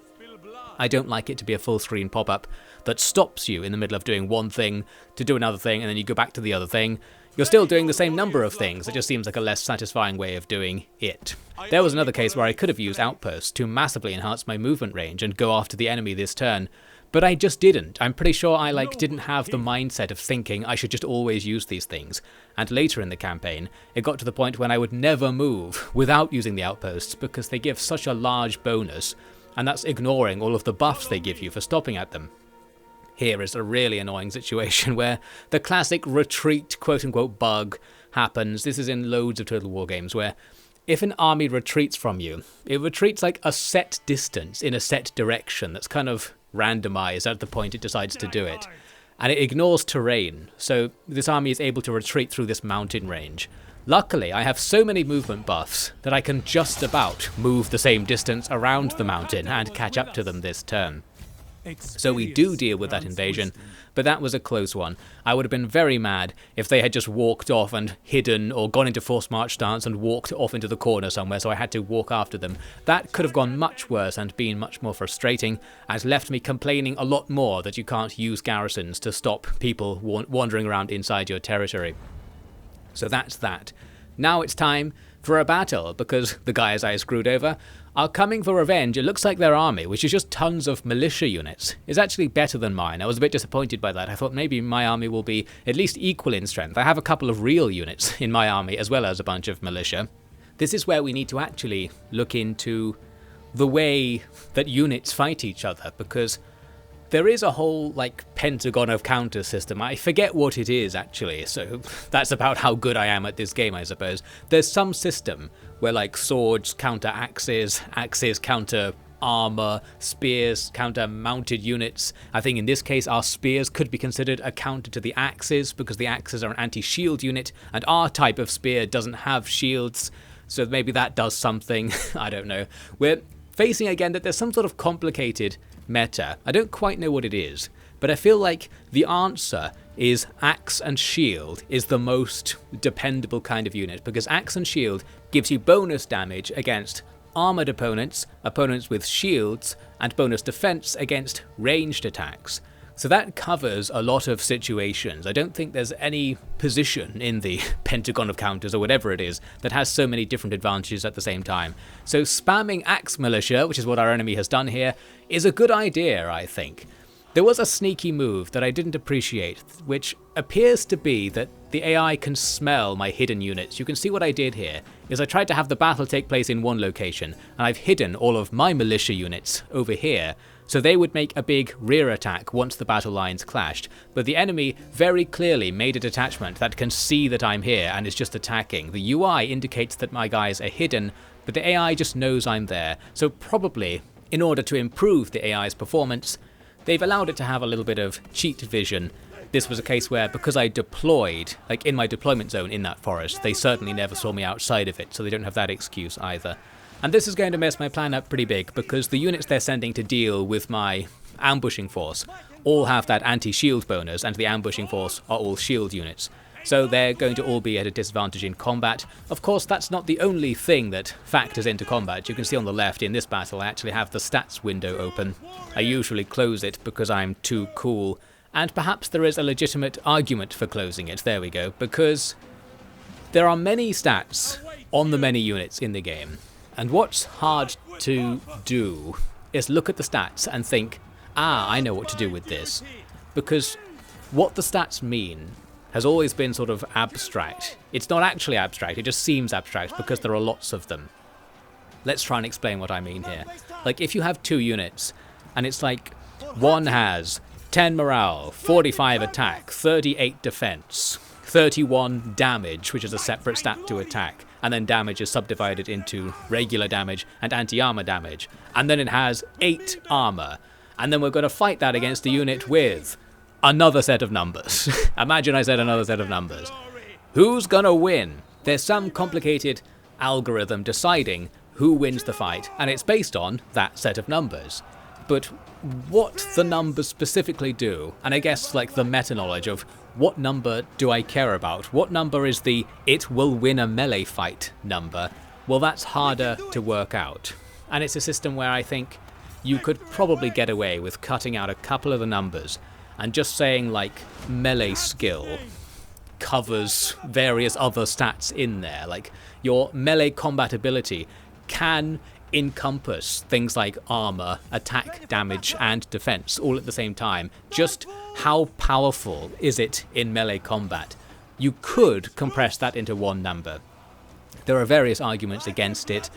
I don't like it to be a full screen pop-up that stops you in the middle of doing one thing to do another thing, and then you go back to the other thing. You're still doing the same number of things, it just seems like a less satisfying way of doing it. There was another case where I could have used outposts to massively enhance my movement range and go after the enemy this turn, but I just didn't. I'm pretty sure I didn't have the mindset of thinking I should just always use these things. And later in the campaign, it got to the point when I would never move without using the outposts because they give such a large bonus, and that's ignoring all of the buffs they give you for stopping at them. Here is a really annoying situation where the classic retreat quote-unquote bug happens. This is in loads of Total War games where if an army retreats from you, it retreats like a set distance in a set direction that's kind of randomized at the point it decides to do it. And it ignores terrain, so this army is able to retreat through this mountain range. Luckily, I have so many movement buffs that I can just about move the same distance around the mountain and catch up to them this turn. So we do deal with that invasion, but that was a close one. I would have been very mad if they had just walked off and hidden or gone into forced march stance and walked off into the corner somewhere, so I had to walk after them. That could have gone much worse and been much more frustrating, and left me complaining a lot more that you can't use garrisons to stop people wandering around inside your territory. So that's that. Now it's time for a battle, because the guys I screwed over are coming for revenge. It looks like their army, which is just tons of militia units, is actually better than mine. I was a bit disappointed by that. I thought maybe my army will be at least equal in strength. I have a couple of real units in my army as well as a bunch of militia. This is where we need to actually look into the way that units fight each other, because there is a whole, pentagon of counter system. I forget what it is, actually, so that's about how good I am at this game, I suppose. There's some system where, swords counter axes, axes counter armor, spears counter mounted units. I think in this case our spears could be considered a counter to the axes, because the axes are an anti-shield unit, and our type of spear doesn't have shields, so maybe that does something. I don't know. We're facing again that there's some sort of complicated meta. I don't quite know what it is, but I feel like the answer is axe and shield is the most dependable kind of unit, because axe and shield gives you bonus damage against armored opponents, opponents with shields, and bonus defense against ranged attacks. So that covers a lot of situations. I don't think there's any position in the pentagon of counters or whatever it is that has so many different advantages at the same time. So spamming axe militia, which is what our enemy has done here, is a good idea, I think. There was a sneaky move that I didn't appreciate, which appears to be that the AI can smell my hidden units. You can see what I did here, is I tried to have the battle take place in one location, and I've hidden all of my militia units over here, so they would make a big rear attack once the battle lines clashed, but the enemy very clearly made a detachment that can see that I'm here and is just attacking. The UI indicates that my guys are hidden, but the AI just knows I'm there, so probably, in order to improve the AI's performance, they've allowed it to have a little bit of cheat vision. This was a case where, because I deployed, in my deployment zone in that forest, they certainly never saw me outside of it, so they don't have that excuse either. And this is going to mess my plan up pretty big, because the units they're sending to deal with my ambushing force all have that anti-shield bonus, and the ambushing force are all shield units. So they're going to all be at a disadvantage in combat. Of course, that's not the only thing that factors into combat. You can see on the left in this battle I actually have the stats window open. I usually close it because I'm too cool, and perhaps there is a legitimate argument for closing it, there we go, because there are many stats on the many units in the game. And what's hard to do is look at the stats and think, I know what to do with this. Because what the stats mean has always been sort of abstract. It's not actually abstract, it just seems abstract because there are lots of them. Let's try and explain what I mean here. If you have two units, and it's one has 10 morale, 45 attack, 38 defense, 31 damage, which is a separate stat to attack, and then damage is subdivided into regular damage and anti-armor damage, and then it has 8 armor, and then we're going to fight that against a unit with another set of numbers. Imagine I said another set of numbers. Who's gonna win? There's some complicated algorithm deciding who wins the fight, and it's based on that set of numbers. but what the numbers specifically do, and I guess like the meta-knowledge of what number do I care about, what number is the it will win a melee fight number, well that's harder to work out. And it's a system where I think you could probably get away with cutting out a couple of the numbers and just saying like melee skill covers various other stats in there. Like your melee combat ability can encompass things like armor, attack, damage, and defense all at the same time. Just how powerful is it in melee combat? You could compress that into one number. There are various arguments against it,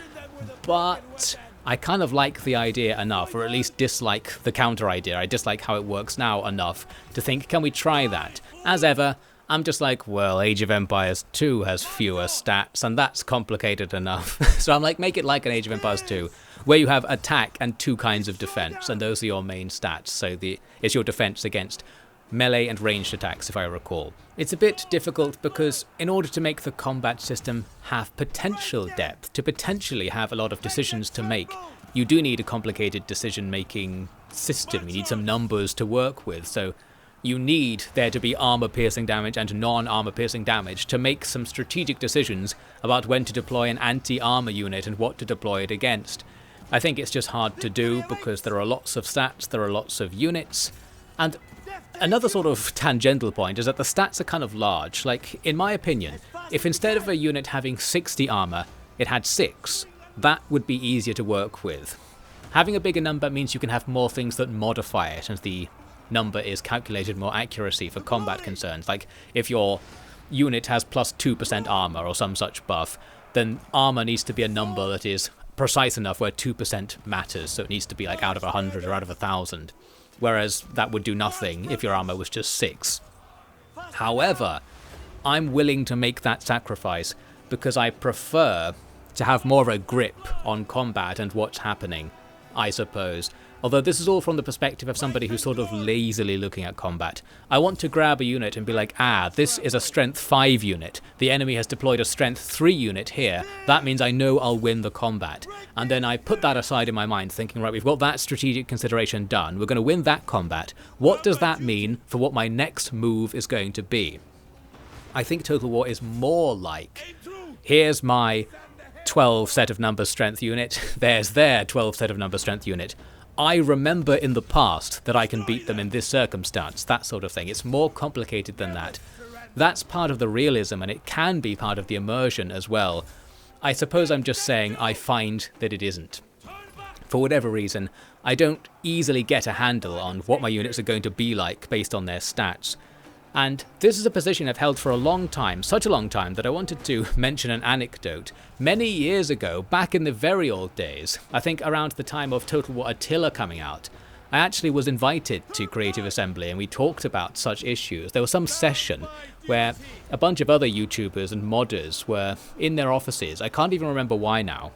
but I kind of like the idea enough, or at least dislike the counter idea. I dislike how it works now enough to think, can we try that? As ever, I'm just like, well, Age of Empires 2 has fewer stats, and that's complicated enough. So I'm like, make it like an Age of Empires 2, where you have attack and two kinds of defense, and those are your main stats. So it's your defense against melee and ranged attacks, if I recall. It's a bit difficult because in order to make the combat system have potential depth, to potentially have a lot of decisions to make, you do need a complicated decision-making system. You need some numbers to work with, so you need there to be armor-piercing damage and non-armor-piercing damage to make some strategic decisions about when to deploy an anti-armor unit and what to deploy it against. I think it's just hard to do because there are lots of stats, there are lots of units, and another sort of tangential point is that the stats are kind of large. Like, in my opinion, if instead of a unit having 60 armor, it had 6, that would be easier to work with. Having a bigger number means you can have more things that modify it, and the number is calculated more accuracy for combat concerns. Like, if your unit has plus 2% armor or some such buff, then armor needs to be a number that is precise enough where 2% matters, so it needs to be like out of 100 or out of 1,000. Whereas that would do nothing if your armor was just 6. However, I'm willing to make that sacrifice because I prefer to have more of a grip on combat and what's happening, I suppose. Although this is all from the perspective of somebody who's sort of lazily looking at combat. I want to grab a unit and be like, this is a strength 5 unit. The enemy has deployed a strength 3 unit here. That means I know I'll win the combat. And then I put that aside in my mind, thinking, right, we've got that strategic consideration done. We're going to win that combat. What does that mean for what my next move is going to be? I think Total War is more like, here's my 12 set of numbers strength unit. There's their 12 set of numbers strength unit. I remember in the past that I can beat them in this circumstance, that sort of thing. It's more complicated than that. That's part of the realism, and it can be part of the immersion as well. I suppose I'm just saying I find that it isn't. For whatever reason, I don't easily get a handle on what my units are going to be like based on their stats. And this is a position I've held for a long time, such a long time that I wanted to mention an anecdote. Many years ago, back in the very old days, I think around the time of Total War Attila coming out, I actually was invited to Creative Assembly and we talked about such issues. There was some session where a bunch of other YouTubers and modders were in their offices. I can't even remember why now,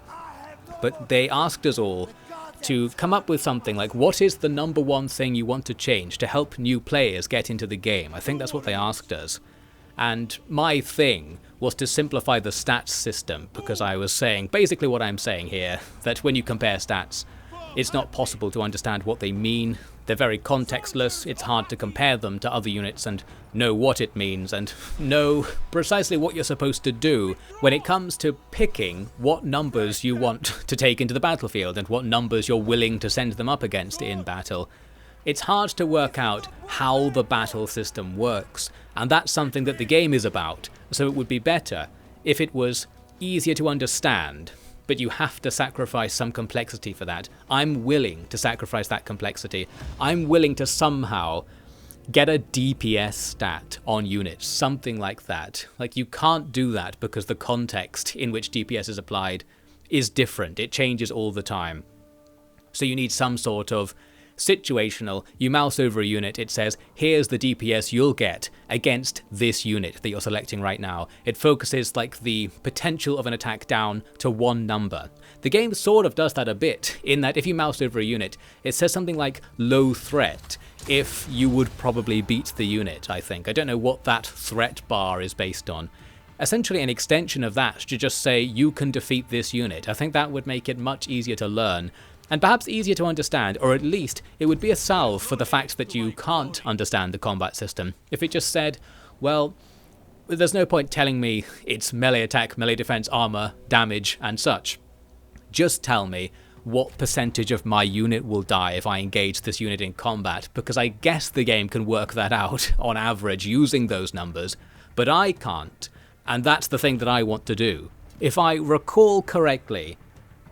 but they asked us all to come up with something like, what is the number one thing you want to change to help new players get into the game? I think that's what they asked us. And my thing was to simplify the stats system, because I was saying basically what I'm saying here, that when you compare stats, it's not possible to understand what they mean. They're very contextless. It's hard to compare them to other units and know what it means and know precisely what you're supposed to do when it comes to picking what numbers you want to take into the battlefield and what numbers you're willing to send them up against in battle. It's hard to work out how the battle system works, and that's something that the game is about, so it would be better if it was easier to understand, but you have to sacrifice some complexity for that. I'm willing to sacrifice that complexity. I'm willing to somehow get a DPS stat on units, something like that. Like, you can't do that because the context in which DPS is applied is different. It changes all the time. So you need some sort of situational, you mouse over a unit, it says, here's the DPS you'll get against this unit that you're selecting right now. It focuses like the potential of an attack down to one number. The game sort of does that a bit, in that if you mouse over a unit, it says something like low threat, if you would probably beat the unit, I think. I don't know what that threat bar is based on. Essentially an extension of that should just say you can defeat this unit. I think that would make it much easier to learn, and perhaps easier to understand, or at least it would be a salve for the fact that you can't understand the combat system. If it just said, well, there's no point telling me it's melee attack, melee defense, armor, damage, and such. Just tell me what percentage of my unit will die if I engage this unit in combat, because I guess the game can work that out on average using those numbers, but I can't, and that's the thing that I want to do. If I recall correctly,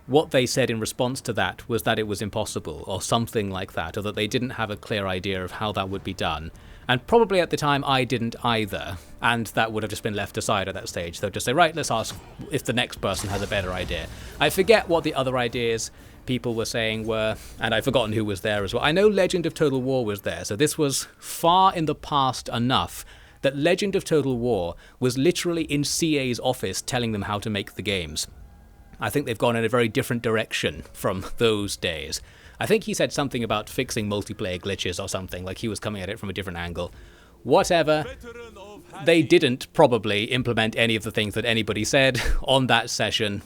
what they said in response to that was that it was impossible, or something like that, or that they didn't have a clear idea of how that would be done. And probably at the time I didn't either, and that would have just been left aside at that stage. They'll just say, right, let's ask if the next person has a better idea. I forget what the other ideas people were saying were, and I've forgotten who was there as well. I know Legend of Total War was there, so this was far in the past enough that Legend of Total War was literally in CA's office telling them how to make the games. I think they've gone in a very different direction from those days. I think he said something about fixing multiplayer glitches or something, like he was coming at it from a different angle. Whatever, they didn't probably implement any of the things that anybody said on that session.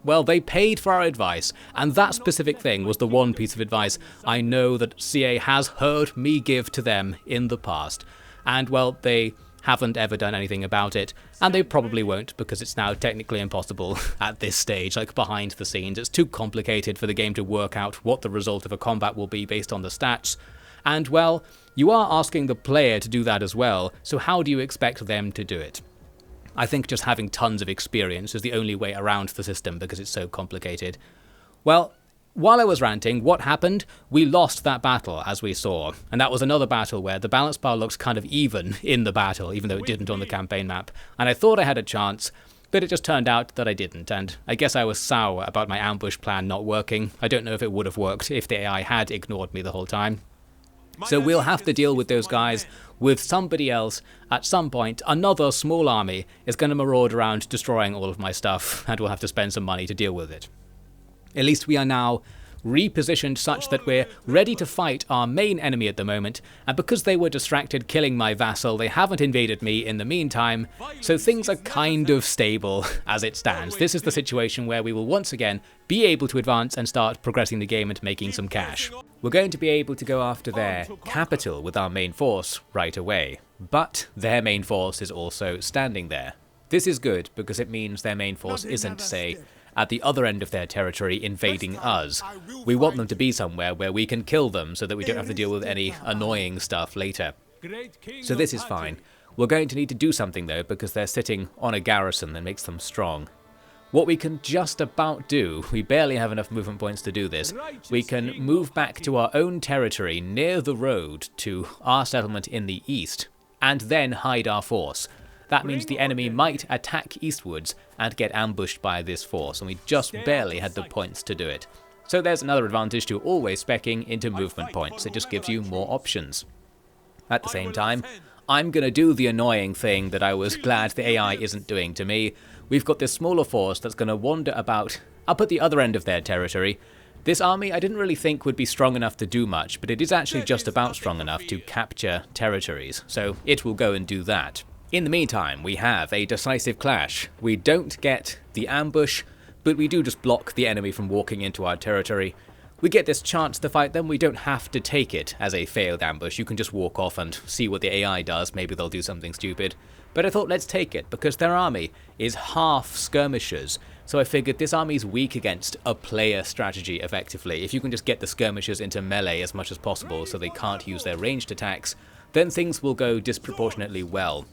Well, they paid for our advice, and that specific thing was the one piece of advice I know that CA has heard me give to them in the past. And, well, they haven't ever done anything about it, and they probably won't, because it's now technically impossible at this stage, like behind the scenes. It's too complicated for the game to work out what the result of a combat will be based on the stats. And, well, you are asking the player to do that as well, so how do you expect them to do it? I think just having tons of experience is the only way around the system because it's so complicated. Well, while I was ranting, what happened? We lost that battle, as we saw, and that was another battle where the balance bar looks kind of even in the battle, even though it didn't on the campaign map, and I thought I had a chance, but it just turned out that I didn't, and I guess I was sour about my ambush plan not working. I don't know if it would have worked if the AI had ignored me the whole time. So we'll have to deal with those guys with somebody else at some point. Another small army is going to maraud around destroying all of my stuff, and we'll have to spend some money to deal with it. At least we are now repositioned such that we're ready to fight our main enemy at the moment, and because they were distracted killing my vassal, they haven't invaded me in the meantime, so things are kind of stable as it stands. This is the situation where we will once again be able to advance and start progressing the game and making some cash. We're going to be able to go after their capital with our main force right away, but their main force is also standing there. This is good because it means their main force isn't, say, at the other end of their territory invading us. We want them to be somewhere where we can kill them so that we don't have to deal with any annoying stuff later. So this is fine. We're going to need to do something though, because they're sitting on a garrison that makes them strong. What we can just about do, we barely have enough movement points to do this, we can move back to our own territory near the road to our settlement in the east, and then hide our force. That means the enemy might attack eastwards and get ambushed by this force, and we just barely had the points to do it. So there's another advantage to always speccing into movement points. It just gives you more options. At the same time, I'm going to do the annoying thing that I was glad the AI isn't doing to me. We've got this smaller force that's going to wander about up at the other end of their territory. This army I didn't really think would be strong enough to do much, but it is actually just about strong enough to capture territories, so it will go and do that. In the meantime, we have a decisive clash. We don't get the ambush, but we do just block the enemy from walking into our territory. We get this chance to fight them. We don't have to take it as a failed ambush. You can just walk off and see what the AI does. Maybe they'll do something stupid. But I thought let's take it, because their army is half skirmishers. So I figured this army's weak against a player strategy effectively. If you can just get the skirmishers into melee as much as possible so they can't use their ranged attacks, then things will go disproportionately well.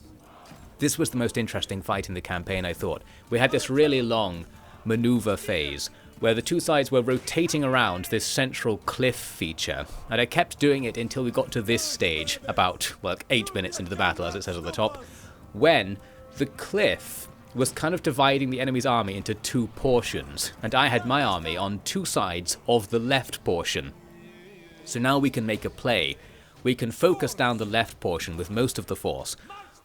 This was the most interesting fight in the campaign, I thought. We had this really long maneuver phase where the two sides were rotating around this central cliff feature, and I kept doing it until we got to this stage, about, well, 8 minutes into the battle as it says at the top, when the cliff was kind of dividing the enemy's army into two portions, and I had my army on two sides of the left portion. So now we can make a play. We can focus down the left portion with most of the force,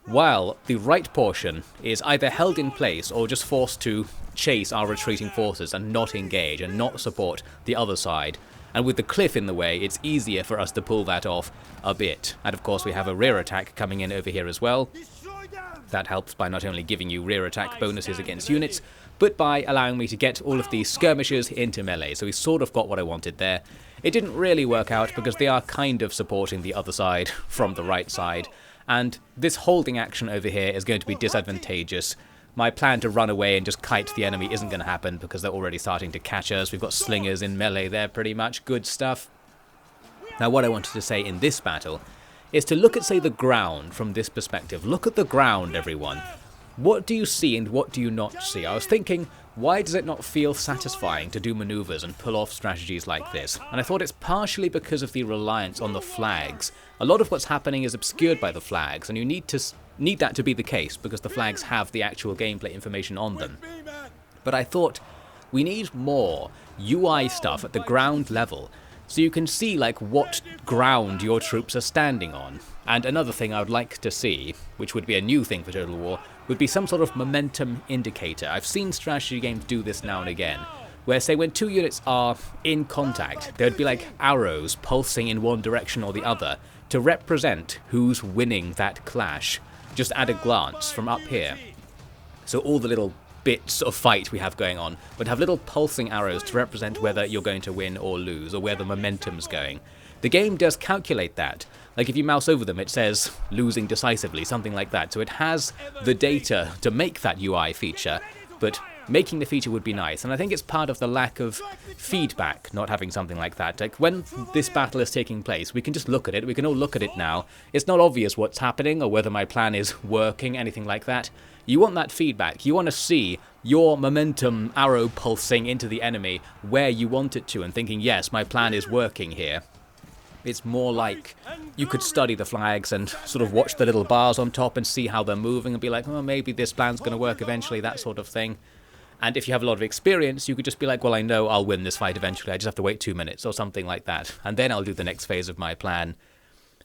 while the right portion is either held in place or just forced to chase our retreating forces and not engage and not support the other side. And with the cliff in the way, it's easier for us to pull that off a bit. And of course we have a rear attack coming in over here as well. That helps by not only giving you rear attack bonuses against units, but by allowing me to get all of these skirmishers into melee. So we sort of got what I wanted there. It didn't really work out because they are kind of supporting the other side from the right side, and this holding action over here is going to be disadvantageous. My plan to run away and just kite the enemy isn't going to happen because they're already starting to catch us. We've got slingers in melee there, pretty much. Good stuff. Now what I wanted to say in this battle is to look at, say, the ground from this perspective. Look at the ground, everyone. What do you see and what do you not see? I was thinking, why does it not feel satisfying to do maneuvers and pull off strategies like this? And I thought it's partially because of the reliance on the flags. A lot of what's happening is obscured by the flags, and you need that to be the case because the flags have the actual gameplay information on them. But I thought we need more UI stuff at the ground level so you can see like what ground your troops are standing on. And another thing I would like to see, which would be a new thing for Total War, would be some sort of momentum indicator. I've seen strategy games do this now and again, where say when two units are in contact, there would be like arrows pulsing in one direction or the other to represent who's winning that clash, just at a glance from up here. So all the little bits of fight we have going on would have little pulsing arrows to represent whether you're going to win or lose, or where the momentum's going. The game does calculate that. Like if you mouse over them, it says losing decisively, something like that. So it has the data to make that UI feature, but making the feature would be nice. And I think it's part of the lack of feedback not having something like that. Like when this battle is taking place, we can just look at it. We can all look at it now. It's not obvious what's happening or whether my plan is working, anything like that. You want that feedback. You want to see your momentum arrow pulsing into the enemy where you want it to and thinking, yes, my plan is working here. It's more like you could study the flags and sort of watch the little bars on top and see how they're moving and be like, oh, maybe this plan's going to work eventually, that sort of thing. And if you have a lot of experience, you could just be like, well, I know I'll win this fight eventually. I just have to wait 2 minutes or something like that. And then I'll do the next phase of my plan.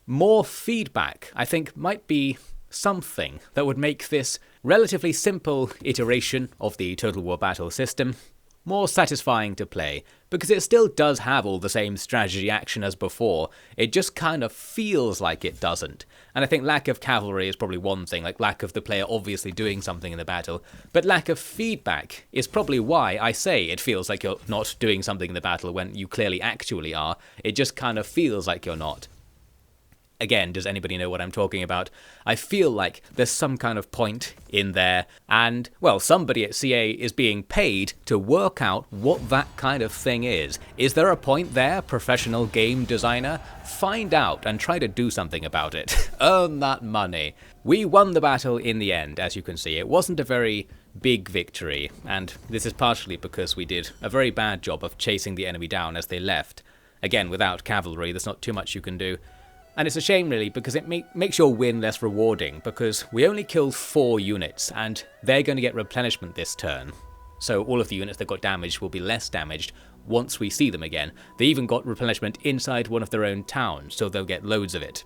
More feedback, I think, might be something that would make this relatively simple iteration of the Total War battle system more satisfying to play, because it still does have all the same strategy action as before. It just kind of feels like it doesn't. And I think lack of cavalry is probably one thing, like lack of the player obviously doing something in the battle, but lack of feedback is probably why I say it feels like you're not doing something in the battle when you clearly actually are. It just kind of feels like you're not. Again, does anybody know what I'm talking about? I feel like there's some kind of point in there, and, well, somebody at CA is being paid to work out what that kind of thing is. Is there a point there, professional game designer? Find out and try to do something about it. Earn that money. We won the battle in the end, as you can see. It wasn't a very big victory, and this is partially because we did a very bad job of chasing the enemy down as they left. Again, without cavalry, there's not too much you can do. And it's a shame, really, because it makes your win less rewarding, because we only killed 4 units, and they're going to get replenishment this turn. So all of the units that got damaged will be less damaged once we see them again. They even got replenishment inside one of their own towns, so they'll get loads of it.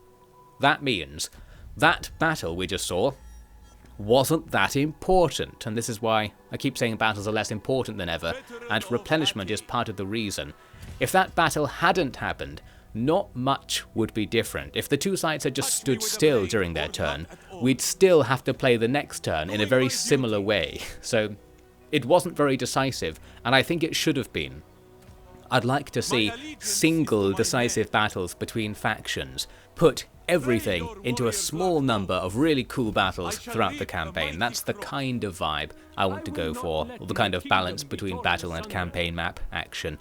That means that battle we just saw wasn't that important, and this is why I keep saying battles are less important than ever, and replenishment is part of the reason. If that battle hadn't happened, not much would be different. If the two sides had just stood still during their turn, we'd still have to play the next turn in a very similar way. So it wasn't very decisive, and I think it should have been. I'd like to see single decisive battles between factions. Put everything into a small number of really cool battles throughout the campaign. That's the kind of vibe I want to go for, or the kind of balance between battle and campaign map action.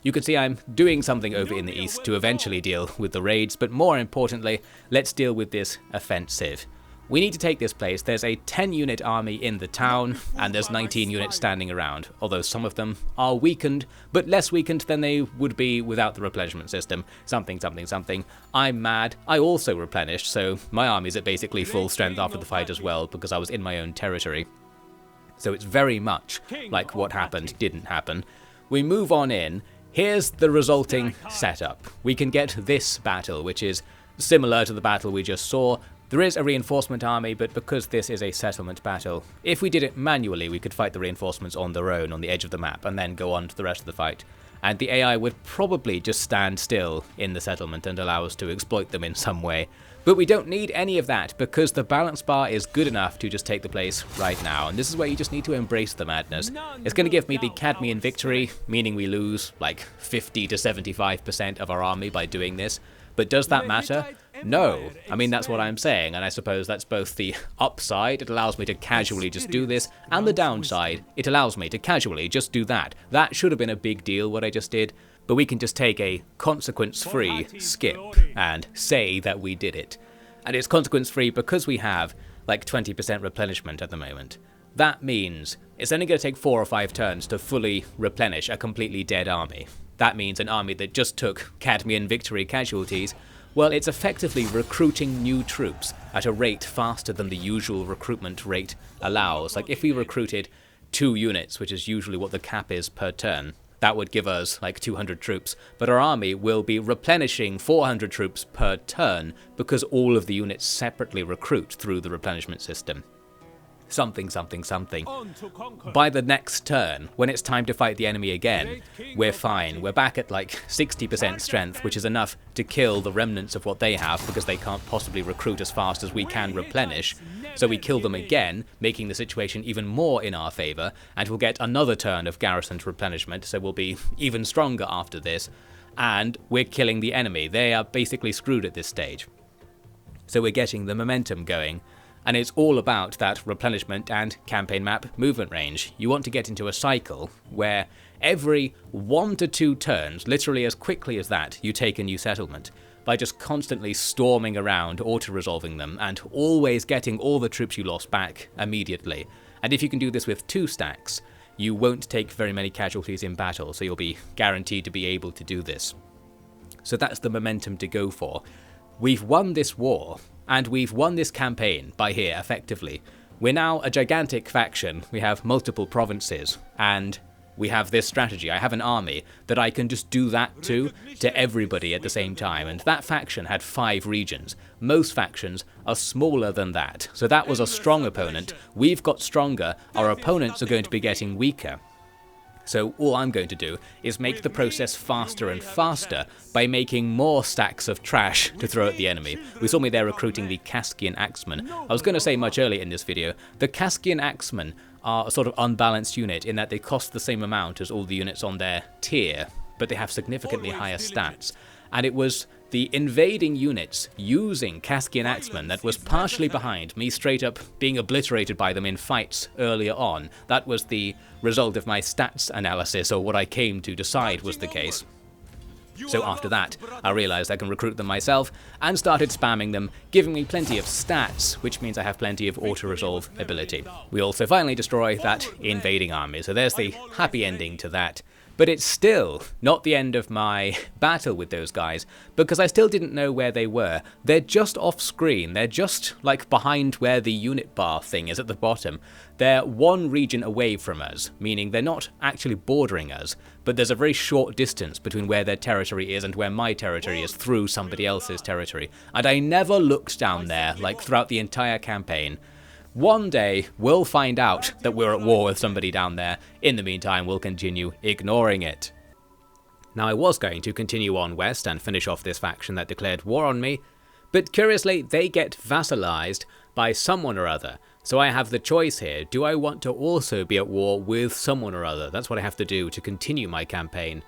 You can see I'm doing something over in the east to eventually deal with the raids, but more importantly, let's deal with this offensive. We need to take this place. There's a 10-unit army in the town, and there's 19 units standing around, although some of them are weakened, but less weakened than they would be without the replenishment system. Something. I'm mad. I also replenished, so my army's at basically full strength after the fight as well, because I was in my own territory. So it's very much like what happened didn't happen. We move on in. Here's the resulting setup. We can get this battle, which is similar to the battle we just saw. There is a reinforcement army, but because this is a settlement battle, if we did it manually, we could fight the reinforcements on their own on the edge of the map and then go on to the rest of the fight. and the AI would probably just stand still in the settlement and allow us to exploit them in some way. But we don't need any of that, because the balance bar is good enough to just take the place right now, and this is where you just need to embrace the madness. It's going to give me the Cadmean victory, meaning we lose like 50 to 75% of our army by doing this. But does that matter? No. I mean, that's what I'm saying, and I suppose that's both the upside, it allows me to casually just do this, and the downside, it allows me to casually just do that. That should have been a big deal, what I just did, but we can just take a consequence-free skip and say that we did it. And it's consequence-free because we have like 20% replenishment at the moment. That means it's only going to take 4 or 5 turns to fully replenish a completely dead army. That means an army that just took Cadmean victory casualties, well, it's effectively recruiting new troops at a rate faster than the usual recruitment rate allows. Like if we recruited 2 units, which is usually what the cap is per turn, that would give us like 200 troops, but our army will be replenishing 400 troops per turn because all of the units separately recruit through the replenishment system. Something, something, something. By the next turn, when it's time to fight the enemy again, we're fine. We're back at like 60% strength, which is enough to kill the remnants of what they have because they can't possibly recruit as fast as we can replenish. So we kill them again, making the situation even more in our favour, and we'll get another turn of garrison replenishment, so we'll be even stronger after this. And we're killing the enemy. They are basically screwed at this stage. So we're getting the momentum going. And it's all about that replenishment and campaign map movement range. You want to get into a cycle where every 1 to 2 turns, literally as quickly as that, you take a new settlement by just constantly storming around, auto-resolving them, and always getting all the troops you lost back immediately. And if you can do this with 2 stacks, you won't take very many casualties in battle, so you'll be guaranteed to be able to do this. So that's the momentum to go for. We've won this war, and we've won this campaign by here, effectively. We're now a gigantic faction, we have multiple provinces, and we have this strategy. I have an army that I can just do that to everybody at the same time, and that faction had 5 regions. Most factions are smaller than that, so that was a strong opponent. We've got stronger, our opponents are going to be getting weaker. So all I'm going to do is make the process faster and faster by making more stacks of trash to throw at the enemy. We saw me there recruiting the Kaskian Axemen. I was going to say much earlier in this video, the Kaskian Axemen are a sort of unbalanced unit in that they cost the same amount as all the units on their tier, but they have significantly higher stats. And it was the invading units using Kaskian Axemen that was partially behind me straight up being obliterated by them in fights earlier on. That was the result of my stats analysis, or what I came to decide was the case. So after that, I realized I can recruit them myself and started spamming them, giving me plenty of stats, which means I have plenty of auto-resolve ability. We also finally destroy that invading army, so there's the happy ending to that. But it's still not the end of my battle with those guys, because I still didn't know where they were. They're just off screen, they're just like behind where the unit bar thing is at the bottom. They're 1 region away from us, meaning they're not actually bordering us, but there's a very short distance between where their territory is and where my territory is through somebody else's territory. And I never looked down there, like throughout the entire campaign. One day, we'll find out that we're at war with somebody down there. In the meantime, we'll continue ignoring it. Now, I was going to continue on west and finish off this faction that declared war on me, but curiously, they get vassalized by someone or other. So I have the choice here. Do I want to also be at war with someone or other? That's what I have to do to continue my campaign.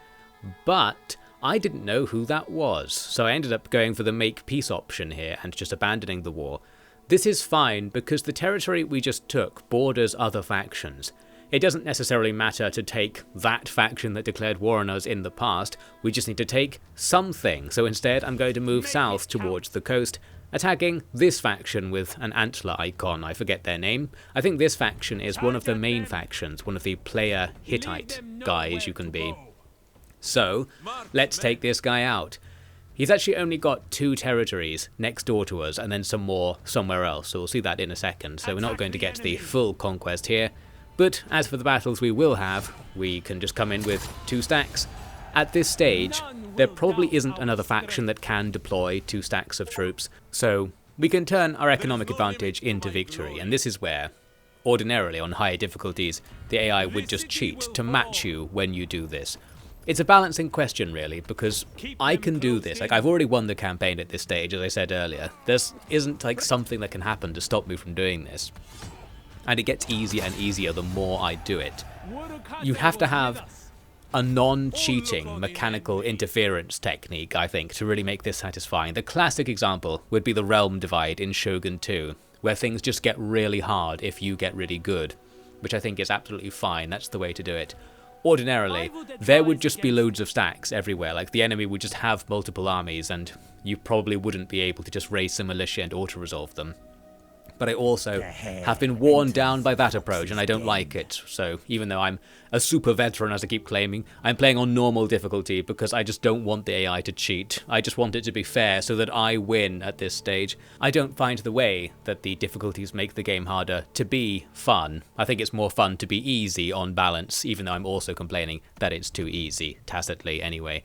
But I didn't know who that was, so I ended up going for the make peace option here and just abandoning the war. This is fine because the territory we just took borders other factions. It doesn't necessarily matter to take that faction that declared war on us in the past, we just need to take something. So instead I'm going to move south towards the coast, attacking this faction with an antler icon. I forget their name. I think this faction is one of the main factions, one of the player Hittite guys you can be. So let's take this guy out. He's actually only got 2 territories next door to us and then some more somewhere else, so we'll see that in a second. So we're not going to get the full conquest here. But as for the battles we will have, we can just come in with 2 stacks. At this stage, there probably isn't another faction that can deploy 2 stacks of troops, so we can turn our economic advantage into victory, and this is where, ordinarily on higher difficulties, the AI would just cheat to match you when you do this. It's a balancing question, really, because I can do this. Like, I've already won the campaign at this stage, as I said earlier. There isn't, like, something that can happen to stop me from doing this. And it gets easier and easier the more I do it. You have to have a non-cheating mechanical interference technique, I think, to really make this satisfying. The classic example would be the realm divide in Shogun 2, where things just get really hard if you get really good, which I think is absolutely fine. That's the way to do it. Ordinarily, there would just be loads of stacks everywhere, like the enemy would just have multiple armies and you probably wouldn't be able to just raise some militia and auto-resolve them. But I also have been worn down by that approach and I don't like it, so even though I'm a super veteran as I keep claiming, I'm playing on normal difficulty because I just don't want the AI to cheat. I just want it to be fair so that I win at this stage. I don't find the way that the difficulties make the game harder to be fun. I think it's more fun to be easy on balance, even though I'm also complaining that it's too easy, tacitly anyway.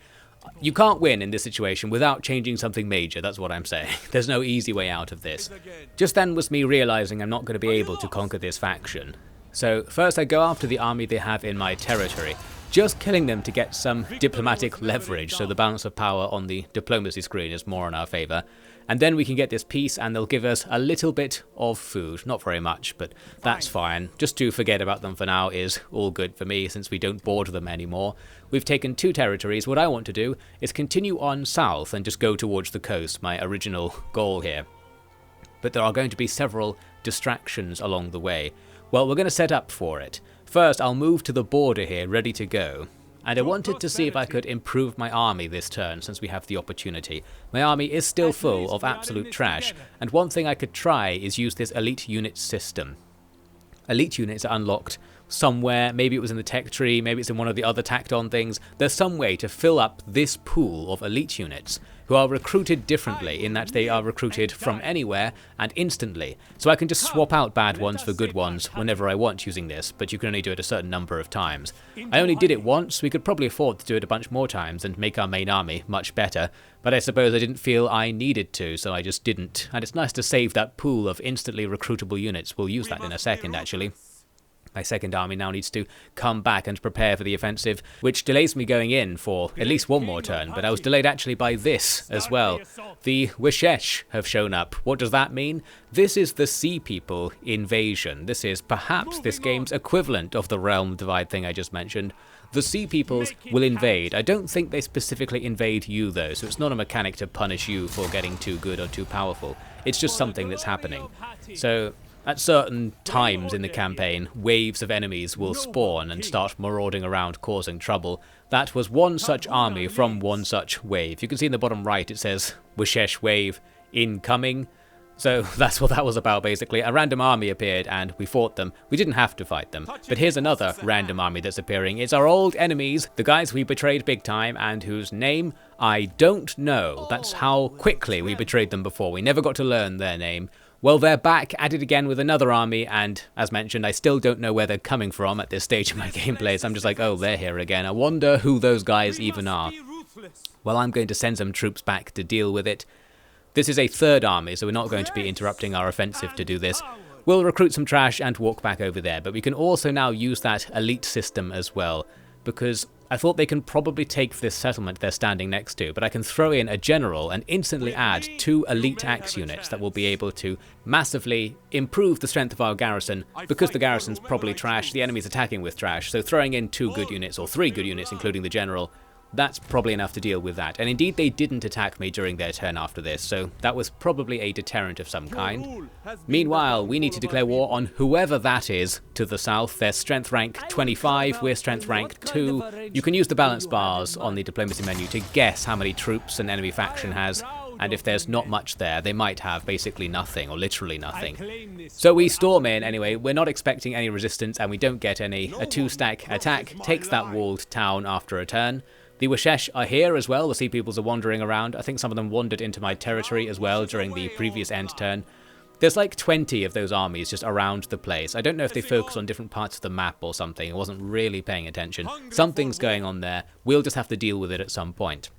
You can't win in this situation without changing something major, that's what I'm saying. There's no easy way out of this. Just then was me realizing I'm not going to be able to conquer this faction. So first I go after the army they have in my territory, just killing them to get some diplomatic leverage so the balance of power on the diplomacy screen is more in our favour. And then we can get this peace and they'll give us a little bit of food. Not very much, but that's fine. Just to forget about them for now is all good for me since we don't board them anymore. We've taken 2 territories. What I want to do is continue on south and just go towards the coast, my original goal here. But there are going to be several distractions along the way. Well, we're going to set up for it. First, I'll move to the border here, ready to go. And I wanted to see if I could improve my army this turn, since we have the opportunity. My army is still full of absolute trash, and one thing I could try is use this elite unit system. Elite units are unlocked somewhere, maybe it was in the tech tree, maybe it's in one of the other tacked on things. There's some way to fill up this pool of elite units, who are recruited differently in that they are recruited from anywhere and instantly. So I can just swap out bad ones for good ones whenever I want using this, but you can only do it a certain number of times. I only did it once. We could probably afford to do it a bunch more times and make our main army much better, but I suppose I didn't feel I needed to, so I just didn't. And it's nice to save that pool of instantly recruitable units. We'll use that in a second, actually. My second army now needs to come back and prepare for the offensive, which delays me going in for at least one more turn, but I was delayed actually by this as well. The Wishesh have shown up. What does that mean? This is the Sea People invasion. This is perhaps this game's equivalent of the realm divide thing I just mentioned. The Sea Peoples will invade. I don't think they specifically invade you though, so it's not a mechanic to punish you for getting too good or too powerful. It's just something that's happening. So at certain times in the campaign, waves of enemies will spawn and start marauding around causing trouble. That was one such army from one such wave. You can see in the bottom right it says Wishesh wave incoming. So that's what that was about basically. A random army appeared and we fought them. We didn't have to fight them. But here's another random army that's appearing. It's our old enemies, the guys we betrayed big time and whose name I don't know. That's how quickly we betrayed them before. We never got to learn their name. Well, they're back at it again with another army, and as mentioned, I still don't know where they're coming from at this stage of my gameplay, so I'm just like, oh, they're here again. I wonder who those guys even are. Well, I'm going to send some troops back to deal with it. This is a third army, so we're not going to be interrupting our offensive to do this. We'll recruit some trash and walk back over there, but we can also now use that elite system as well, because I thought they can probably take this settlement they're standing next to, but I can throw in a general and instantly add 2 elite axe units that will be able to massively improve the strength of our garrison, because the garrison's probably trash, the enemy's attacking with trash, so throwing in 2 good units, or 3 good units including the general, that's probably enough to deal with that. And indeed they didn't attack me during their turn after this, so that was probably a deterrent of some kind. Meanwhile, we need to declare war on whoever that is to the south. They're strength rank 25, we're strength rank 2. You can use the balance bars on the diplomacy menu to guess how many troops an enemy faction has, and if there's not much there, they might have basically nothing, or literally nothing. So we storm in anyway. We're not expecting any resistance, and we don't get any. A 2-stack attack takes that walled town after a turn. The Wishesh are here as well. The Sea Peoples are wandering around. I think some of them wandered into my territory as well during the previous end turn. There's like 20 of those armies just around the place. I don't know if they focus on different parts of the map or something. I wasn't really paying attention. Something's going on there. We'll just have to deal with it at some point.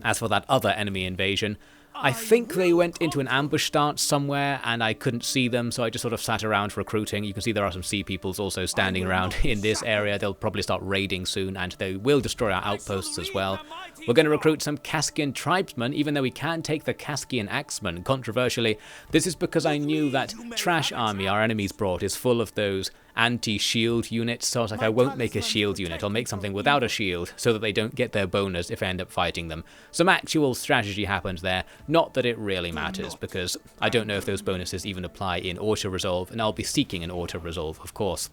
As for that other enemy invasion, I think they went into an ambush stance somewhere and I couldn't see them, so I just sort of sat around recruiting. You can see there are some sea peoples also standing around in this area. They'll probably start raiding soon, and they will destroy our outposts as well. We're going to recruit some Kaskian tribesmen, even though we can take the Kaskian axemen. Controversially, this is because I knew that trash army our enemies brought is full of those anti-shield units, so I was like, I won't make a shield unit, I'll make something without a shield so that they don't get their bonus if I end up fighting them. Some actual strategy happened there, not that it really matters, because I don't know if those bonuses even apply in auto-resolve, and I'll be seeking an auto-resolve, of course.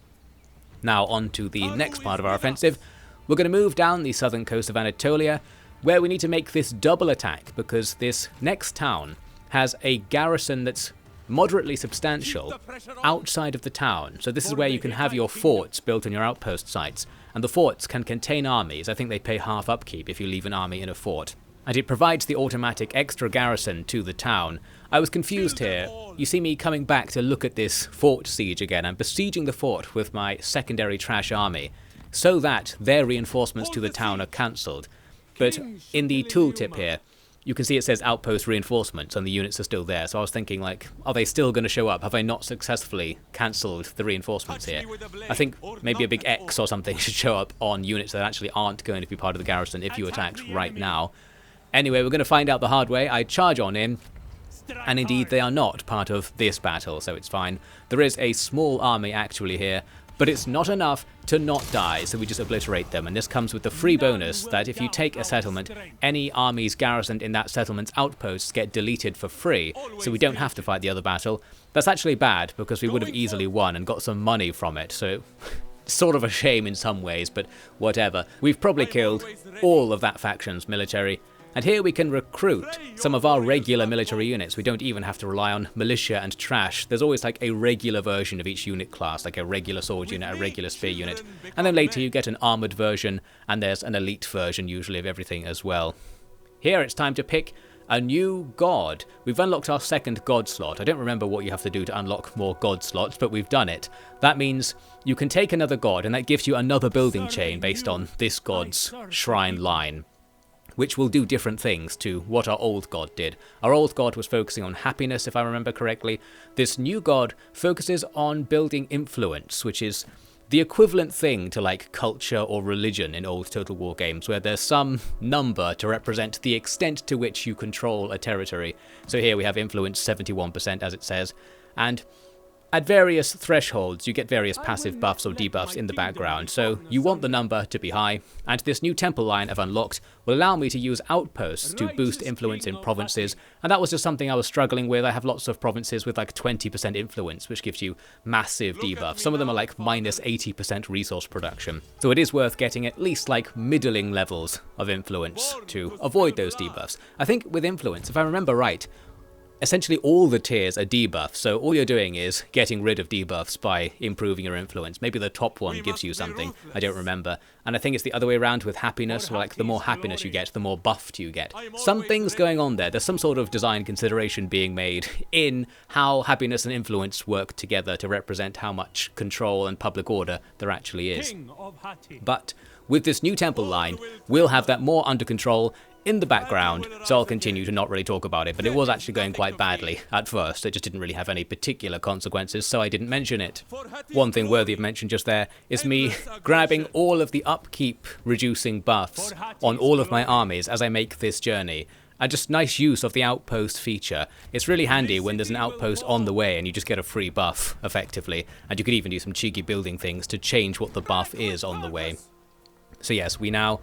Now on to the next part of our offensive. We're going to move down the southern coast of Anatolia, where we need to make this double attack, because this next town has a garrison that's moderately substantial outside of the town. So this is where you can have your forts built on your outpost sites, and the forts can contain armies. I think they pay half upkeep if you leave an army in a fort. And it provides the automatic extra garrison to the town. I was confused here. You see me coming back to look at this fort siege again. I'm besieging the fort with my secondary trash army, so that their reinforcements to the town are cancelled. But in the tooltip here, you can see it says outpost reinforcements and the units are still there. So I was thinking, like, are they still going to show up? Have I not successfully cancelled the reinforcements here? I think maybe a big X or something should show up on units that actually aren't going to be part of the garrison if you attacked right now. Anyway, we're going to find out the hard way. I charge on in, and indeed they are not part of this battle, so it's fine. There is a small army actually here, but it's not enough to not die, so we just obliterate them. And this comes with the free bonus that if you take a settlement, any armies garrisoned in that settlement's outposts get deleted for free, so we don't have to fight the other battle. That's actually bad, because we would have easily won and got some money from it, so sort of a shame in some ways, but whatever. We've probably killed all of that faction's military. And here we can recruit some of our regular military units. We don't even have to rely on militia and trash. There's always like a regular version of each unit class, like a regular sword unit, a regular spear unit. And then later you get an armoured version, and there's an elite version usually of everything as well. Here it's time to pick a new god. We've unlocked our second god slot. I don't remember what you have to do to unlock more god slots, but we've done it. That means you can take another god, and that gives you another building chain based on this god's shrine line, which will do different things to what our old god did. Our old god was focusing on happiness, if I remember correctly. This new god focuses on building influence, which is the equivalent thing to like culture or religion in old Total War games, where there's some number to represent the extent to which you control a territory. So here we have influence 71%, as it says, and at various thresholds, you get various passive buffs or debuffs in the background, so you want the number to be high, and this new temple line I've unlocked will allow me to use outposts to boost influence in provinces, and that was just something I was struggling with. I have lots of provinces with like 20% influence, which gives you massive debuffs. Some of them are like minus 80% resource production, so it is worth getting at least like middling levels of influence to avoid those debuffs. I think with influence, if I remember right, essentially all the tiers are debuffs, so all you're doing is getting rid of debuffs by improving your influence. Maybe the top one gives you something, I don't remember. And I think it's the other way around with happiness, where like the more happiness you get, the more buffed you get. Something's going on there. There's some sort of design consideration being made in how happiness and influence work together to represent how much control and public order there actually is. But with this new temple line, we'll have that more under control in the background, so I'll continue to not really talk about it, but it was actually going quite badly at first. It just didn't really have any particular consequences, so I didn't mention it. One thing worthy of mention just there is me grabbing all of the upkeep reducing buffs on all of my armies as I make this journey. And just nice use of the outpost feature. It's really handy when there's an outpost on the way and you just get a free buff, effectively, and you could even do some cheeky building things to change what the buff is on the way. So yes, we now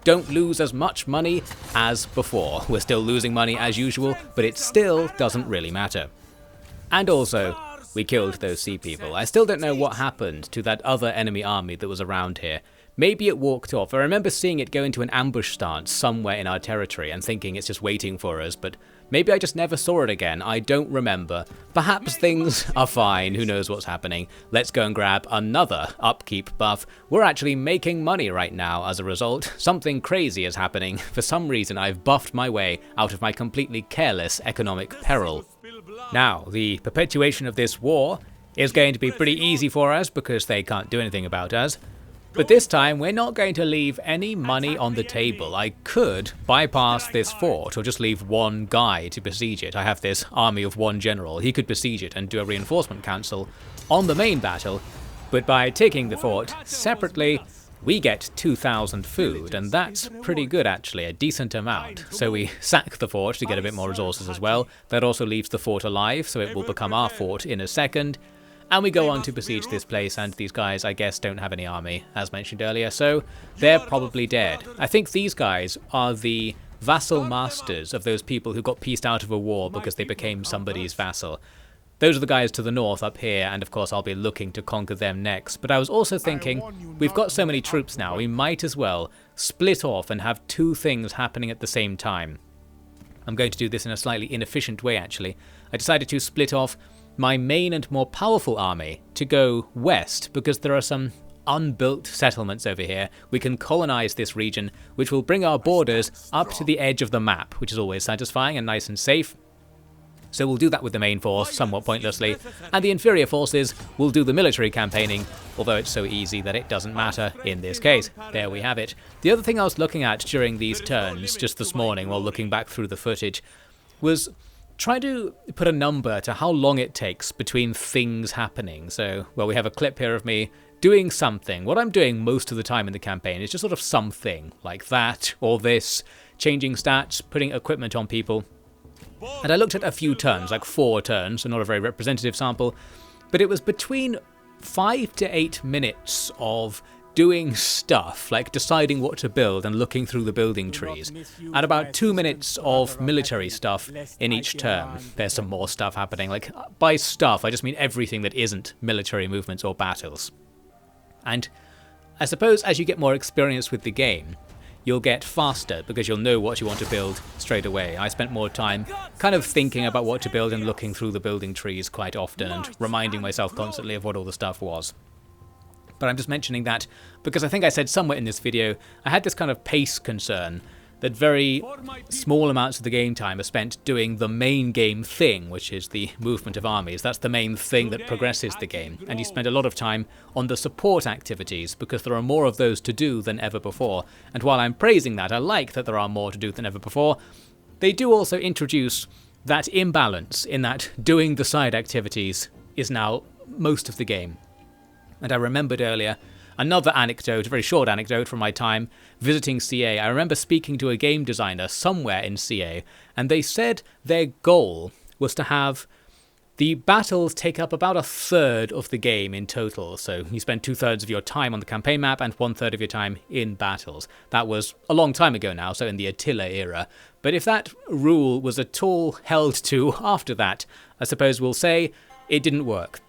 don't lose as much money as before. We're still losing money as usual, but it still doesn't really matter. And also, we killed those sea people. I still don't know what happened to that other enemy army that was around here. Maybe it walked off. I remember seeing it go into an ambush stance somewhere in our territory and thinking it's just waiting for us, but maybe I just never saw it again. I don't remember. Perhaps things are fine. Who knows what's happening? Let's go and grab another upkeep buff. We're actually making money right now as a result. Something crazy is happening. For some reason, I've buffed my way out of my completely careless economic peril. Now, the perpetuation of this war is going to be pretty easy for us because they can't do anything about us. But this time, we're not going to leave any money on the table. I could bypass this fort or just leave one guy to besiege it. I have this army of one general. He could besiege it and do a reinforcement council on the main battle. But by taking the fort separately, we get 2,000 food, and that's pretty good actually, a decent amount. So we sack the fort to get a bit more resources as well. That also leaves the fort alive, so it will become our fort in a second. And we go on to besiege this place, and these guys, I guess, don't have any army, as mentioned earlier, so they're probably dead. I think these guys are the vassal masters of those people who got pieced out of a war because they became somebody's vassal. Those are the guys to the north up here, and of course I'll be looking to conquer them next. But I was also thinking, we've got so many troops now, we might as well split off and have two things happening at the same time. I'm going to do this in a slightly inefficient way, actually. I decided to split off my main and more powerful army to go west, because there are some unbuilt settlements over here. We can colonize this region, which will bring our borders up to the edge of the map, which is always satisfying and nice and safe. So we'll do that with the main force, somewhat pointlessly, and the inferior forces will do the military campaigning, although it's so easy that it doesn't matter in this case. There we have it. The other thing I was looking at during these turns, just this morning while looking back through the footage, was try to put a number to how long it takes between things happening. So, well, we have a clip here of me doing something. What I'm doing most of the time in the campaign is just sort of something, like that, or this, changing stats, putting equipment on people. And I looked at a few turns, like 4 turns, so not a very representative sample, but it was between 5 to 8 minutes of doing stuff, like deciding what to build and looking through the building trees, and about 2 minutes of military stuff in each turn. There's some more stuff happening, like by stuff I just mean everything that isn't military movements or battles. And I suppose as you get more experience with the game, you'll get faster because you'll know what you want to build straight away. I spent more time kind of thinking about what to build and looking through the building trees quite often and reminding myself constantly of what all the stuff was. But I'm just mentioning that because I think I said somewhere in this video I had this kind of pace concern that very small amounts of the game time are spent doing the main game thing, which is the movement of armies. That's the main thing that progresses the game, and you spend a lot of time on the support activities because there are more of those to do than ever before. And while I'm praising that, I like that there are more to do than ever before, they do also introduce that imbalance in that doing the side activities is now most of the game. And I remembered earlier another anecdote, a very short anecdote from my time visiting CA. I remember speaking to a game designer somewhere in CA, and they said their goal was to have the battles take up about 1/3 of the game in total. So you spend 2/3 of your time on the campaign map and 1/3 of your time in battles. That was a long time ago now, so in the Attila era. But if that rule was at all held to after that, I suppose we'll say it didn't work.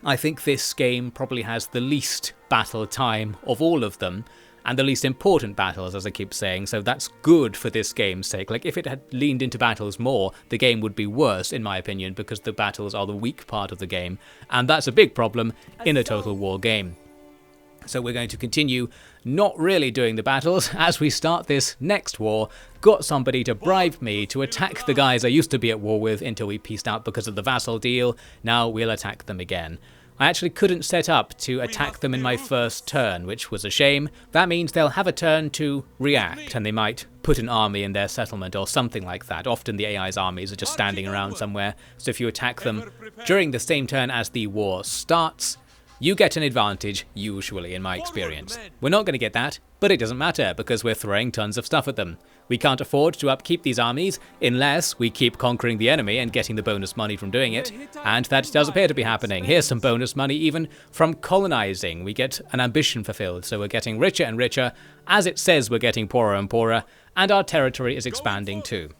I think this game probably has the least battle time of all of them, and the least important battles, as I keep saying, so that's good for this game's sake. Like, if it had leaned into battles more, the game would be worse, in my opinion, because the battles are the weak part of the game, and that's a big problem in a Total War game. So we're going to continue not really doing the battles as we start this next war. Got somebody to bribe me to attack the guys I used to be at war with until we peaced out because of the vassal deal. Now we'll attack them again. I actually couldn't set up to attack them in my first turn, which was a shame. That means they'll have a turn to react, and they might put an army in their settlement or something like that. Often the AI's armies are just standing around somewhere, so if you attack them during the same turn as the war starts, you get an advantage, usually, in my experience. We're not going to get that, but it doesn't matter, because we're throwing tons of stuff at them. We can't afford to upkeep these armies unless we keep conquering the enemy and getting the bonus money from doing it, and that does appear to be happening. Here's some bonus money even from colonizing. We get an ambition fulfilled, so we're getting richer and richer. As it says, we're getting poorer and poorer, and our territory is expanding too.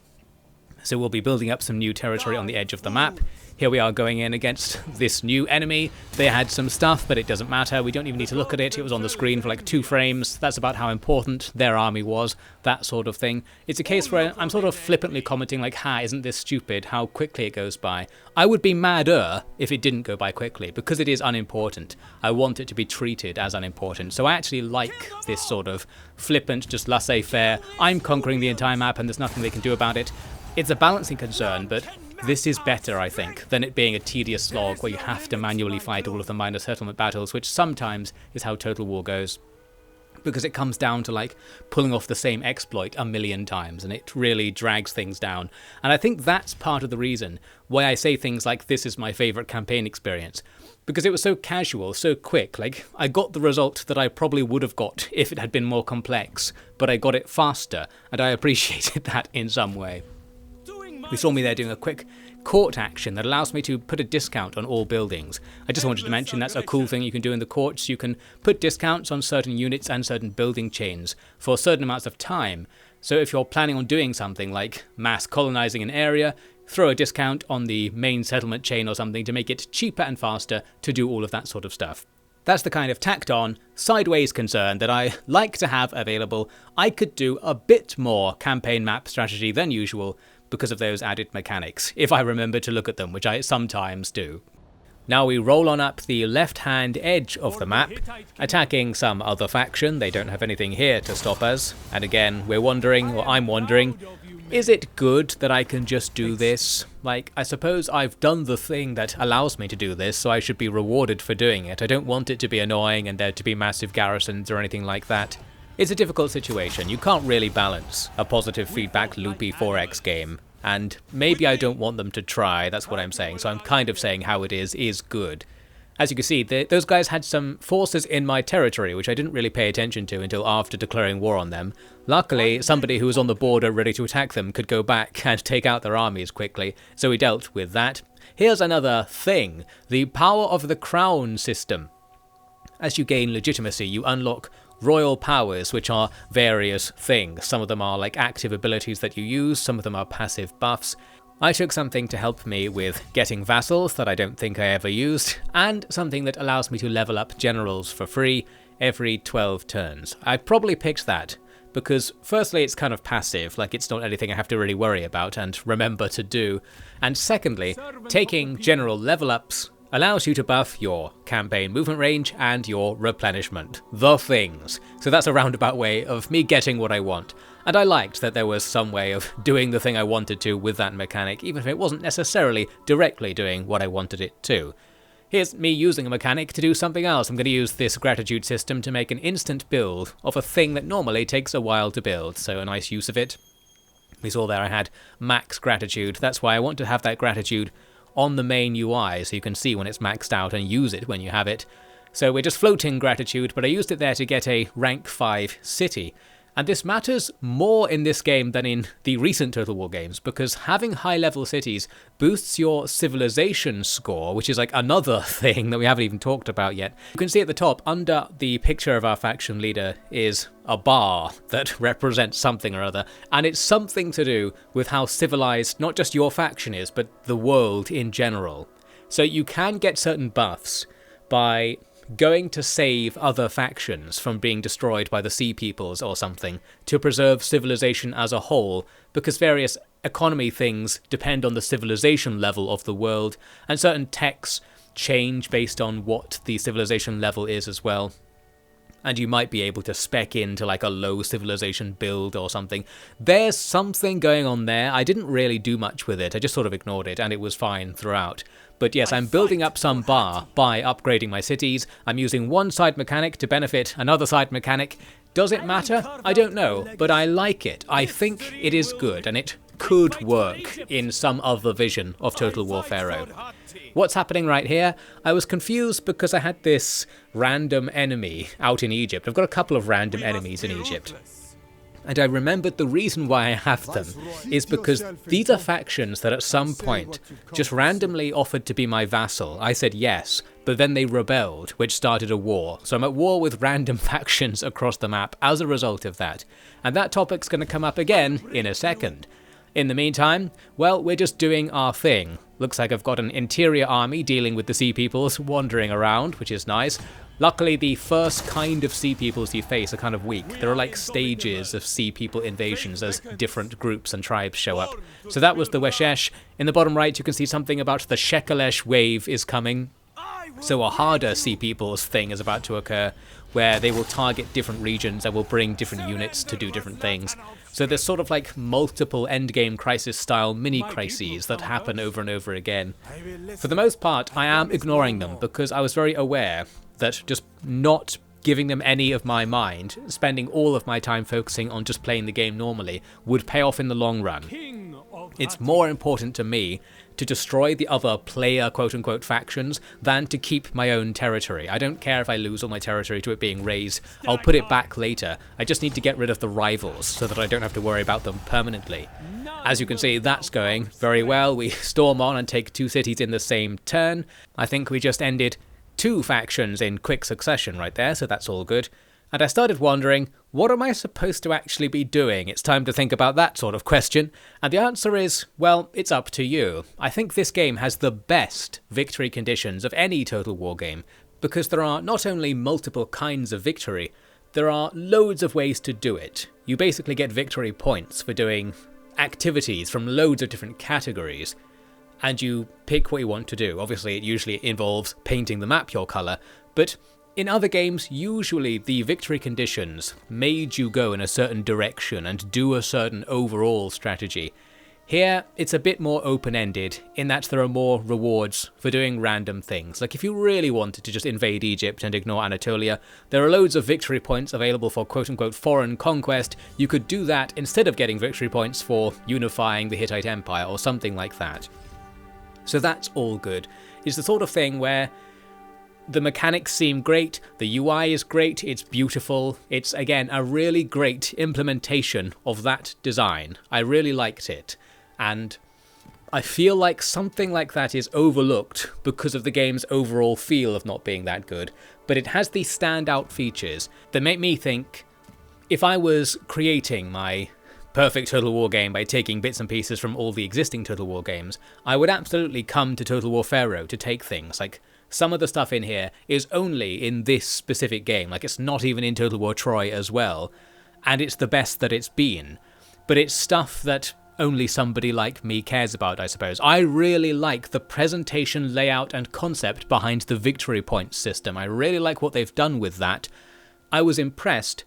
So we'll be building up some new territory on the edge of the map. Here we are going in against this new enemy. They had some stuff, but it doesn't matter. We don't even need to look at it. It was on the screen for like 2 frames. That's about how important their army was, that sort of thing. It's a case where I'm sort of flippantly commenting like, ha, isn't this stupid, how quickly it goes by. I would be madder if it didn't go by quickly, because it is unimportant. I want it to be treated as unimportant. So I actually like this sort of flippant, just laissez-faire, I'm conquering the entire map and there's nothing they can do about it. It's a balancing concern, but this is better, I think, than it being a tedious slog where you have to manually fight all of the minor settlement battles, which sometimes is how Total War goes. Because it comes down to like pulling off the same exploit a million times, and it really drags things down. And I think that's part of the reason why I say things like this is my favourite campaign experience. Because it was so casual, so quick. Like, I got the result that I probably would have got if it had been more complex, but I got it faster, and I appreciated that in some way. You saw me there doing a quick court action that allows me to put a discount on all buildings. I just wanted to mention that's a cool thing you can do in the courts. You can put discounts on certain units and certain building chains for certain amounts of time. So if you're planning on doing something like mass colonizing an area, throw a discount on the main settlement chain or something to make it cheaper and faster to do all of that sort of stuff. That's the kind of tacked on, sideways concern that I like to have available. I could do a bit more campaign map strategy than usual because of those added mechanics, if I remember to look at them, which I sometimes do. Now we roll on up the left-hand edge of the map, attacking some other faction. They don't have anything here to stop us. And again, we're wondering, or I'm wondering, is it good that I can just do this? Like, I suppose I've done the thing that allows me to do this, so I should be rewarded for doing it. I don't want it to be annoying and there to be massive garrisons or anything like that. It's a difficult situation. You can't really balance a positive feedback loopy 4X game. And maybe I don't want them to try, that's what I'm saying. So I'm kind of saying how it is good. As you can see, those guys had some forces in my territory, which I didn't really pay attention to until after declaring war on them. Luckily, somebody who was on the border ready to attack them could go back and take out their armies quickly, so we dealt with that. Here's another thing, the power of the crown system. As you gain legitimacy, you unlock royal powers, which are various things. Some of them are like active abilities that you use, some of them are passive buffs. I took something to help me with getting vassals that I don't think I ever used, and something that allows me to level up generals for free every 12 turns. I probably picked that because firstly it's kind of passive, like it's not anything I have to really worry about and remember to do, and secondly, taking general level ups allows you to buff your campaign movement range and your replenishment. The things. So that's a roundabout way of me getting what I want. And I liked that there was some way of doing the thing I wanted to with that mechanic, even if it wasn't necessarily directly doing what I wanted it to. Here's me using a mechanic to do something else. I'm going to use this gratitude system to make an instant build of a thing that normally takes a while to build, so a nice use of it. We saw there I had max gratitude. That's why I want to have that gratitude on the main UI, so you can see when it's maxed out and use it when you have it. So we're just floating gratitude, but I used it there to get a rank 5 city. And this matters more in this game than in the recent Total War games, because having high-level cities boosts your civilization score, which is like another thing that we haven't even talked about yet. You can see at the top, under the picture of our faction leader, is a bar that represents something or other, and it's something to do with how civilized not just your faction is, but the world in general. So you can get certain buffs by going to save other factions from being destroyed by the Sea Peoples or something, to preserve civilization as a whole, because various economy things depend on the civilization level of the world, and certain techs change based on what the civilization level is as well. And you might be able to spec into like a low civilization build or something. There's something going on there. I didn't really do much with it, I just sort of ignored it, and it was fine throughout. But yes, I'm building up some bar by upgrading my cities. I'm using one side mechanic to benefit another side mechanic. Does it matter? I don't know, but I like it. I think it is good, and it could work in some other vision of Total War Pharaoh. What's happening right here? I was confused because I had this random enemy out in Egypt. I've got a couple of random enemies in Egypt. And I remembered the reason why I have them is because these are factions that at some point just randomly offered to be my vassal. I said yes, but then they rebelled, which started a war. So I'm at war with random factions across the map as a result of that. And that topic's going to come up again in a second. In the meantime, well, we're just doing our thing. Looks like I've got an interior army dealing with the Sea Peoples wandering around, which is nice. Luckily, the first kind of Sea Peoples you face are kind of weak. There are like stages of Sea People invasions as different groups and tribes show up. So that was the Weshesh. In the bottom right, you can see something about the Shekelesh wave is coming. So a harder Sea Peoples thing is about to occur. where they will target different regions and will bring different units to do different things. So there's sort of like multiple endgame crisis style mini crises that happen over and over again. For the most part, I am ignoring them because I was very aware that just not giving them any of my mind, spending all of my time focusing on just playing the game normally, would pay off in the long run. It's more important to me to destroy the other player quote-unquote factions than to keep my own territory. I don't care if I lose all my territory to it being razed, I'll put it back later. I just need to get rid of the rivals so that I don't have to worry about them permanently. As you can see, that's going very well. We storm on and take 2 cities in the same turn. I think we just ended 2 factions in quick succession right there, so that's all good. And I started wondering, what am I supposed to actually be doing? It's time to think about that sort of question. And the answer is, well, it's up to you. I think this game has the best victory conditions of any Total War game, because there are not only multiple kinds of victory, there are loads of ways to do it. You basically get victory points for doing activities from loads of different categories, and you pick what you want to do. Obviously, it usually involves painting the map your colour, but in other games, usually the victory conditions made you go in a certain direction and do a certain overall strategy. Here, it's a bit more open-ended in that there are more rewards for doing random things. Like if you really wanted to just invade Egypt and ignore Anatolia, there are loads of victory points available for quote-unquote foreign conquest. You could do that instead of getting victory points for unifying the Hittite Empire or something like that. So that's all good. It's the sort of thing where the mechanics seem great, the UI is great, it's beautiful, it's again a really great implementation of that design. I really liked it, and I feel like something like that is overlooked because of the game's overall feel of not being that good, but it has these standout features that make me think, if I was creating my perfect Total War game by taking bits and pieces from all the existing Total War games, I would absolutely come to Total War Pharaoh to take things. Like, some of the stuff in here is only in this specific game, like it's not even in Total War Troy as well, and it's the best that it's been. But it's stuff that only somebody like me cares about, I suppose. I really like the presentation, layout, and concept behind the victory points system. I really like what they've done with that. I was impressed,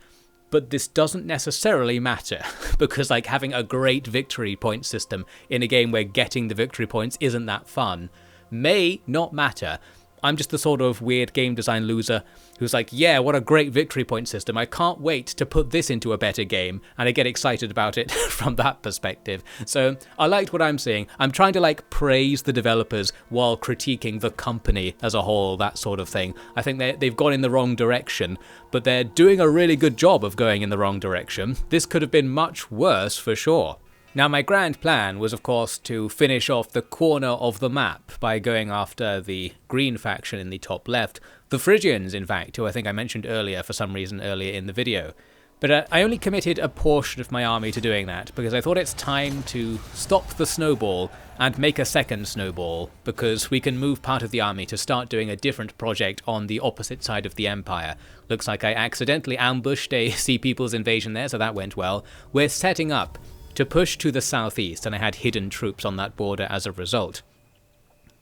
but this doesn't necessarily matter, because like having a great victory point system in a game where getting the victory points isn't that fun may not matter. I'm just the sort of weird game design loser who's like, yeah, what a great victory point system, I can't wait to put this into a better game, and I get excited about it from that perspective. So I liked what I'm seeing. I'm trying to like praise the developers while critiquing the company as a whole, that sort of thing. I think they've gone in the wrong direction, but they're doing a really good job of going in the wrong direction. This could have been much worse for sure. Now, my grand plan was, of course, to finish off the corner of the map by going after the green faction in the top left, the Phrygians, in fact, who I think I mentioned earlier for some reason earlier in the video. But I only committed a portion of my army to doing that, because I thought it's time to stop the snowball and make a second snowball, because we can move part of the army to start doing a different project on the opposite side of the Empire. Looks like I accidentally ambushed a Sea People's invasion there, so that went well. We're setting up to push to the southeast, and I had hidden troops on that border as a result.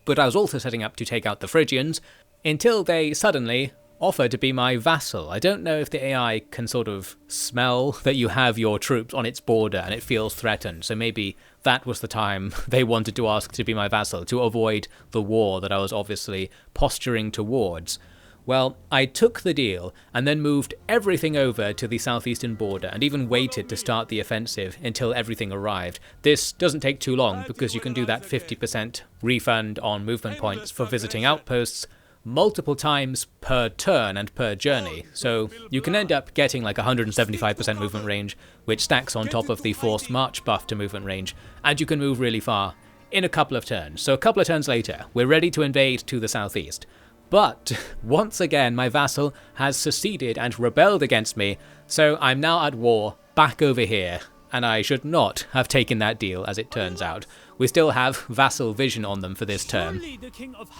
But I was also setting up to take out the Phrygians, until they suddenly offered to be my vassal. I don't know if the AI can sort of smell that you have your troops on its border and it feels threatened, so maybe that was the time they wanted to ask to be my vassal, to avoid the war that I was obviously posturing towards. Well, I took the deal and then moved everything over to the southeastern border and even waited to start the offensive until everything arrived. This doesn't take too long because you can do that 50% refund on movement points for visiting outposts multiple times per turn and per journey, so you can end up getting like 175% movement range, which stacks on top of the forced march buff to movement range, and you can move really far in a couple of turns. So a couple of turns later, we're ready to invade to the southeast. But once again, my vassal has seceded and rebelled against me, so I'm now at war back over here, and I should not have taken that deal, as it turns out. We still have vassal vision on them for this turn,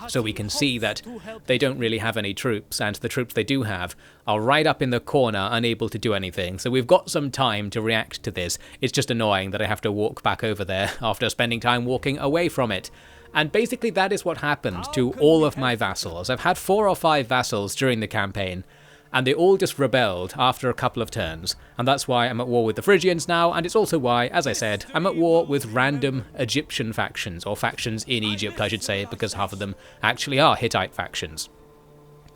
so we can see that they don't really have any troops, and the troops they do have are right up in the corner, unable to do anything. So we've got some time to react to this. It's just annoying that I have to walk back over there after spending time walking away from it. And basically that is what happened to all of my vassals. I've had 4 or 5 vassals during the campaign, and they all just rebelled after a couple of turns, and that's why I'm at war with the Phrygians now, and it's also why, as I said, I'm at war with random Egyptian factions, or factions in Egypt I should say, because half of them actually are Hittite factions.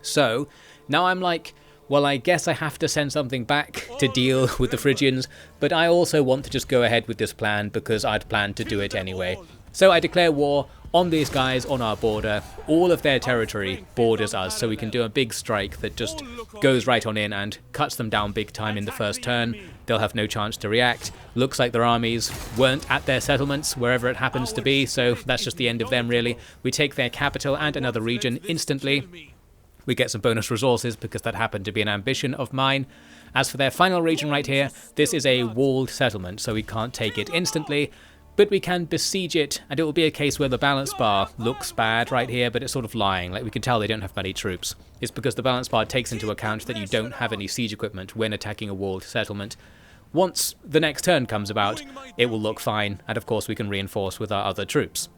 So, now I'm like, well, I guess I have to send something back to deal with the Phrygians, but I also want to just go ahead with this plan because I'd planned to do it anyway. So I declare war on these guys on our border. All of their territory borders us, so we can do a big strike that just goes right on in and cuts them down big time in the first turn. They'll have no chance to react. Looks like their armies weren't at their settlements, wherever it happens to be, so that's just the end of them really. We take their capital and another region instantly. We get some bonus resources because that happened to be an ambition of mine. As for their final region right here, this is a walled settlement, so we can't take it instantly, but we can besiege it, and it will be a case where the balance bar looks bad right here, but it's sort of lying. Like, we can tell they don't have many troops. It's because the balance bar takes into account that you don't have any siege equipment when attacking a walled settlement. Once the next turn comes about, it will look fine, and of course we can reinforce with our other troops.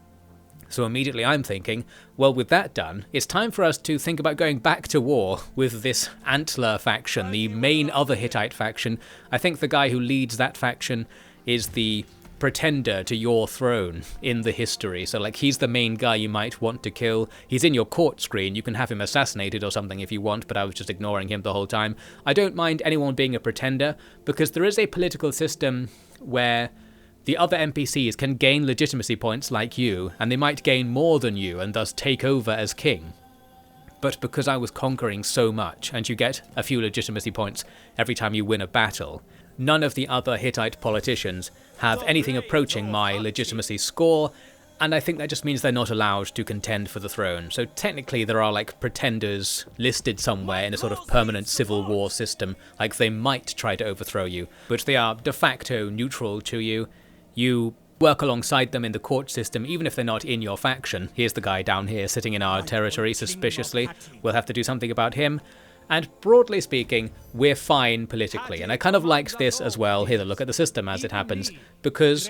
So immediately I'm thinking, well, with that done, it's time for us to think about going back to war with this Antler faction, the main other Hittite faction. I think the guy who leads that faction is the pretender to your throne in the history. So like, he's the main guy you might want to kill. He's in your court screen. You can have him assassinated or something if you want, but I was just ignoring him the whole time. I don't mind anyone being a pretender, because there is a political system where the other NPCs can gain legitimacy points like you, and they might gain more than you and thus take over as king. But because I was conquering so much, and you get a few legitimacy points every time you win a battle, none of the other Hittite politicians have anything approaching my legitimacy score, and I think that just means they're not allowed to contend for the throne. So technically there are like pretenders listed somewhere in a sort of permanent civil war system, like they might try to overthrow you, but they are de facto neutral to you. You work alongside them in the court system, even if they're not in your faction. Here's the guy down here sitting in our territory suspiciously. We'll have to do something about him. And broadly speaking, we're fine politically. And I kind of liked this as well. Here, look at the system as it happens, because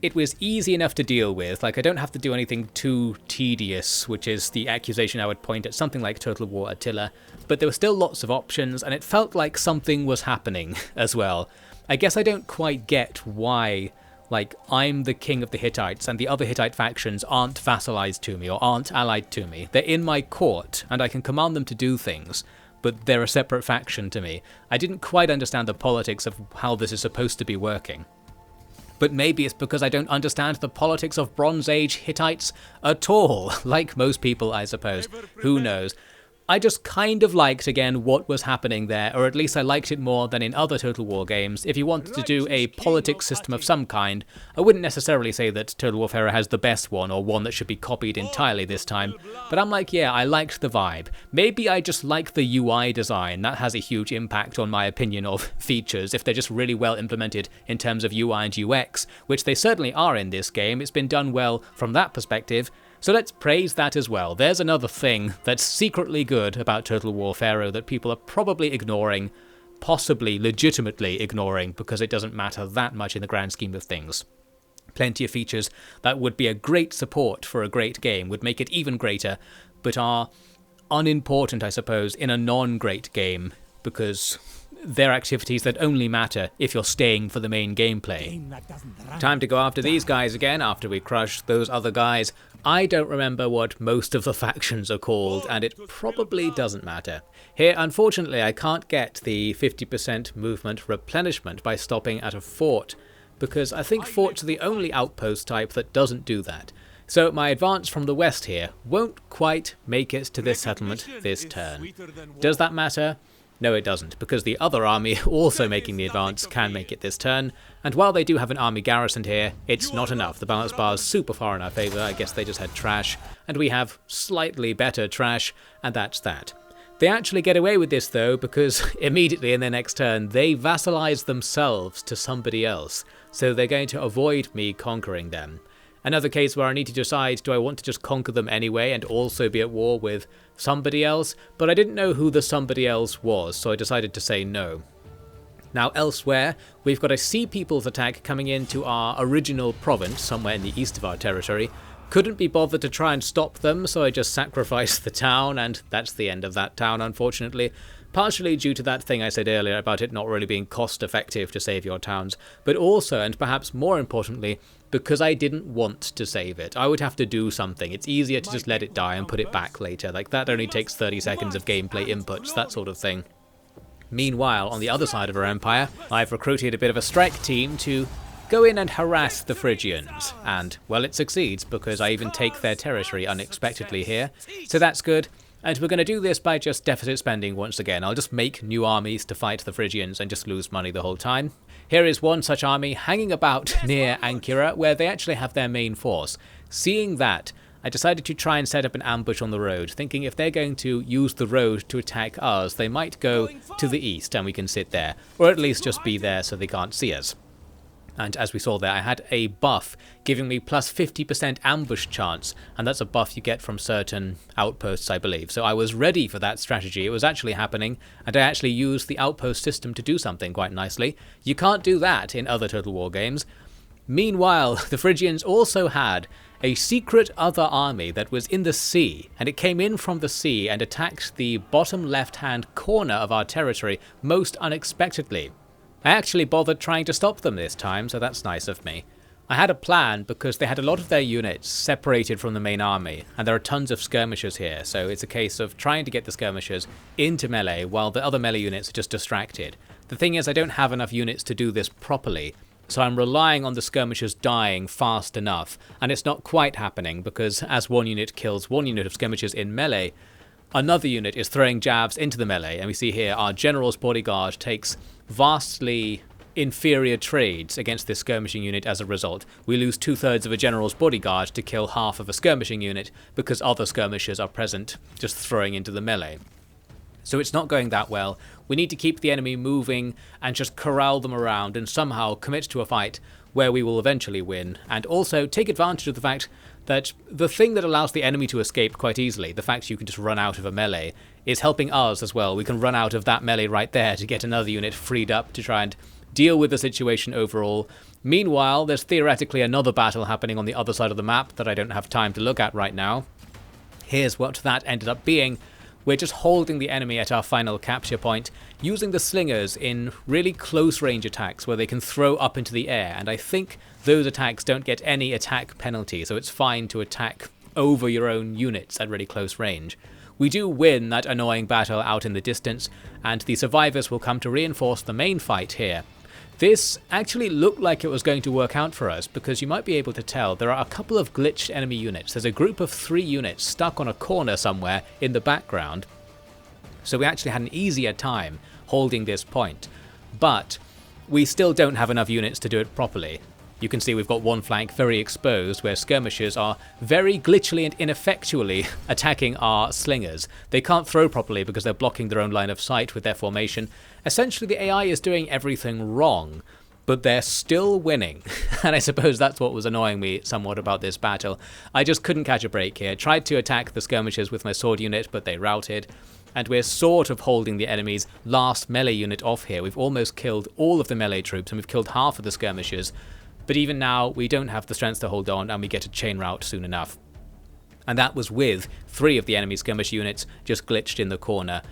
it was easy enough to deal with. Like, I don't have to do anything too tedious, which is the accusation I would point at something like Total War Attila. But there were still lots of options, and it felt like something was happening as well. I guess I don't quite get why, like, I'm the king of the Hittites and the other Hittite factions aren't vassalized to me or aren't allied to me. They're in my court and I can command them to do things, but they're a separate faction to me. I didn't quite understand the politics of how this is supposed to be working. But maybe it's because I don't understand the politics of Bronze Age Hittites at all, like most people, I suppose. Who knows? I just kind of liked, again, what was happening there, or at least I liked it more than in other Total War games. If you wanted to do a politics system of some kind, I wouldn't necessarily say that Total War Pharaoh has the best one, or one that should be copied entirely this time, but I'm like, yeah, I liked the vibe. Maybe I just like the UI design. That has a huge impact on my opinion of features, if they're just really well implemented in terms of UI and UX, which they certainly are in this game. It's been done well from that perspective. So let's praise that as well. There's another thing that's secretly good about Total War Pharaoh that people are probably ignoring, possibly legitimately ignoring, because it doesn't matter that much in the grand scheme of things. Plenty of features that would be a great support for a great game, would make it even greater, but are unimportant, I suppose, in a non-great game, because they're activities that only matter if you're staying for the main gameplay. Time to go after these guys again after we crush those other guys. I don't remember what most of the factions are called, and it probably doesn't matter. Here, unfortunately, I can't get the 50% movement replenishment by stopping at a fort, because I think forts are the only outpost type that doesn't do that. So my advance from the west here won't quite make it to this settlement this turn. Does that matter? No, it doesn't, because the other army also making the advance can make it this turn, and while they do have an army garrisoned here, it's not enough. The balance bar is super far in our favour. I guess they just had trash, and we have slightly better trash, and that's that. They actually get away with this though, because immediately in their next turn they vassalize themselves to somebody else, so they're going to avoid me conquering them. Another case where I need to decide, do I want to just conquer them anyway and also be at war with somebody else? But I didn't know who the somebody else was, so I decided to say no. Now elsewhere, we've got a Sea People's attack coming into our original province, somewhere in the east of our territory. Couldn't be bothered to try and stop them, so I just sacrificed the town, and that's the end of that town, unfortunately. partially due to that thing I said earlier about it not really being cost effective to save your towns, but also, and perhaps more importantly, because I didn't want to save it. I would have to do something. It's easier to just let it die and put it back later. Like, that only takes 30 seconds of gameplay inputs, that sort of thing. Meanwhile, on the other side of our empire, I've recruited a bit of a strike team to go in and harass the Phrygians. And, well, it succeeds, because I even take their territory unexpectedly here. So that's good. And we're going to do this by just deficit spending once again. I'll just make new armies to fight the Phrygians and just lose money the whole time. Here is one such army hanging about near Ancyra, where they actually have their main force. Seeing that, I decided to try and set up an ambush on the road, thinking if they're going to use the road to attack us, they might go to the east and we can sit there, or at least just be there so they can't see us. And as we saw there, I had a buff giving me plus 50% ambush chance, and that's a buff you get from certain outposts, I believe. So I was ready for that strategy. It was actually happening, and I actually used the outpost system to do something quite nicely. You can't do that in other Total War games. Meanwhile, the Phrygians also had a secret other army that was in the sea, and it came in from the sea and attacked the bottom left-hand corner of our territory most unexpectedly. I actually bothered trying to stop them this time, so that's nice of me. I had a plan because they had a lot of their units separated from the main army, and there are tons of skirmishers here, so it's a case of trying to get the skirmishers into melee while the other melee units are just distracted. The thing is, I don't have enough units to do this properly, so I'm relying on the skirmishers dying fast enough, and it's not quite happening because as one unit kills one unit of skirmishers in melee, another unit is throwing jabs into the melee, and we see here our general's bodyguard takes vastly inferior trades against this skirmishing unit as a result. We lose 2/3 of a general's bodyguard to kill half of a skirmishing unit because other skirmishers are present just throwing into the melee. So it's not going that well. We need to keep the enemy moving and just corral them around and somehow commit to a fight where we will eventually win, and also take advantage of the fact that the thing that allows the enemy to escape quite easily, the fact you can just run out of a melee, is helping us as well. We can run out of that melee right there to get another unit freed up to try and deal with the situation overall. Meanwhile, there's theoretically another battle happening on the other side of the map that I don't have time to look at right now. Here's what that ended up being. We're just holding the enemy at our final capture point, using the slingers in really close range attacks where they can throw up into the air, and I think those attacks don't get any attack penalty, so it's fine to attack over your own units at really close range. We do win that annoying battle out in the distance, and the survivors will come to reinforce the main fight here. This actually looked like it was going to work out for us, because you might be able to tell there are a couple of glitched enemy units. There's a group of 3 units stuck on a corner somewhere in the background, so we actually had an easier time holding this point, but we still don't have enough units to do it properly. You can see we've got one flank very exposed where skirmishers are very glitchily and ineffectually attacking our slingers. They can't throw properly because they're blocking their own line of sight with their formation. Essentially the AI is doing everything wrong, but they're still winning. And I suppose that's what was annoying me somewhat about this battle. I just couldn't catch a break here. Tried to attack the skirmishers with my sword unit, but they routed. And we're sort of holding the enemy's last melee unit off here. We've almost killed all of the melee troops and we've killed half of the skirmishers. But even now, we don't have the strength to hold on, and we get a chain rout soon enough. And that was with 3 of the enemy skirmish units just glitched in the corner.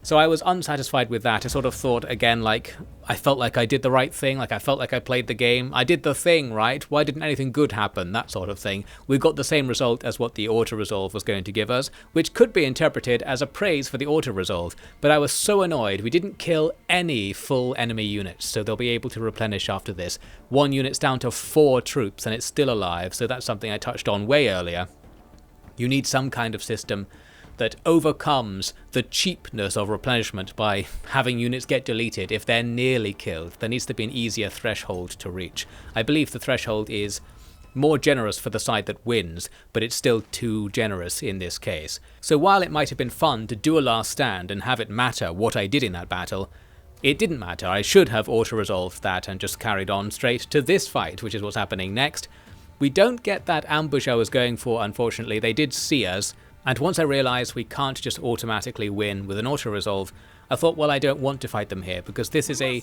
So I was unsatisfied with that. I sort of thought, again, like, I felt like I did the right thing, like I felt like I played the game. I did the thing, right? Why didn't anything good happen? That sort of thing. We got the same result as what the auto-resolve was going to give us, which could be interpreted as a praise for the auto-resolve. But I was so annoyed. We didn't kill any full enemy units, so they'll be able to replenish after this. 1 unit's down to 4 troops, and it's still alive, so that's something I touched on way earlier. You need some kind of system that overcomes the cheapness of replenishment by having units get deleted if they're nearly killed. There needs to be an easier threshold to reach. I believe the threshold is more generous for the side that wins, but it's still too generous in this case. So while it might have been fun to do a last stand and have it matter what I did in that battle, it didn't matter. I should have auto-resolved that and just carried on straight to this fight, which is what's happening next. We don't get that ambush I was going for, unfortunately. They did see us, and once I realised we can't just automatically win with an auto-resolve, I thought, well, I don't want to fight them here, because this is a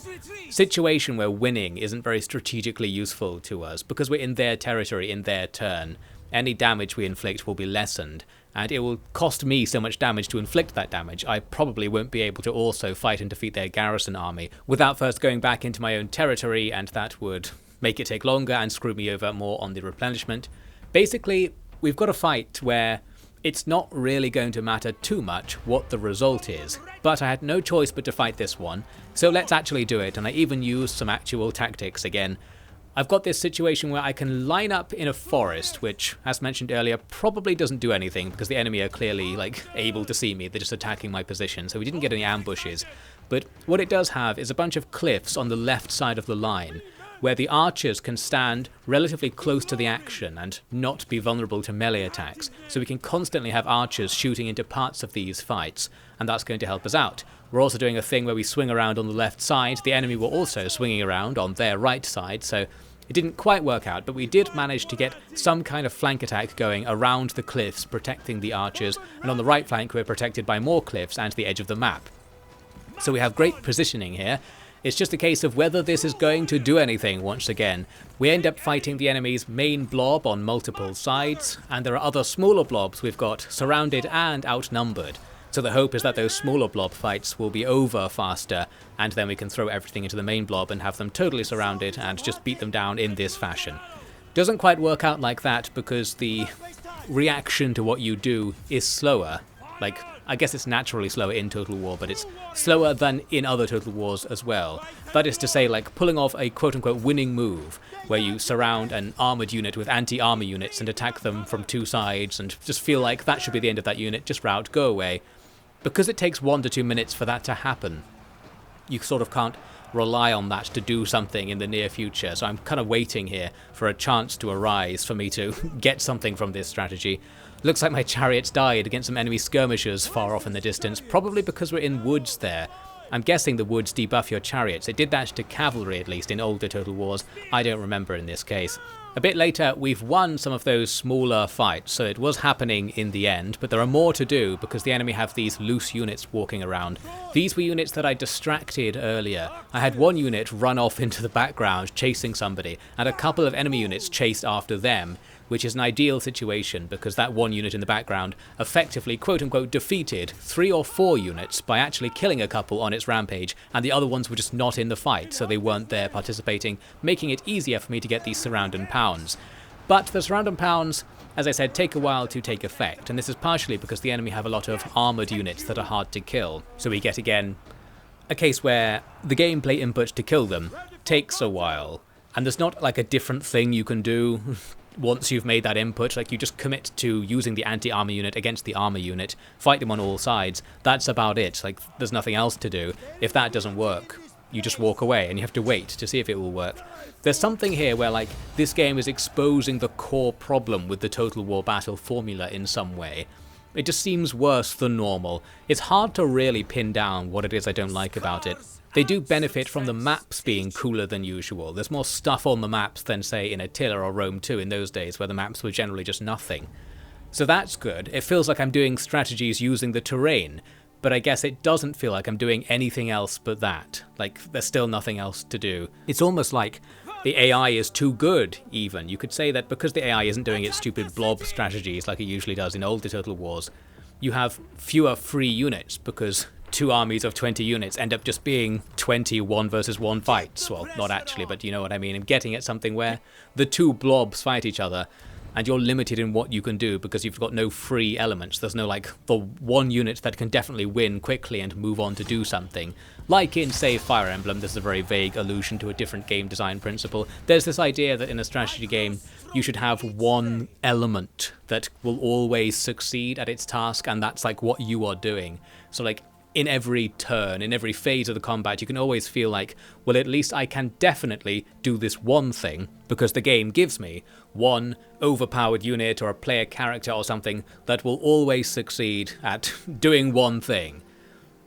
situation where winning isn't very strategically useful to us, because we're in their territory, in their turn. any damage we inflict will be lessened, and it will cost me so much damage to inflict that damage, I probably won't be able to also fight and defeat their garrison army without first going back into my own territory, and that would make it take longer and screw me over more on the replenishment. Basically, we've got a fight where it's not really going to matter too much what the result is, but I had no choice but to fight this one, so let's actually do it, and I even used some actual tactics again. I've got this situation where I can line up in a forest, which, as mentioned earlier, probably doesn't do anything because the enemy are clearly able to see me. They're just attacking my position, so we didn't get any ambushes. But what it does have is a bunch of cliffs on the left side of the line, where the archers can stand relatively close to the action and not be vulnerable to melee attacks. So we can constantly have archers shooting into parts of these fights, and that's going to help us out. We're also doing a thing where we swing around on the left side. The enemy were also swinging around on their right side, so it didn't quite work out, but we did manage to get some kind of flank attack going around the cliffs, protecting the archers, and on the right flank we're protected by more cliffs and the edge of the map. So we have great positioning here. It's just a case of whether this is going to do anything once again. We end up fighting the enemy's main blob on multiple sides, and there are other smaller blobs we've got surrounded and outnumbered. So the hope is that those smaller blob fights will be over faster, and then we can throw everything into the main blob and have them totally surrounded and just beat them down in this fashion. Doesn't quite work out like that because the reaction to what you do is slower. I guess it's naturally slower in Total War, but it's slower than in other Total Wars as well. That is to say, pulling off a quote-unquote winning move, where you surround an armoured unit with anti-armour units and attack them from two sides and just feel like that should be the end of that unit, just rout, go away. Because it takes 1 to 2 minutes for that to happen, you sort of can't rely on that to do something in the near future, so I'm kind of waiting here for a chance to arise for me to get something from this strategy. Looks like my chariots died against some enemy skirmishers far off in the distance, probably because we're in woods there. I'm guessing the woods debuff your chariots. It did that to cavalry at least in older Total Wars. I don't remember in this case. A bit later, we've won some of those smaller fights, so it was happening in the end, but there are more to do because the enemy have these loose units walking around. These were units that I distracted earlier. I had one unit run off into the background chasing somebody, and a couple of enemy units chased after them, which is an ideal situation because that one unit in the background effectively quote-unquote defeated 3 or 4 units by actually killing a couple on its rampage, and the other ones were just not in the fight, so they weren't there participating, making it easier for me to get these surround and pounds. But the surround and pounds, as I said, take a while to take effect, and this is partially because the enemy have a lot of armoured units that are hard to kill. So we get again a case where the gameplay input to kill them takes a while, and there's not a different thing you can do once you've made that input. You just commit to using the anti-armor unit against the armor unit, fight them on all sides. That's about it. There's nothing else to do. If that doesn't work, you just walk away and you have to wait to see if it will work. There's something here where this game is exposing the core problem with the Total War battle formula in some way. It just seems worse than normal. It's hard to really pin down what it is I don't like about it. They do benefit from the maps being cooler than usual. There's more stuff on the maps than, say, in Attila or Rome 2 in those days, where the maps were generally just nothing. So that's good. It feels like I'm doing strategies using the terrain, but I guess it doesn't feel like I'm doing anything else but that. There's still nothing else to do. It's almost like the AI is too good, even. You could say that because the AI isn't doing its stupid blob strategies like it usually does in older Total Wars, you have fewer free units because 2 armies of 20 units end up just being 20 1 versus 1 fights. Well, not actually, but you know what I mean. I'm getting at something where the 2 blobs fight each other, and you're limited in what you can do because you've got no free elements. There's no the one unit that can definitely win quickly and move on to do something. Like in, say, Fire Emblem, this is a very vague allusion to a different game design principle. There's this idea that in a strategy game, you should have one element that will always succeed at its task, and that's what you are doing. So in every turn, in every phase of the combat, you can always feel well, at least I can definitely do this one thing, because the game gives me one overpowered unit or a player character or something that will always succeed at doing one thing.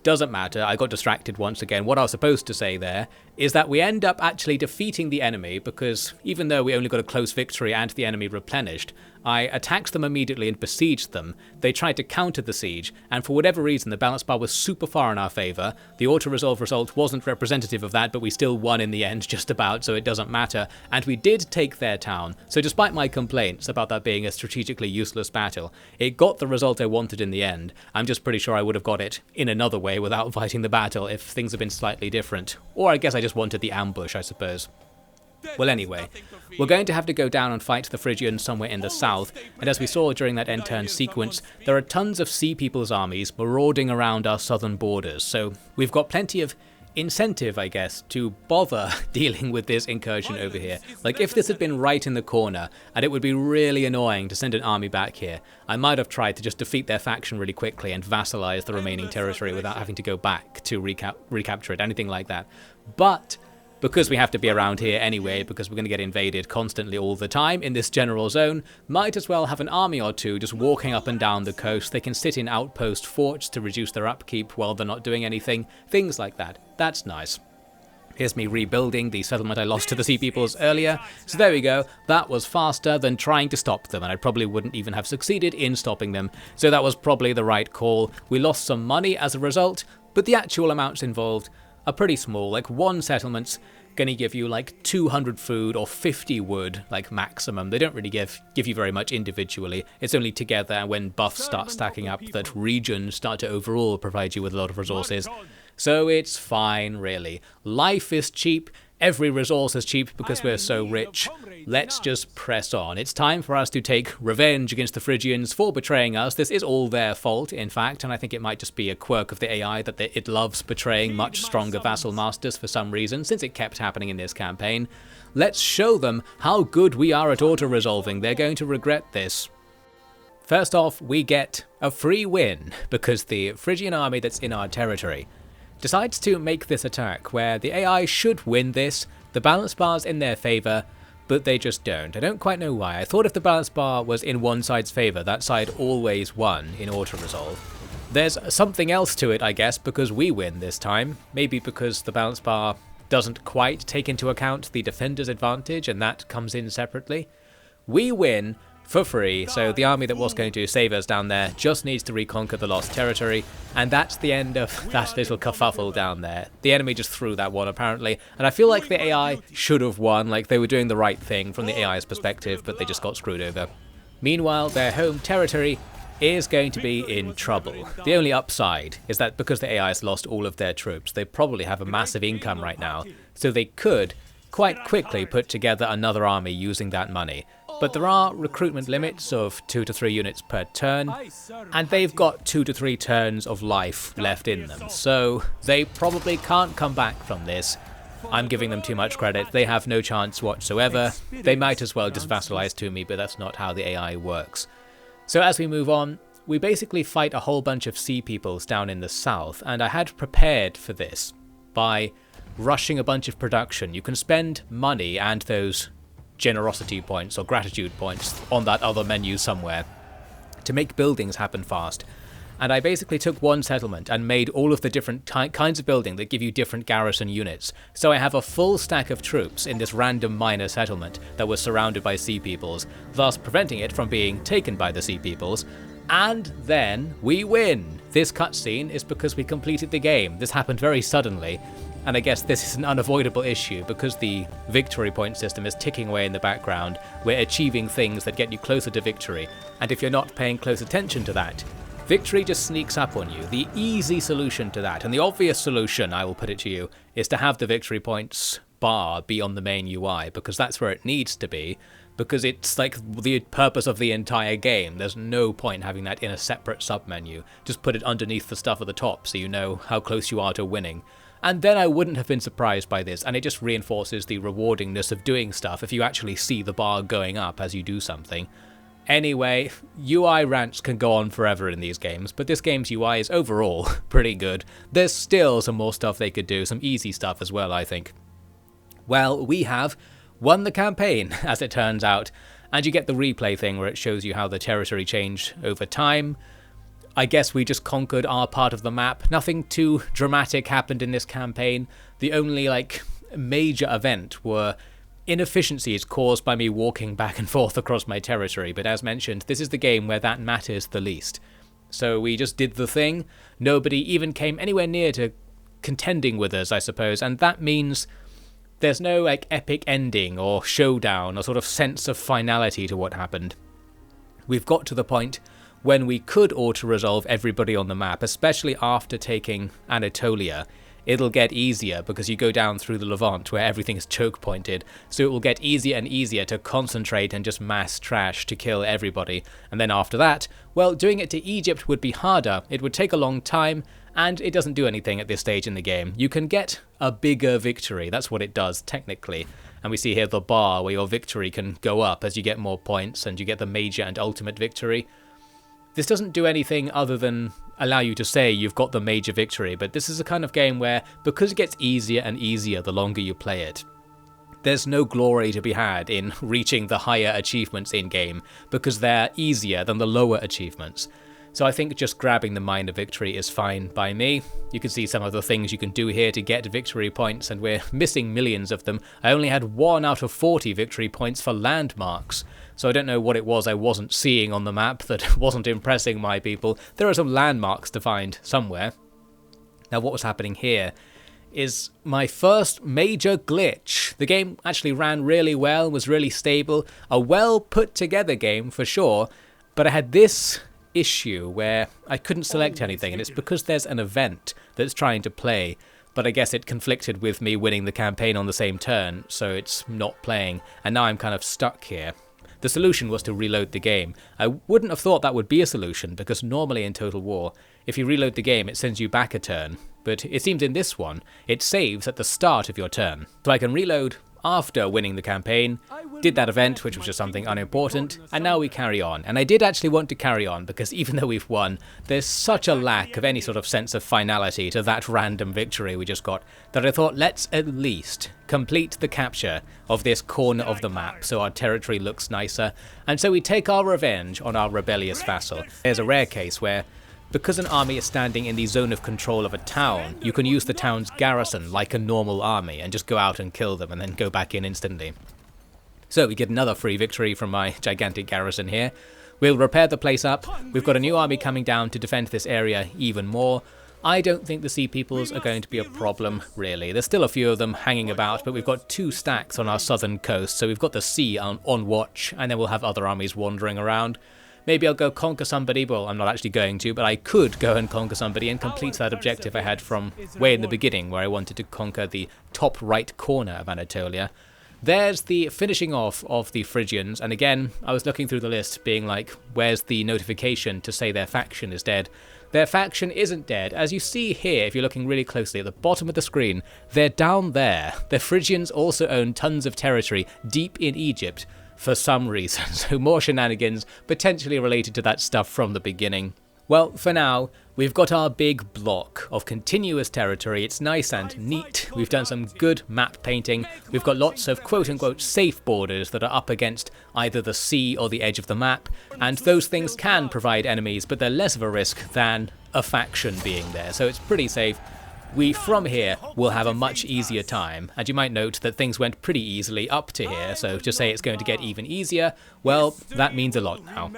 Doesn't matter, I got distracted once again. What I was supposed to say there is that we end up actually defeating the enemy, because even though we only got a close victory and the enemy replenished, I attacked them immediately and besieged them. They tried to counter the siege, and for whatever reason the balance bar was super far in our favour. The auto-resolve result wasn't representative of that, but we still won in the end just about, so it doesn't matter. And we did take their town, so despite my complaints about that being a strategically useless battle, it got the result I wanted in the end. I'm just pretty sure I would have got it in another way without fighting the battle if things had been slightly different. Or I guess I just wanted the ambush, I suppose. Well, anyway, we're going to have to go down and fight the Phrygians somewhere in the south, and as we saw during that end turn sequence, there are tons of Sea People's armies marauding around our southern borders, so we've got plenty of incentive, I guess, to bother dealing with this incursion over here. Like, if this had been right in the corner, and it would be really annoying to send an army back here, I might have tried to just defeat their faction really quickly and vassalize the remaining territory without having to go back to recapture it, anything like that. But because we have to be around here anyway, because we're going to get invaded constantly all the time in this general zone, might as well have an army or two just walking up and down the coast. They can sit in outpost forts to reduce their upkeep while they're not doing anything, things like that. That's nice. Here's me rebuilding the settlement I lost to the Sea Peoples earlier, so there we go. That was faster than trying to stop them, and I probably wouldn't even have succeeded in stopping them, so that was probably the right call. We lost some money as a result, but the actual amounts involved are pretty small. Like, one settlement's gonna give you like 200 food or 50 wood, like maximum. They don't really give you very much individually. It's only together, and when buffs start stacking up, that regions start to overall provide you with a lot of resources. So it's fine, really. Life is cheap. Every resource is cheap because we're so rich. Let's just press on. It's time for us to take revenge against the Phrygians for betraying us. This is all their fault, in fact, and I think it might just be a quirk of the AI that it loves betraying much stronger vassal masters for some reason, since it kept happening in this campaign. Let's show them how good we are at auto-resolving. They're going to regret this. First off, we get a free win, because the Phrygian army that's in our territory decides to make this attack where the AI should win this, the balance bar's in their favour, but they just don't. I don't quite know why. I thought if the balance bar was in one side's favour, that side always won in auto-resolve. There's something else to it, I guess, because we win this time. Maybe because the balance bar doesn't quite take into account the defender's advantage, and that comes in separately. We win for free, so the army that was going to save us down there just needs to reconquer the lost territory, and that's the end of that little kerfuffle down there. The enemy just threw that one, apparently, and I feel like the AI should have won, like they were doing the right thing from the AI's perspective, but they just got screwed over. Meanwhile, their home territory is going to be in trouble. The only upside is that because the AI has lost all of their troops, they probably have a massive income right now, so they could quite quickly put together another army using that money. But there are recruitment limits of 2 to 3 units per turn, and they've got 2 to 3 turns of life left in them, so they probably can't come back from this. I'm giving them too much credit. They have no chance whatsoever. They might as well just vassalize to me, but that's not how the AI works. So as we move on, we basically fight a whole bunch of Sea Peoples down in the south, and I had prepared for this by rushing a bunch of production. You can spend money and those generosity points or gratitude points on that other menu somewhere to make buildings happen fast. And I basically took one settlement and made all of the different kinds of building that give you different garrison units. So I have a full stack of troops in this random minor settlement that was surrounded by Sea Peoples, thus preventing it from being taken by the Sea Peoples. And then we win! This cutscene is because we completed the game. This happened very suddenly. And I guess this is an unavoidable issue because the victory point system is ticking away in the background. We're achieving things that get you closer to victory, and if you're not paying close attention to that, victory just sneaks up on you. The easy solution to that, and the obvious solution, I will put it to you, is to have the victory points bar be on the main UI, because that's where it needs to be, because it's like the purpose of the entire game. There's no point having that in a separate submenu. Just put it underneath the stuff at the top so you know how close you are to winning. And then I wouldn't have been surprised by this, and it just reinforces the rewardingness of doing stuff if you actually see the bar going up as you do something. Anyway, UI rants can go on forever in these games, but this game's UI is overall pretty good. There's still some more stuff they could do, some easy stuff as well, I think. Well, we have won the campaign, as it turns out, and you get the replay thing where it shows you how the territory changed over time. I guess we just conquered our part of the map. Nothing too dramatic happened in this campaign. The only major event were inefficiencies caused by me walking back and forth across my territory, but as mentioned, this is the game where that matters the least. So we just did the thing. Nobody even came anywhere near to contending with us, I suppose, and that means there's no like epic ending or showdown or sort of sense of finality to what happened. We've got to the point when we could auto-resolve everybody on the map, especially after taking Anatolia. It'll get easier because you go down through the Levant where everything is choke pointed, so it will get easier and easier to concentrate and just mass trash to kill everybody. And then after that, well, doing it to Egypt would be harder, it would take a long time, and it doesn't do anything at this stage in the game. You can get a bigger victory, that's what it does technically. And we see here the bar where your victory can go up as you get more points and you get the major and ultimate victory. This doesn't do anything other than allow you to say you've got the major victory, but this is a kind of game where, because it gets easier and easier the longer you play it, there's no glory to be had in reaching the higher achievements in-game, because they're easier than the lower achievements. So I think just grabbing the minor victory is fine by me. You can see some of the things you can do here to get victory points, and we're missing millions of them. I only had 1 out of 40 victory points for landmarks. So I don't know what it was I wasn't seeing on the map that wasn't impressing my people. There are some landmarks to find somewhere. Now what was happening here is my first major glitch. The game actually ran really well, was really stable, a well put together game for sure, but I had this issue where I couldn't select anything, and it's because there's an event that's trying to play, but I guess it conflicted with me winning the campaign on the same turn, so it's not playing, and now I'm kind of stuck here. The solution was to reload the game. I wouldn't have thought that would be a solution, because normally in Total War, if you reload the game it sends you back a turn, but it seems in this one, it saves at the start of your turn. So I can reload after winning the campaign, did that event, which was just something unimportant, and now we carry on. And I did actually want to carry on, because even though we've won, there's such a lack of any sort of sense of finality to that random victory we just got, that I thought let's at least complete the capture of this corner of the map so our territory looks nicer, and so we take our revenge on our rebellious vassal. There's a rare case where, because an army is standing in the zone of control of a town, you can use the town's garrison like a normal army and just go out and kill them and then go back in instantly. So we get another free victory from my gigantic garrison here. We'll repair the place up. We've got a new army coming down to defend this area even more. I don't think the Sea Peoples are going to be a problem, really. There's still a few of them hanging about, but we've got 2 stacks on our southern coast, so we've got the sea on watch, and then we'll have other armies wandering around. Maybe I'll go conquer somebody, well, I'm not actually going to, but I could go and conquer somebody and complete that objective I had from way in the beginning, where I wanted to conquer the top right corner of Anatolia. There's the finishing off of the Phrygians, and again, I was looking through the list, being like, where's the notification to say their faction is dead? Their faction isn't dead. As you see here, if you're looking really closely at the bottom of the screen, they're down there. The Phrygians also own tons of territory deep in Egypt, for some reason, so more shenanigans potentially related to that stuff from the beginning. Well, for now, we've got our big block of continuous territory. It's nice and neat. We've done some good map painting. We've got lots of quote-unquote safe borders that are up against either the sea or the edge of the map, and those things can provide enemies, but they're less of a risk than a faction being there, so it's pretty safe. We, from here, will have a much easier time, and you might note that things went pretty easily up to here, so to say it's going to get even easier, well, that means a lot now.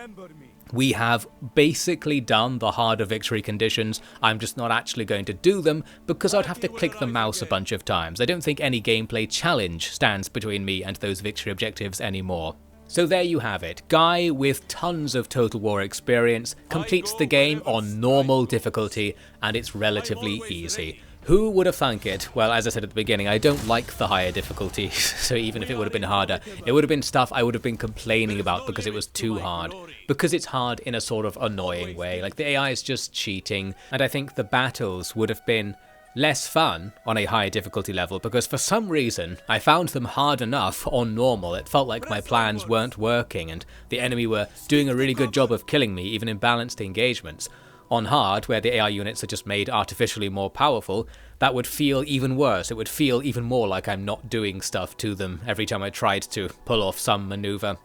We have basically done the harder victory conditions. I'm just not actually going to do them because I'd have to click the mouse a bunch of times. I don't think any gameplay challenge stands between me and those victory objectives anymore. So there you have it. Guy with tons of Total War experience completes the game on normal difficulty, and it's relatively easy. Who would have thunk it? Well, as I said at the beginning, I don't like the higher difficulty, so even if it would have been harder, it would have been stuff I would have been complaining about because it was too hard. Because it's hard in a sort of annoying way, like the AI is just cheating, and I think the battles would have been less fun on a higher difficulty level because for some reason I found them hard enough on normal. It felt like my plans weren't working and the enemy were doing a really good job of killing me even in balanced engagements. On hard, where the AI units are just made artificially more powerful, that would feel even worse. It would feel even more like I'm not doing stuff to them every time I tried to pull off some maneuver.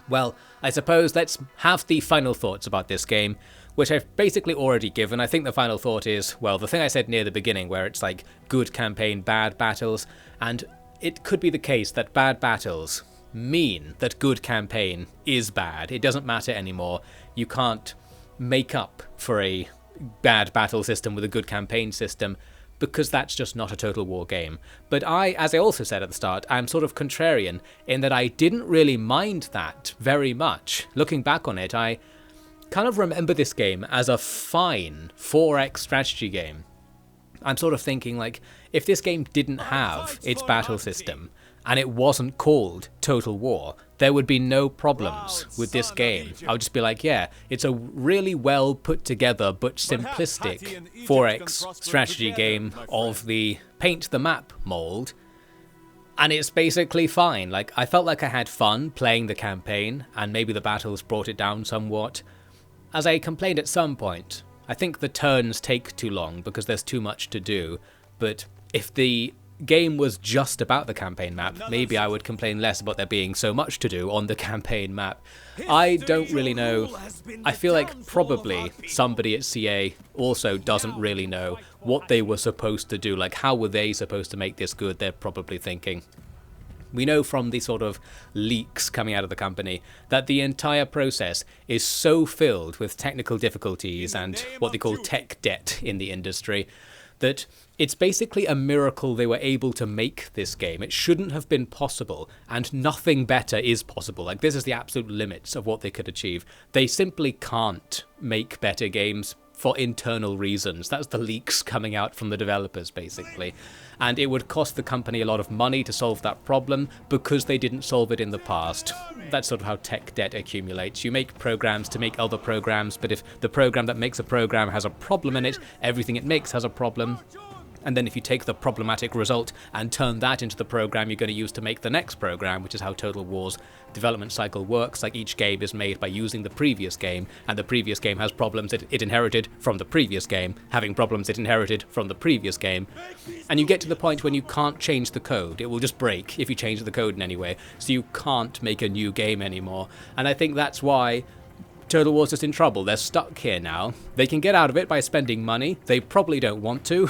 Well, I suppose let's have the final thoughts about this game. which I've basically already given. I think the final thought is, well, the thing I said near the beginning, where it's like good campaign, bad battles, and it could be the case that bad battles mean that good campaign is bad. It doesn't matter anymore. You can't make up for a bad battle system with a good campaign system, because that's just not a Total War game. But as I also said at the start, I'm sort of contrarian in that I didn't really mind that very much. Looking back on it, I kind of remember this game as a fine 4X strategy game. I'm sort of thinking, like, if this game didn't have its battle system, and it wasn't called Total War, there would be no problems with this game. I would just be like, yeah, it's a really well put together but simplistic 4X strategy game of the paint the map mold, and it's basically fine. Like, I felt like I had fun playing the campaign, and maybe the battles brought it down somewhat. As I complained at some point, I think the turns take too long because there's too much to do, but if the game was just about the campaign map, maybe I would complain less about there being so much to do on the campaign map. I don't really know. I feel like probably somebody at CA also doesn't really know what they were supposed to do. Like, how were they supposed to make this good? They're probably thinking. We know from the sort of leaks coming out of the company that the entire process is so filled with technical difficulties and what they call tech debt in the industry that it's basically a miracle they were able to make this game. It shouldn't have been possible, and nothing better is possible. Like, this is the absolute limits of what they could achieve. They simply can't make better games for internal reasons. That's the leaks coming out from the developers, basically. And it would cost the company a lot of money to solve that problem because they didn't solve it in the past. That's sort of how tech debt accumulates. You make programs to make other programs, but if the program that makes a program has a problem in it, everything it makes has a problem. And then if you take the problematic result and turn that into the program you're going to use to make the next program, which is how Total War's development cycle works, like each game is made by using the previous game, and the previous game has problems it inherited from the previous game, having problems it inherited from the previous game, and you get to the point when you can't change the code. It will just break if you change the code in any way, so you can't make a new game anymore. And I think that's why Total War's just in trouble. They're stuck here now. They can get out of it by spending money. They probably don't want to.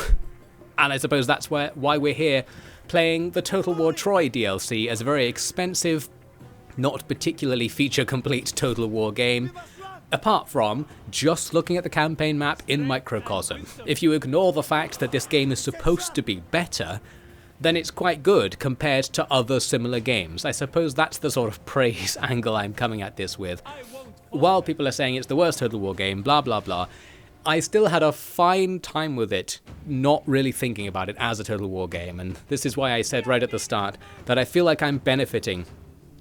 And I suppose that's why we're here, playing the Total War Troy DLC as a very expensive, not particularly feature-complete Total War game, apart from just looking at the campaign map in microcosm. If you ignore the fact that this game is supposed to be better, then it's quite good compared to other similar games. I suppose that's the sort of praise angle I'm coming at this with. While people are saying it's the worst Total War game, blah blah blah, I still had a fine time with it, not really thinking about it as a Total War game, and this is why I said right at the start that I feel like I'm benefiting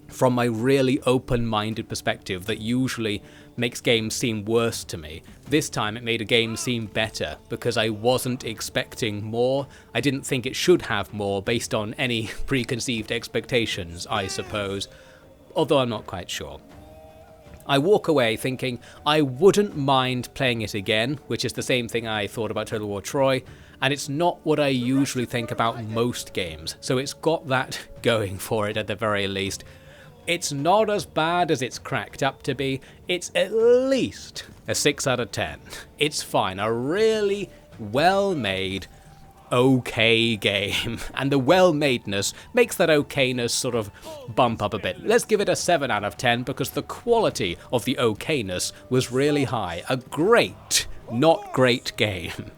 from my really open-minded perspective that usually makes games seem worse to me. This time it made a game seem better because I wasn't expecting more. I didn't think it should have more based on any preconceived expectations, I suppose, although I'm not quite sure. I walk away thinking I wouldn't mind playing it again, which is the same thing I thought about Total War Troy, and it's not what I usually think about most games, so it's got that going for it at the very least. It's not as bad as it's cracked up to be. It's at least a 6 out of 10. It's fine, a really well-made, okay game, and the well-madeness makes that okayness sort of bump up a bit. Let's give it a 7 out of 10 because the quality of the okayness was really high. A great, not great game.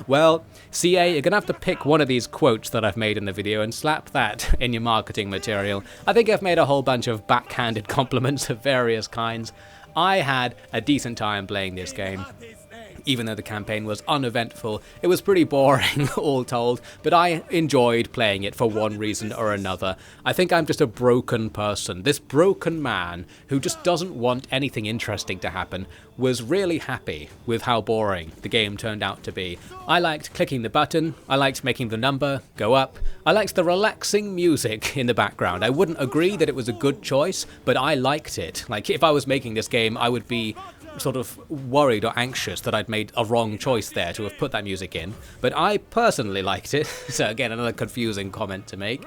Well, CA, you're gonna have to pick one of these quotes that I've made in the video and slap that in your marketing material. I think I've made a whole bunch of backhanded compliments of various kinds. I had a decent time playing this game. Even though the campaign was uneventful, it was pretty boring all told, but I enjoyed playing it for one reason or another. I think I'm just a broken person. This broken man who just doesn't want anything interesting to happen was really happy with how boring the game turned out to be. I liked clicking the button, I liked making the number go up, I liked the relaxing music in the background. I wouldn't agree that it was a good choice, but I liked it. Like, if I was making this game, I would be sort of worried or anxious that I'd made a wrong choice there to have put that music in, but I personally liked it. So again, another confusing comment to make.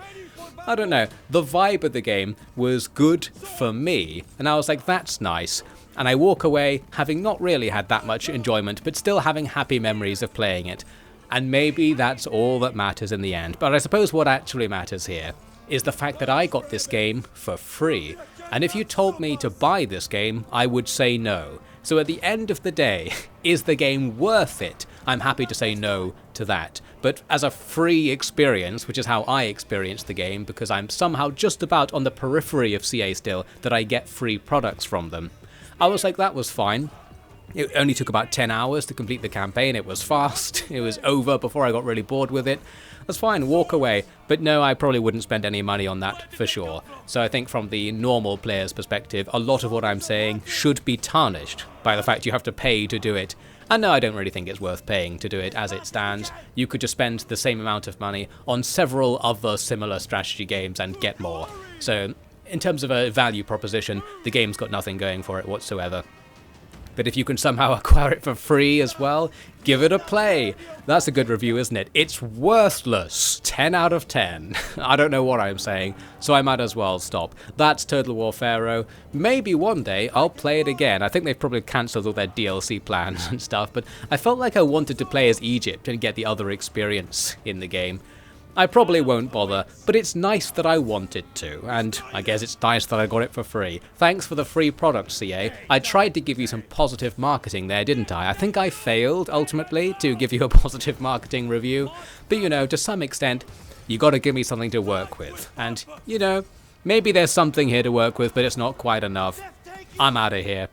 I don't know, the vibe of the game was good for me, and I was like, that's nice. And I walk away having not really had that much enjoyment, but still having happy memories of playing it. And maybe that's all that matters in the end. But I suppose what actually matters here is the fact that I got this game for free. And if you told me to buy this game, I would say no. So at the end of the day, is the game worth it? I'm happy to say no to that. But as a free experience, which is how I experienced the game, because I'm somehow just about on the periphery of CA still, that I get free products from them, I was like, that was fine. It only took about 10 hours to complete the campaign. It was fast. It was over before I got really bored with it. That's fine, walk away. But no, I probably wouldn't spend any money on that for sure. So I think from the normal player's perspective, a lot of what I'm saying should be tarnished by the fact you have to pay to do it. And no, I don't really think it's worth paying to do it as it stands. You could just spend the same amount of money on several other similar strategy games and get more. So in terms of a value proposition, the game's got nothing going for it whatsoever. But if you can somehow acquire it for free as well, give it a play. That's a good review, isn't it? It's worthless. 10 out of 10. I don't know what I'm saying, so I might as well stop. That's Total War Pharaoh. Maybe one day I'll play it again. I think they've probably cancelled all their DLC plans and stuff, but I felt like I wanted to play as Egypt and get the other experience in the game. I probably won't bother, but it's nice that I wanted to, and I guess it's nice that I got it for free. Thanks for the free product, CA. I tried to give you some positive marketing there, didn't I? I think I failed, ultimately, to give you a positive marketing review, but you know, to some extent, you gotta give me something to work with. And, you know, maybe there's something here to work with, but it's not quite enough. I'm out of here.